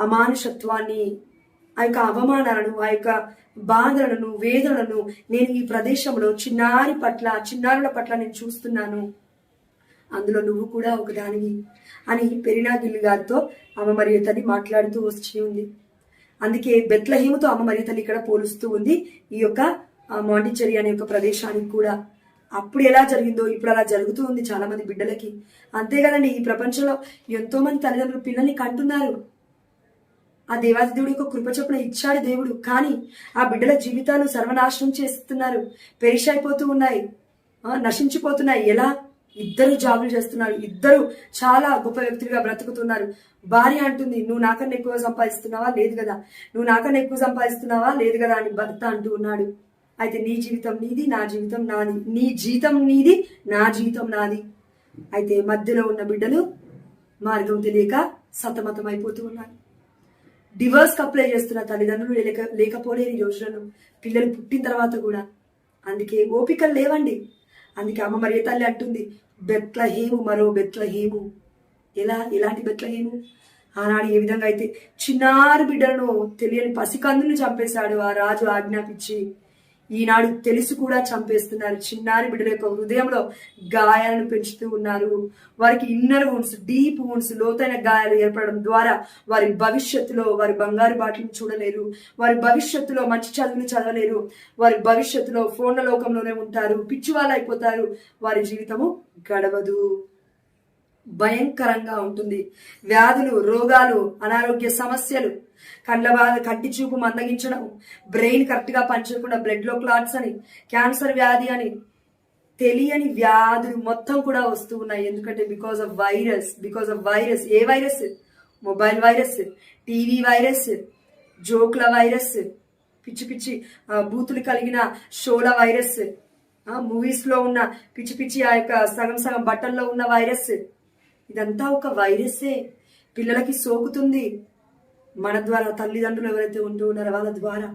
అమానుషత్వాన్ని, ఆ యొక్క అవమానాలను, ఆ యొక్క బాధలను, వేదనలను నేను ఈ ప్రదేశంలో చిన్నారుల పట్ల నేను చూస్తున్నాను, అందులో నువ్వు కూడా ఒకదానివి అని పెరీనా గిల్ గారితో అమ్మ మరియ తల్లి మాట్లాడుతూ వచ్చి ఉంది. అందుకే బెత్లెహేముతో అమ్మ మరియ తల్లి ఇక్కడ పోలుస్తూ ఉంది ఈ యొక్క మాంటిచెరీ అనే యొక్క ప్రదేశానికి కూడా. అప్పుడు ఎలా జరిగిందో ఇప్పుడు అలా జరుగుతూ ఉంది చాలా మంది బిడ్డలకి. అంతే కదండి, ఈ ప్రపంచంలో ఎంతో మంది తల్లిదండ్రులు పిల్లల్ని కంటున్నారు. ఆ దేవాది దేవుడి యొక్క కృప చొప్పున ఇచ్చాడు దేవుడు, కానీ ఆ బిడ్డల జీవితాలు సర్వనాశనం చేస్తున్నారు, పెరిష్ అయిపోతూ ఉన్నాయి, నశించిపోతున్నాయి. ఎలా? 2 జాబులు చేస్తున్నారు, 2 చాలా గొప్ప వ్యక్తులుగా బ్రతుకుతున్నారు. భార్య అంటుంది, నువ్వు నాకన్నా ఎక్కువ సంపాదిస్తున్నావా? లేదు కదా. నువ్వు నాకన్నా ఎక్కువ సంపాదిస్తున్నావా? లేదు కదా అని భర్త అంటూ ఉన్నాడు. అయితే నీ జీవితం నీది, నా జీవితం నాది, నీ జీతం నీది, నా జీవితం నాది. అయితే మధ్యలో ఉన్న బిడ్డలు మార్గం తెలియక సతమతం అయిపోతూ ఉన్నారు. డివోర్స్కి అప్లై చేస్తున్న తల్లిదండ్రులు లేకపోలేని ఈ రోజులను, పిల్లలు పుట్టిన తర్వాత కూడా. అందుకే ఓపికలు లేవండి. అందుకే అమ్మ మరియ తల్లి అంటుంది, బెత్లెహేము, మరో బెత్లెహేము. ఎలాంటి బెత్లెహేము? ఆనాడు ఏ విధంగా అయితే చిన్నారి బిడ్డలను తెలియని పసికందును చంపేశాడు ఆ రాజు ఆజ్ఞాపించి, ఈనాడు తెలిసి కూడా చంపేస్తున్నారు. చిన్నారి బిడ్డల యొక్క హృదయంలో గాయాలను పెంచుతూ ఉన్నారు. వారికి ఇన్నర్ వూండ్స్, డీప్ వూండ్స్, లోతైన గాయాలు ఏర్పడడం ద్వారా వారి భవిష్యత్తులో వారి బంగారు బాటలను చూడలేరు, వారి భవిష్యత్తులో మంచి చదువులు చదవలేరు, వారి భవిష్యత్తులో ఫోన్ల లోకంలోనే ఉంటారు, పిచ్చివాళ్ళు అయిపోతారు, వారి జీవితము గడవదు, భయంకరంగా ఉంటుంది. వ్యాధులు, రోగాలు, అనారోగ్య సమస్యలు, కండ్ల బాధ, కంటి చూపు మందగించడం, బ్రెయిన్ కరెక్ట్ గా పనిచేయకుండా బ్లడ్ లో క్లాట్స్ అని, క్యాన్సర్ వ్యాధి అని, తెలియని వ్యాధులు మొత్తం కూడా వస్తూ ఉన్నాయి. ఎందుకంటే బికాస్ ఆఫ్ వైరస్. ఏ virus? Mobile virus, TV virus, జోక్ల వైరస్, పిచ్చి పిచ్చి బూతులు కలిగిన షోల వైరస్, మూవీస్ లో ఉన్న పిచ్చి పిచ్చి ఆ యొక్క సగం సగం బట్టల్లో ఉన్న వైరస్, ఇదంతా ఒక వైరస్సే. పిల్లలకి సోకుతుంది. మన ద్వారా తల్లిదండ్రులు ఎవరైతే ఉంటూ ఉన్నారో వాళ్ళ ద్వారా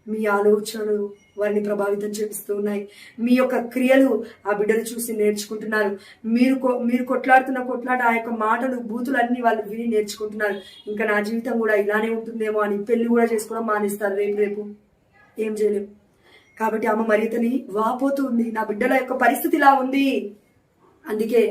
మీ ఆలోచనలు వారిని ప్రభావితం చేపిస్తూ ఉన్నాయి. మీ యొక్క క్రియలు ఆ బిడ్డలు చూసి నేర్చుకుంటున్నారు. మీరు కొట్లాడుతున్న కొట్లాట, ఆ యొక్క మాటలు బూతులు అన్ని వాళ్ళు విని నేర్చుకుంటున్నారు. ఇంకా నా జీవితం కూడా ఇలానే ఉంటుందేమో అని పెళ్లి కూడా చేసుకోవడం మానేస్తారు రేపు ఏం చేయలేము. కాబట్టి అమ్మ మరియతని వాపోతూ ఉంది, నా బిడ్డల యొక్క పరిస్థితి ఇలా ఉంది. అందుకే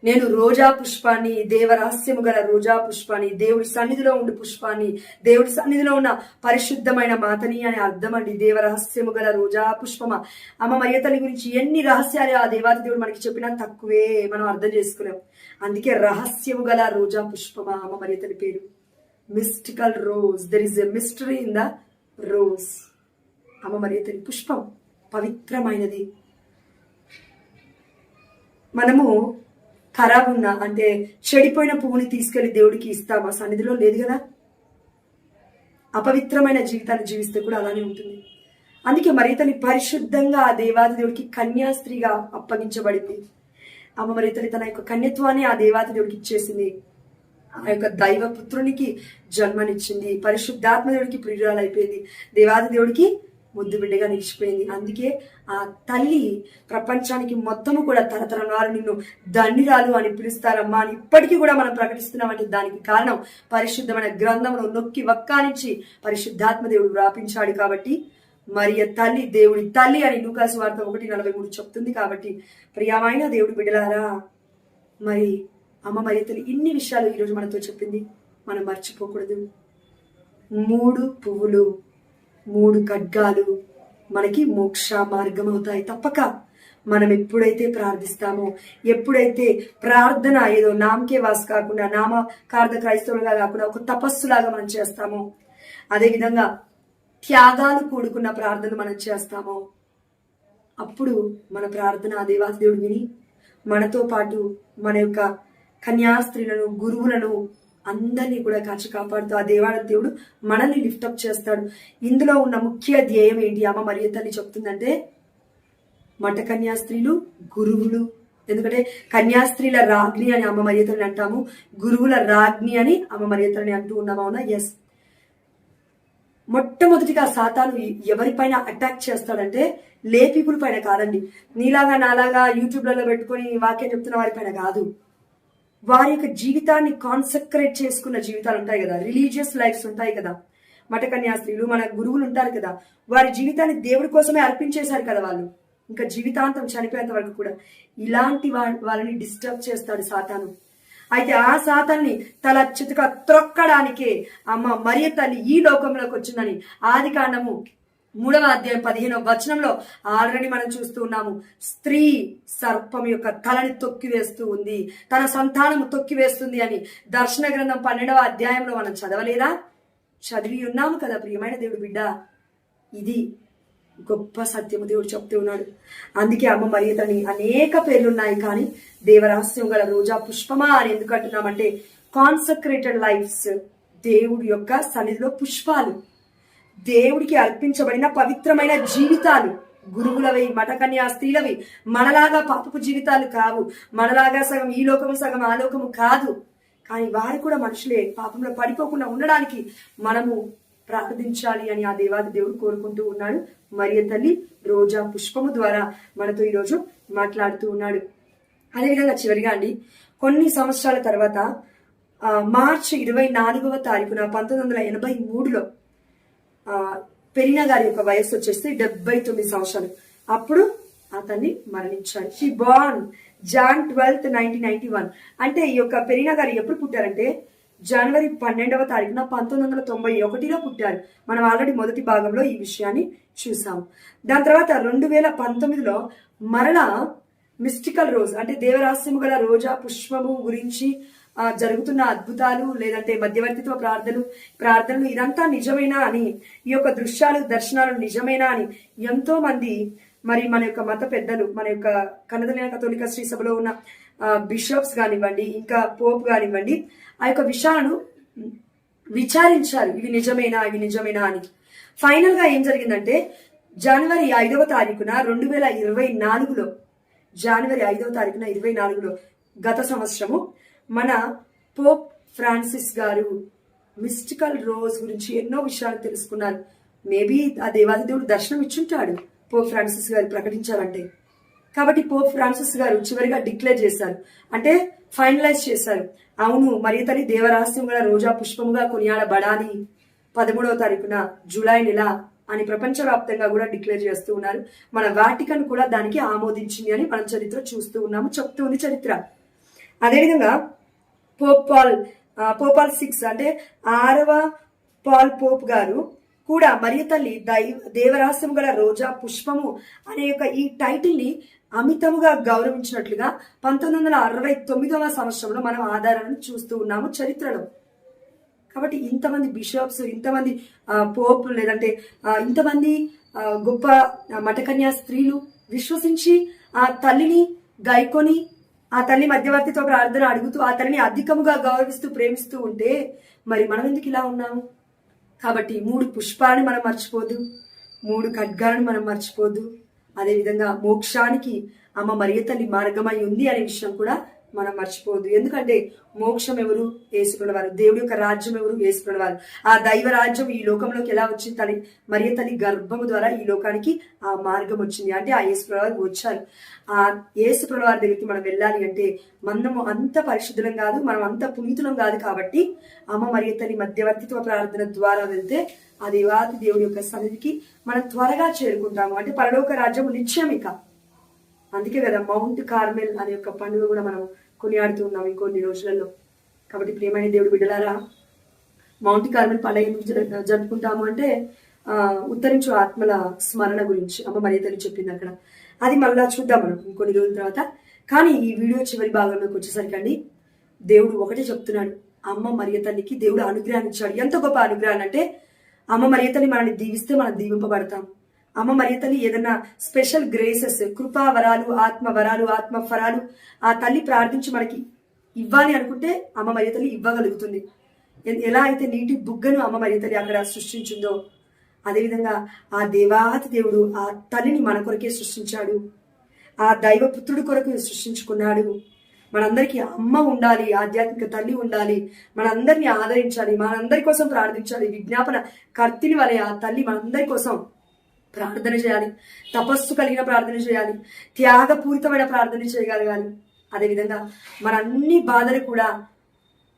నేను రోజా పుష్పాన్ని, దేవరహస్యము గల రోజా పుష్పాన్ని, దేవుడి సన్నిధిలో ఉండి పుష్పాన్ని, దేవుడి సన్నిధిలో ఉన్న పరిశుద్ధమైన మాతని అని అర్థం అండి. దేవరహస్యము గల రోజా పుష్పమా. అమ్మ మరియతల్లి గురించి ఎన్ని రహస్యాలు ఆ దేవాది దేవుడు మనకి చెప్పినా తక్కువే, మనం అర్థం చేసుకున్నాం. అందుకే రహస్యము గల రోజా పుష్పమా అమ్మ మరియతల్లి పేరు. Mystical rose, there is a mystery in the rose. అమ్మ మరియతల్లి పుష్పం పవిత్రమైనది. మనము ఖరాబ్ ఉన్న అంటే చెడిపోయిన పువ్వుని తీసుకెళ్లి దేవుడికి ఇస్తామా? సన్నిధిలో లేదు కదా. అపవిత్రమైన జీవితాన్ని జీవిస్తే కూడా అలానే ఉంటుంది. అందుకే మరియతల్లి పరిశుద్ధంగా ఆ దేవాది దేవుడికి కన్యాస్త్రీగా అప్పగించబడింది. అమ్మ మరియతల్లి తన యొక్క కన్యత్వాన్ని ఆ దేవాది దేవుడికి ఇచ్చేసింది. ఆ యొక్క దైవ పుత్రునికి జన్మనిచ్చింది. పరిశుద్ధాత్మ దేవుడికి ప్రియురాలైపోయింది. దేవాది దేవుడికి ముద్దు బిడ్డగా నిలిచిపోయింది. అందుకే ఆ తల్లి ప్రపంచానికి మొత్తము కూడా తరతరాలు నిన్ను ధన్యురాలు అని పిలుస్తారమ్మా అని ఇప్పటికీ కూడా మనం ప్రకటిస్తున్నామంటే దానికి కారణం పరిశుద్ధమైన గ్రంథంలో నొక్కి వక్కానించి పరిశుద్ధాత్మ దేవుడు వ్రాపించాడు. కాబట్టి మరియ తల్లి దేవుడి తల్లి అని లూకాసు వార్త 1:43 చెప్తుంది. కాబట్టి ప్రియమైన దేవుడి బిడ్డలారా, మరి అమ్మ మరియ తల్లి ఇన్ని విషయాలు ఈరోజు మనతో చెప్పింది, మనం మర్చిపోకూడదు. 3 పువ్వులు 3 ఖడ్గాలు మనకి మోక్ష మార్గం అవుతాయి తప్పక. మనం ఎప్పుడైతే ప్రార్థిస్తామో, ఎప్పుడైతే ప్రార్థన ఏదో నామకే వాస్ కాకుండా, నామకార్థ క్రైస్తవులుగా కాకుండా ఒక తపస్సులాగా మనం చేస్తామో, అదేవిధంగా త్యాగాలు కూడుకున్న ప్రార్థనలు మనం చేస్తామో, అప్పుడు మన ప్రార్థన ఆ దేవాది దేవుడు విని మనతో పాటు మన యొక్క కన్యాస్త్రీలను, గురువులను అందరినీ కూడా కాచి కాపాడుతూ ఆ దేవుడు మనల్ని లిఫ్టప్ చేస్తాడు. ఇందులో ఉన్న ముఖ్య ధ్యేయం ఏంటి అమ్మ మరియ తల్లి చెప్తుందంటే, మఠ కన్యాస్త్రీలు, గురువులు. ఎందుకంటే కన్యాస్త్రీల రాజ్ఞి అని అమ్మ మరియ తల్లిని అంటాము, గురువుల రాజ్ఞి అని అమ్మ మరియ తల్లిని అంటూ ఉన్నాము. అవునా? ఎస్. మొట్టమొదటిగా సాతాను ఎవరిపైన అటాక్ చేస్తాడంటే లే పీపుల్ పైన కాదండి. నీలాగా నాలాగా యూట్యూబ్లలో పెట్టుకొని వాక్యం చెప్తున్న వారిపైన కాదు. వారి యొక్క జీవితాన్ని కాన్సక్రేట్ చేసుకున్న జీవితాలు ఉంటాయి కదా, రిలీజియస్ లైఫ్స్ ఉంటాయి కదా. మఠ కన్యాస్త్రీలు, మన గురువులు ఉంటారు కదా, వారి జీవితాన్ని దేవుడి కోసమే అర్పించేశారు కదా వాళ్ళు, ఇంకా జీవితాంతం చనిపోయేంత వరకు కూడా. ఇలాంటి వాళ్ళని డిస్టర్బ్ చేస్తాడు సాతాను. అయితే ఆ సాతాన్ని తల చితుక త్రొక్కడానికే అమ్మ మరియ తల్లి ఈ లోకంలోకి వచ్చిందని ఆదికాండము 3వ అధ్యాయం 15వ వచనంలో ఆల్రెడీ మనం చూస్తూ ఉన్నాము. స్త్రీ సర్పం యొక్క తలని తొక్కివేస్తూ ఉంది, తన సంతానము తొక్కివేస్తుంది అని దర్శన గ్రంథం 12వ అధ్యాయంలో మనం చదవలేదా? చదివి ఉన్నాము కదా ప్రియమైన దేవుడు బిడ్డ. ఇది గొప్ప సత్యము దేవుడు చెప్తూ ఉన్నాడు. అందుకే అమ్మ మరియ తల్లి అనేక పేర్లున్నాయి, కానీ దేవరహస్యం గల రోజా పుష్పమా అని ఎందుకు అంటున్నామంటే, కాన్సక్రేటెడ్ లైఫ్స్, దేవుడి యొక్క సన్నిధిలో పుష్పాలు, దేవుడికి అర్పించబడిన పవిత్రమైన జీవితాలు. గురువులవి, మఠకన్యా స్త్రీలవి మనలాగా పాపపు జీవితాలు కావు, మనలాగా సగం ఈ లోకము సగం ఆ లోకము కాదు. కానీ వారు కూడా మనుషులే, పాపంలో పడిపోకుండా ఉండడానికి మనము ప్రార్థించాలి అని ఆ దేవాది దేవుడు కోరుకుంటూ ఉన్నాడు. మరియ తల్లి రోజా పుష్పము ద్వారా మనతో ఈరోజు మాట్లాడుతూ ఉన్నాడు. అదేవిధంగా చివరిగా అండి, కొన్ని సంవత్సరాల తర్వాత మార్చి 24వ తారీఖున 1983లో పెరినా గారి యొక్క వయస్సు వచ్చేసి 79 సంవత్సరాలు. అప్పుడు అతన్ని మరణించాడు. She born June 12, 1991. అంటే ఈ యొక్క పెరినా గారు ఎప్పుడు పుట్టారంటే జనవరి 12వ తారీఖున 1991లో పుట్టారు. మనం ఆల్రెడీ మొదటి భాగంలో ఈ విషయాన్ని చూసాం. దాని తర్వాత 2019లో మరలా మిస్టికల్ రోజ్ అంటే దేవరహస్యము గల రోజా పుష్పము గురించి జరుగుతున్న అద్భుతాలు, లేదంటే మధ్యవర్తిత్వ ప్రార్థనలు ఇదంతా నిజమేనా అని, ఈ యొక్క దృశ్యాలు దర్శనాలు నిజమేనా అని ఎంతో మంది, మరి మన యొక్క మత పెద్దలు, మన యొక్క కన్నడ కథోలిక శ్రీ సభలో ఉన్న బిషప్స్ కానివ్వండి, ఇంకా పోప్ కానివ్వండి, ఆ యొక్క విషయాలను విచారించారు, ఇవి నిజమేనా అని. ఫైనల్ గా ఏం జరిగిందంటే జనవరి 5వ తారీఖున 2024లో జనవరి 5వ తారీఖున 24లో గత సంవత్సరము మన పోప్ ఫ్రాన్సిస్ గారు మిస్టికల్ రోజ్ గురించి ఎన్నో విషయాలు తెలుసుకున్నారు. మేబీ ఆ దేవాది దేవుడు దర్శనం ఇచ్చుంటాడు పోప్ ఫ్రాన్సిస్ గారు ప్రకటించాలంటే. కాబట్టి పోప్ ఫ్రాన్సిస్ గారు చివరిగా డిక్లేర్ చేశారు, అంటే ఫైనలైజ్ చేశారు. అవును, మరియ తల్లి దేవరహస్యం గల రోజా పుష్పముగా కొనియాడబడాలి 13వ తారీఖున జూలై నెల అని ప్రపంచవ్యాప్తంగా కూడా డిక్లేర్ చేస్తూ ఉన్నారు. మన వాటికన్ కూడా దానికి ఆమోదించింది అని మనం చరిత్ర చూస్తూ ఉన్నాము, చెప్తూ ఉంది చరిత్ర. అదేవిధంగా పోపాల్ 6 అంటే 6వ పాల్ పోప్ గారు కూడా మరియ తల్లి దేవరహస్యం గల రోజా పుష్పము అనే ఈ టైటిల్ ని అమితముగా గౌరవించినట్లుగా 1969వ సంవత్సరంలో మనం ఆధారాలను చూస్తూ ఉన్నాము చరిత్రలో. కాబట్టి ఇంతమంది బిషప్స్, ఇంతమంది పోప్, లేదంటే ఇంతమంది గొప్ప మఠకన్యా స్త్రీలు విశ్వసించి ఆ తల్లిని గైకొని ఆ తల్లి మధ్యవర్తితో ప్రార్థన అడుగుతూ ఆ తల్లిని అధికముగా గౌరవిస్తూ ప్రేమిస్తూ ఉంటే మరి మనం ఎందుకు ఇలా ఉన్నాము? కాబట్టి 3 పుష్పాలను మనం మర్చిపోదు, 3 ఖడ్గాలను మనం మర్చిపోదు. అదేవిధంగా మోక్షానికి అమ్మ మరియ తల్లి మార్గమై ఉంది అనే విషయం కూడా మనం మర్చిపోదు. ఎందుకంటే మోక్షం ఎవరు? యేసుప్రభుల వారు. దేవుడి యొక్క రాజ్యం ఎవరు? యేసుప్రభుల వారు. ఆ దైవ రాజ్యం ఈ లోకంలోకి ఎలా వచ్చింది? తల్లి మరియ తల్లి గర్భము ద్వారా ఈ లోకానికి ఆ మార్గం వచ్చింది. అంటే ఆ యేసుప్రభుల వారు వచ్చారు. ఆ యేసుప్రభుల వారి దగ్గరికి మనం వెళ్ళాలి అంటే మనము అంత పరిశుద్ధులం కాదు, మనం అంత పునీతులం కాదు. కాబట్టి అమ్మ మరియ తల్లి మధ్యవర్తిత్వ ప్రార్థన ద్వారా వెళ్తే ఆ దేవాది దేవుడి యొక్క సన్నిధికి మనం త్వరగా చేరుకుంటాము. అంటే పరలోక రాజ్యం నిత్యం ఇక. అందుకే కదా మౌంట్ కార్మెల్ అనే యొక్క పండుగ కూడా మనం కొనియాడుతూ ఉన్నాం ఇంకొన్ని రోజులలో. కాబట్టి ప్రియమైన దేవుడు బిడ్డలారా, మౌంట్ కార్మెల్ పండుగ ఎందుకు జరుపుకుంటాము అంటే ఉత్తరించు ఆత్మల స్మరణ గురించి అమ్మ మరియ తల్లి చెప్పింది అక్కడ. అది మళ్ళా చూద్దాం మనం ఇంకొన్ని రోజుల తర్వాత. కానీ ఈ వీడియో చివరి భాగంలోకి వచ్చేసరికి అండి దేవుడు ఒకటే చెప్తున్నాడు. అమ్మ మరియ తల్లికి దేవుడు అనుగ్రహాన్ని ఇచ్చాడు. ఎంత గొప్ప అనుగ్రహాన్ని అంటే అమ్మ మరియ తల్లి మనల్ని దీవిస్తే మనం దీవింపబడతాం. అమ్మ మరియ తల్లి ఏదన్నా స్పెషల్ గ్రేసెస్, కృపా వరాలు, ఆత్మ వరాలు, ఆత్మ ఫరాలు ఆ తల్లి ప్రార్థించి మనకి ఇవ్వాలి అనుకుంటే అమ్మ మరియ తల్లి ఇవ్వగలుగుతుంది. ఎలా అయితే నీటి బుగ్గను అమ్మ మరియ తల్లి అక్కడ సృష్టించిందో అదేవిధంగా ఆ దేవాతి దేవుడు ఆ తల్లిని మన కొరకే సృష్టించాడు. ఆ దైవపుత్రుడి కొరకు సృష్టించుకున్నాడు. మనందరికీ అమ్మ ఉండాలి, ఆధ్యాత్మిక తల్లి ఉండాలి, మనందరినీ ఆదరించాలి, మనందరి కోసం ప్రార్థించాలి. విజ్ఞాపన కర్తిని వలె ఆ తల్లి మనందరి కోసం ప్రార్థన చేయాలి, తపస్సు కలిగిన ప్రార్థన చేయాలి, త్యాగపూరితమైన ప్రార్థన చేయగలగాలి. అదేవిధంగా మన అన్ని బాధలు కూడా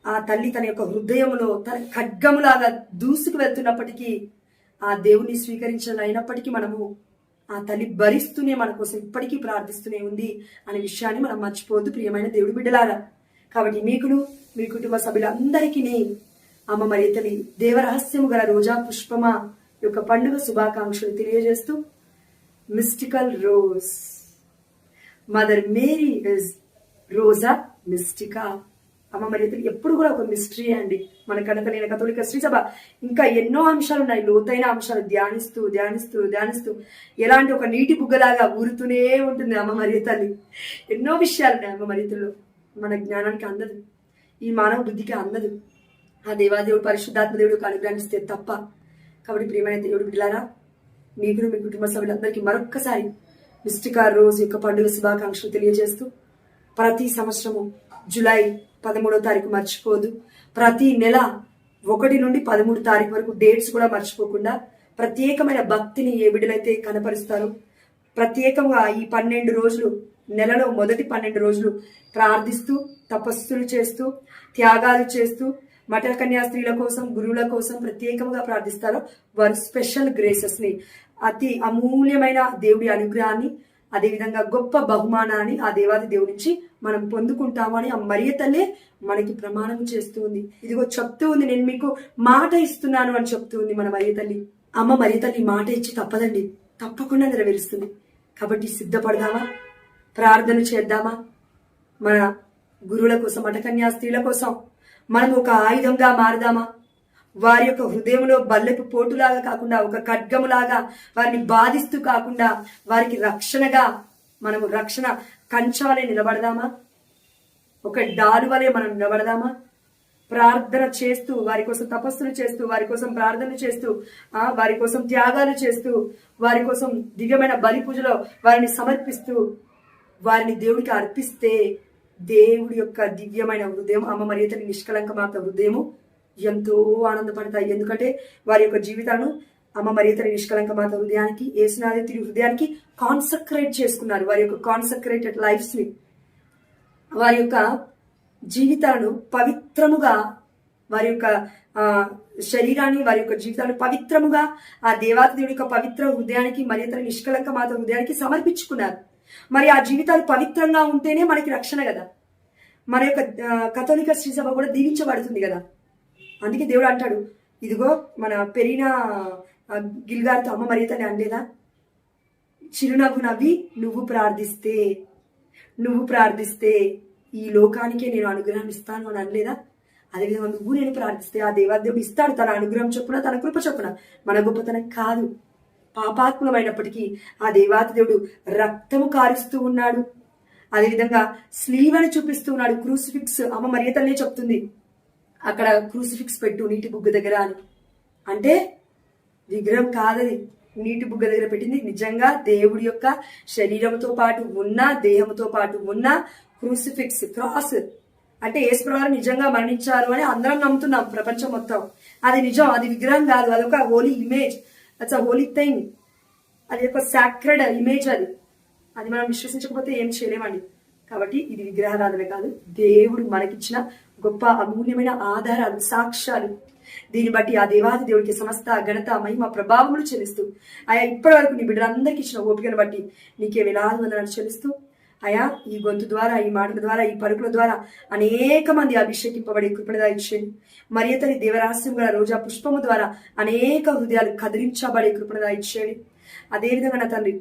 ఆ తల్లి తన యొక్క హృదయంలో తన ఖడ్గములాగా దూసుకు వెళ్తున్నప్పటికీ ఆ దేవుని స్వీకరించాలైనప్పటికీ మనము ఆ తల్లి భరిస్తూనే మన కోసం ఇప్పటికీ ప్రార్థిస్తూనే ఉంది అనే విషయాన్ని మనం మర్చిపోవద్దు ప్రియమైన దేవుడి బిడ్డలారా. కాబట్టి మీకును మీ కుటుంబ సభ్యులందరికీ అమ్మ మరియ తల్లి దేవరహస్యము గల రోజా పుష్పమా యొక్క పండుగ శుభాకాంక్షలు తెలియజేస్తూ, mystical rose, mother Mary is Rosa Mystica. అమ్మ మరియ తల్లి ఎప్పుడు కూడా ఒక మిస్టరీ అండి. మన కనకలేని కథోలిక శ్రీ సభ ఇంకా ఎన్నో అంశాలు ఉన్నాయి, లోతైన అంశాలు ధ్యానిస్తూ ధ్యానిస్తూ ధ్యానిస్తూ ఎలాంటి ఒక నీటి బుగ్గలాగా ఊరుతూనే ఉంటుంది అమ్మ మరియ తల్లి. ఎన్నో విషయాలు ఉన్నాయి అమ్మ మరియ తల్లిలో. మన జ్ఞానానికి అందదు, ఈ మానవ బుద్ధికి అందదు. ఆ దేవాదేవుడు పరిశుద్ధాత్మ దేవుడు అనుగ్రహిస్తే తప్ప. కాబట్టి ప్రియమైన దేవుడు బిడ్డలారా, మీకు మీ కుటుంబ సభ్యులందరికీ మరొక్కసారి మిస్టికా రోజ్ యొక్క పండుగ శుభాకాంక్షలు తెలియజేస్తూ, ప్రతి సంవత్సరము జూలై 13వ తారీఖు మర్చిపోదు. ప్రతి నెల 1 నుండి 13 తారీఖు వరకు డేట్స్ కూడా మర్చిపోకుండా ప్రత్యేకమైన భక్తిని ఏ బిడ్డలైతే కనపరుస్తారో ప్రత్యేకంగా ఈ 12 రోజులు, నెలలో మొదటి 12 రోజులు ప్రార్థిస్తూ, తపస్సులు చేస్తూ, త్యాగాలు చేస్తూ, మఠ కన్యా స్త్రీల కోసం, గురువుల కోసం ప్రత్యేకంగా ప్రార్థిస్తారో వారు స్పెషల్ గ్రేసెస్ ని, అతి అమూల్యమైన దేవుడి అనుగ్రహాన్ని, అదేవిధంగా గొప్ప బహుమానాన్ని ఆ దేవాది దేవుడి నుంచి మనం పొందుకుంటామని ఆ మరియ తల్లే మనకి ప్రమాణం చేస్తూ ఉంది. ఇదిగో చెప్తూ ఉంది, నేను మీకు మాట ఇస్తున్నాను అని చెప్తూ ఉంది మన మరియ తల్లి. అమ్మ మరియ తల్లి మాట ఇచ్చి తప్పదండి, తప్పకుండా నెరవేరుస్తుంది. కాబట్టి సిద్ధపడదామా, ప్రార్థన చేద్దామా, మన గురువుల కోసం, మఠకన్యా స్త్రీల కోసం మనం ఒక ఆయుధంగా మారదామా? వారి యొక్క హృదయంలో బల్లెపు పోటులాగా కాకుండా ఒక ఖడ్గములాగా వారిని బాధిస్తూ కాకుండా వారికి రక్షణగా మనము రక్షణ కంచ వలె నిలబడదామా? ఒక డాలు వలె మనం నిలబడదామా? ప్రార్థన చేస్తూ, వారి కోసం తపస్సులు చేస్తూ, వారి కోసం ప్రార్థనలు చేస్తూ, వారి కోసం త్యాగాలు చేస్తూ, వారి కోసం దివ్యమైన బలి పూజలో వారిని సమర్పిస్తూ వారిని దేవుడికి అర్పిస్తే దేవుడి యొక్క దివ్యమైన హృదయం, అమ్మ మరియ తల్లి నిష్కలంక మాత హృదయము ఎంతో ఆనందపడతాయి. ఎందుకంటే వారి యొక్క జీవితాలను అమ్మ మరియ తల్లి నిష్కలంక మాత హృదయానికి, యేసునాథ తిరి హృదయానికి కాన్సక్రేట్ చేసుకున్నారు. వారి యొక్క కాన్సక్రేటెడ్ లైఫ్స్ ని, వారి యొక్క జీవితాలను పవిత్రముగా, వారి యొక్క శరీరాన్ని, వారి యొక్క జీవితాలను పవిత్రముగా ఆ దేవాతి దేవుడి యొక్క పవిత్ర హృదయానికి, మరియ తల్లి నిష్కలంక మాత హృదయానికి సమర్పించుకున్నారు. మరి ఆ జీవితాలు పవిత్రంగా ఉంటేనే మనకి రక్షణ కదా. మన యొక్క కథోలిక శ్రీ సభ కూడా దీవించబడుతుంది కదా. అందుకే దేవుడు అంటాడు, ఇదిగో మన పెరిన గిల్గారితో అమ్మ మరియ తల్లి అనలేదా, చిరునవ్వు నవ్వి నువ్వు ప్రార్థిస్తే ఈ లోకానికే నేను అనుగ్రహం ఇస్తాను అని అనలేదా? అదేవిధంగా నువ్వు నేను ప్రార్థిస్తే ఆ దేవాదేవుడు ఇస్తాడు తన అనుగ్రహం చొప్పున, తన కృప చొప్పున. మన గొప్పతనం కాదు, పాపాత్మమైనప్పటికీ ఆ దేవాతి దేవుడు రక్తము కారుస్తూ ఉన్నాడు. అదేవిధంగా స్లీవని చూపిస్తూ ఉన్నాడు. క్రూసిఫిక్స్ అమ్మ మరియ తల్లి చెప్తుంది, అక్కడ క్రూసిఫిక్స్ పెట్టు నీటి బుగ్గ దగ్గర అని. అంటే విగ్రహం కాదది, నీటి బుగ్గ దగ్గర పెట్టింది నిజంగా దేవుడి యొక్క శరీరంతో పాటు ఉన్న, దేహంతో పాటు ఉన్న క్రూసిఫిక్స్, క్రాస్. అంటే యేసుప్రభువు నిజంగా మరణించారు అని అందరం నమ్ముతున్నాం ప్రపంచం మొత్తం. అది నిజం, అది విగ్రహం కాదు, అదొక holy image, that's a holy thing. అది ఒక సాక్రెడ్ ఇమేజ్. అది మనం విశ్వసించకపోతే ఏం చేయలేమండి. కాబట్టి ఇది విగ్రహారాధన కాదు, దేవుడు మనకిచ్చిన గొప్ప అమూల్యమైన ఆధారాలు, సాక్ష్యాలు. దీన్ని బట్టి ఆ దేవాది దేవుడికి సమస్త ఘనత, మహిమ, ప్రభావములు చెల్లిస్తూ, ఆయా ఇప్పటి వరకు నీ బిడ్డలందరికీ ఇచ్చిన ఓపికను బట్టి నీకే వేలాది వందనాలు చెల్లిస్తూ, అయా ఈ గొంతు ద్వారా, ఈ మాటల ద్వారా, ఈ పలుకుల ద్వారా అనేక మంది అభిషేకింపబడే కృపణగా ఇచ్చేయండి. మరియ తల్లి దేవరహస్యం గల రోజా పుష్పము ద్వారా అనేక హృదయాలు కదిలించబడే కృపణగా ఇచ్చేయండి. అదేవిధంగా నా తండ్రి,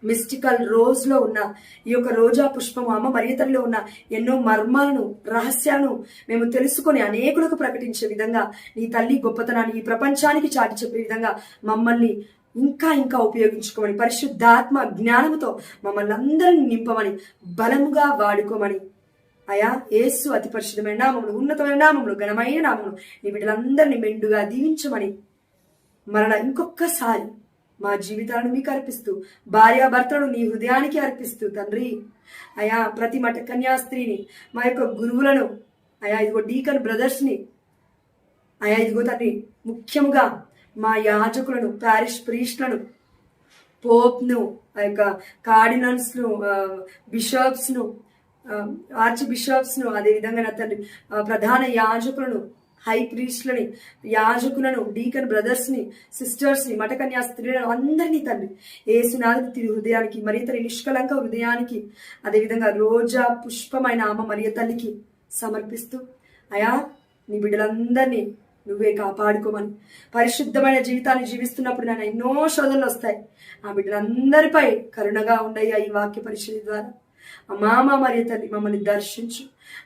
మిస్టికల్ రోజ్ లో ఉన్న ఈ యొక్క రోజా పుష్పము, అమ్మ మరియ తల్లిలో ఉన్న ఎన్నో మర్మాలను, రహస్యాలను మేము తెలుసుకొని అనేకులకు ప్రకటించే విధంగా, నీ తల్లి గొప్పతనాన్ని ఈ ప్రపంచానికి చాటి చెప్పే విధంగా మమ్మల్ని ఇంకా ఇంకా ఉపయోగించుకోమని, పరిశుద్ధాత్మ జ్ఞానముతో మమ్మల్ని అందరినీ నింపమని, బలముగా వాడుకోమని, అయా యేసు అతి పరిశుద్ధమైన నామములు, ఉన్నతమైన నామములు, ఘనమైన నామములు నీ బిడ్డలందరినీ మెండుగా దీవించమని, మరలా ఇంకొకసారి మా జీవితాలను మీకు అర్పిస్తూ, భార్యాభర్తలను నీ హృదయానికి అర్పిస్తూ తండ్రి, అయా ప్రతి మఠ కన్యాస్త్రీని, మా యొక్క గురువులను, అయా ఇదిగో డీకన్ బ్రదర్స్ని, అయా ఇదిగో తండ్రి ముఖ్యంగా మా యాజకులను, ప్యారిష్ ప్రీస్ట్లను, పోప్ను, ఆ యొక్క కార్డినల్స్ను, బిషప్స్ను, ఆర్చ్ బిషప్స్ను, అదేవిధంగా నా తండ్రి ప్రధాన యాజకులను, హై ప్రీస్ట్లని, యాజకులను, డీకన్ బ్రదర్స్ని, సిస్టర్స్ని, మఠకన్యా స్త్రీలను అందరినీ తండ్రి యేసునాథుని తిరి హృదయానికి, మరియ తల్లి నిష్కలంక హృదయానికి, అదేవిధంగా రోజా పుష్పమైన అమ్మ మరియ తల్లికి సమర్పిస్తూ, అయా నీ బిడ్డలందరినీ నువ్వే కాపాడుకోమని, పరిశుద్ధమైన జీవితాన్ని జీవిస్తున్నప్పుడు నాన్న ఎన్నో శోధనలు వస్తాయి. ఆ బిడ్డలందరిపై కరుణగా ఉండయ్యా ఈ వాక్య పరిశుద్ధి ద్వారా. అమ్మామ మరియ తల్లి మమ్మల్ని దర్శించు.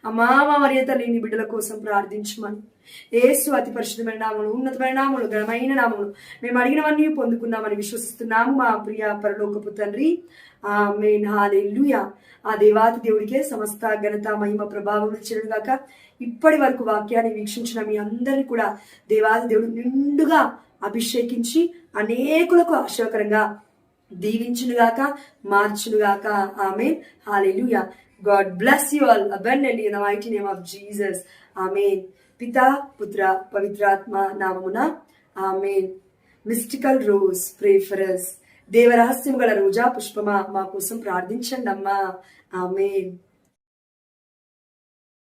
అమ్మామ మరియ తల్లి నీ బిడ్డల కోసం ప్రార్థించమని, యేసు అతి పరిశుద్ధమైన నామములు, ఉన్నతమైన నామములు, ఘనమైన నామములు మేము అడిగినవన్నీ పొందుకున్నామని విశ్వసిస్తున్నాము మా ప్రియ పరలోకపు తండ్రి. ఆమేన్. హల్లెలూయా. ఆ దేవాతి దేవుడికే సమస్త ఘనత, మహిమ, ప్రభావములు చెల్లుగాక. ఇప్పటి వరకు వాక్యాన్ని వీక్షించిన మీ అందరినీ కూడా దేవాది దేవుడు నిండుగా అభిషేకించి అనేకులకు ఆశీర్వకరంగా దీవించునుగాక, మార్చునుగాక. ఆమేన్. హల్లెలూయా. God bless you all abundantly in the mighty name of Jesus. Amen. పితా, పుత్ర, పవిత్రాత్మ నామమున ఆమేన్. Mystical rose, pray for us. దేవరహస్యము గల రోజా పుష్పమా మా కోసం ప్రార్థించండి అమ్మా. ఆమేన్.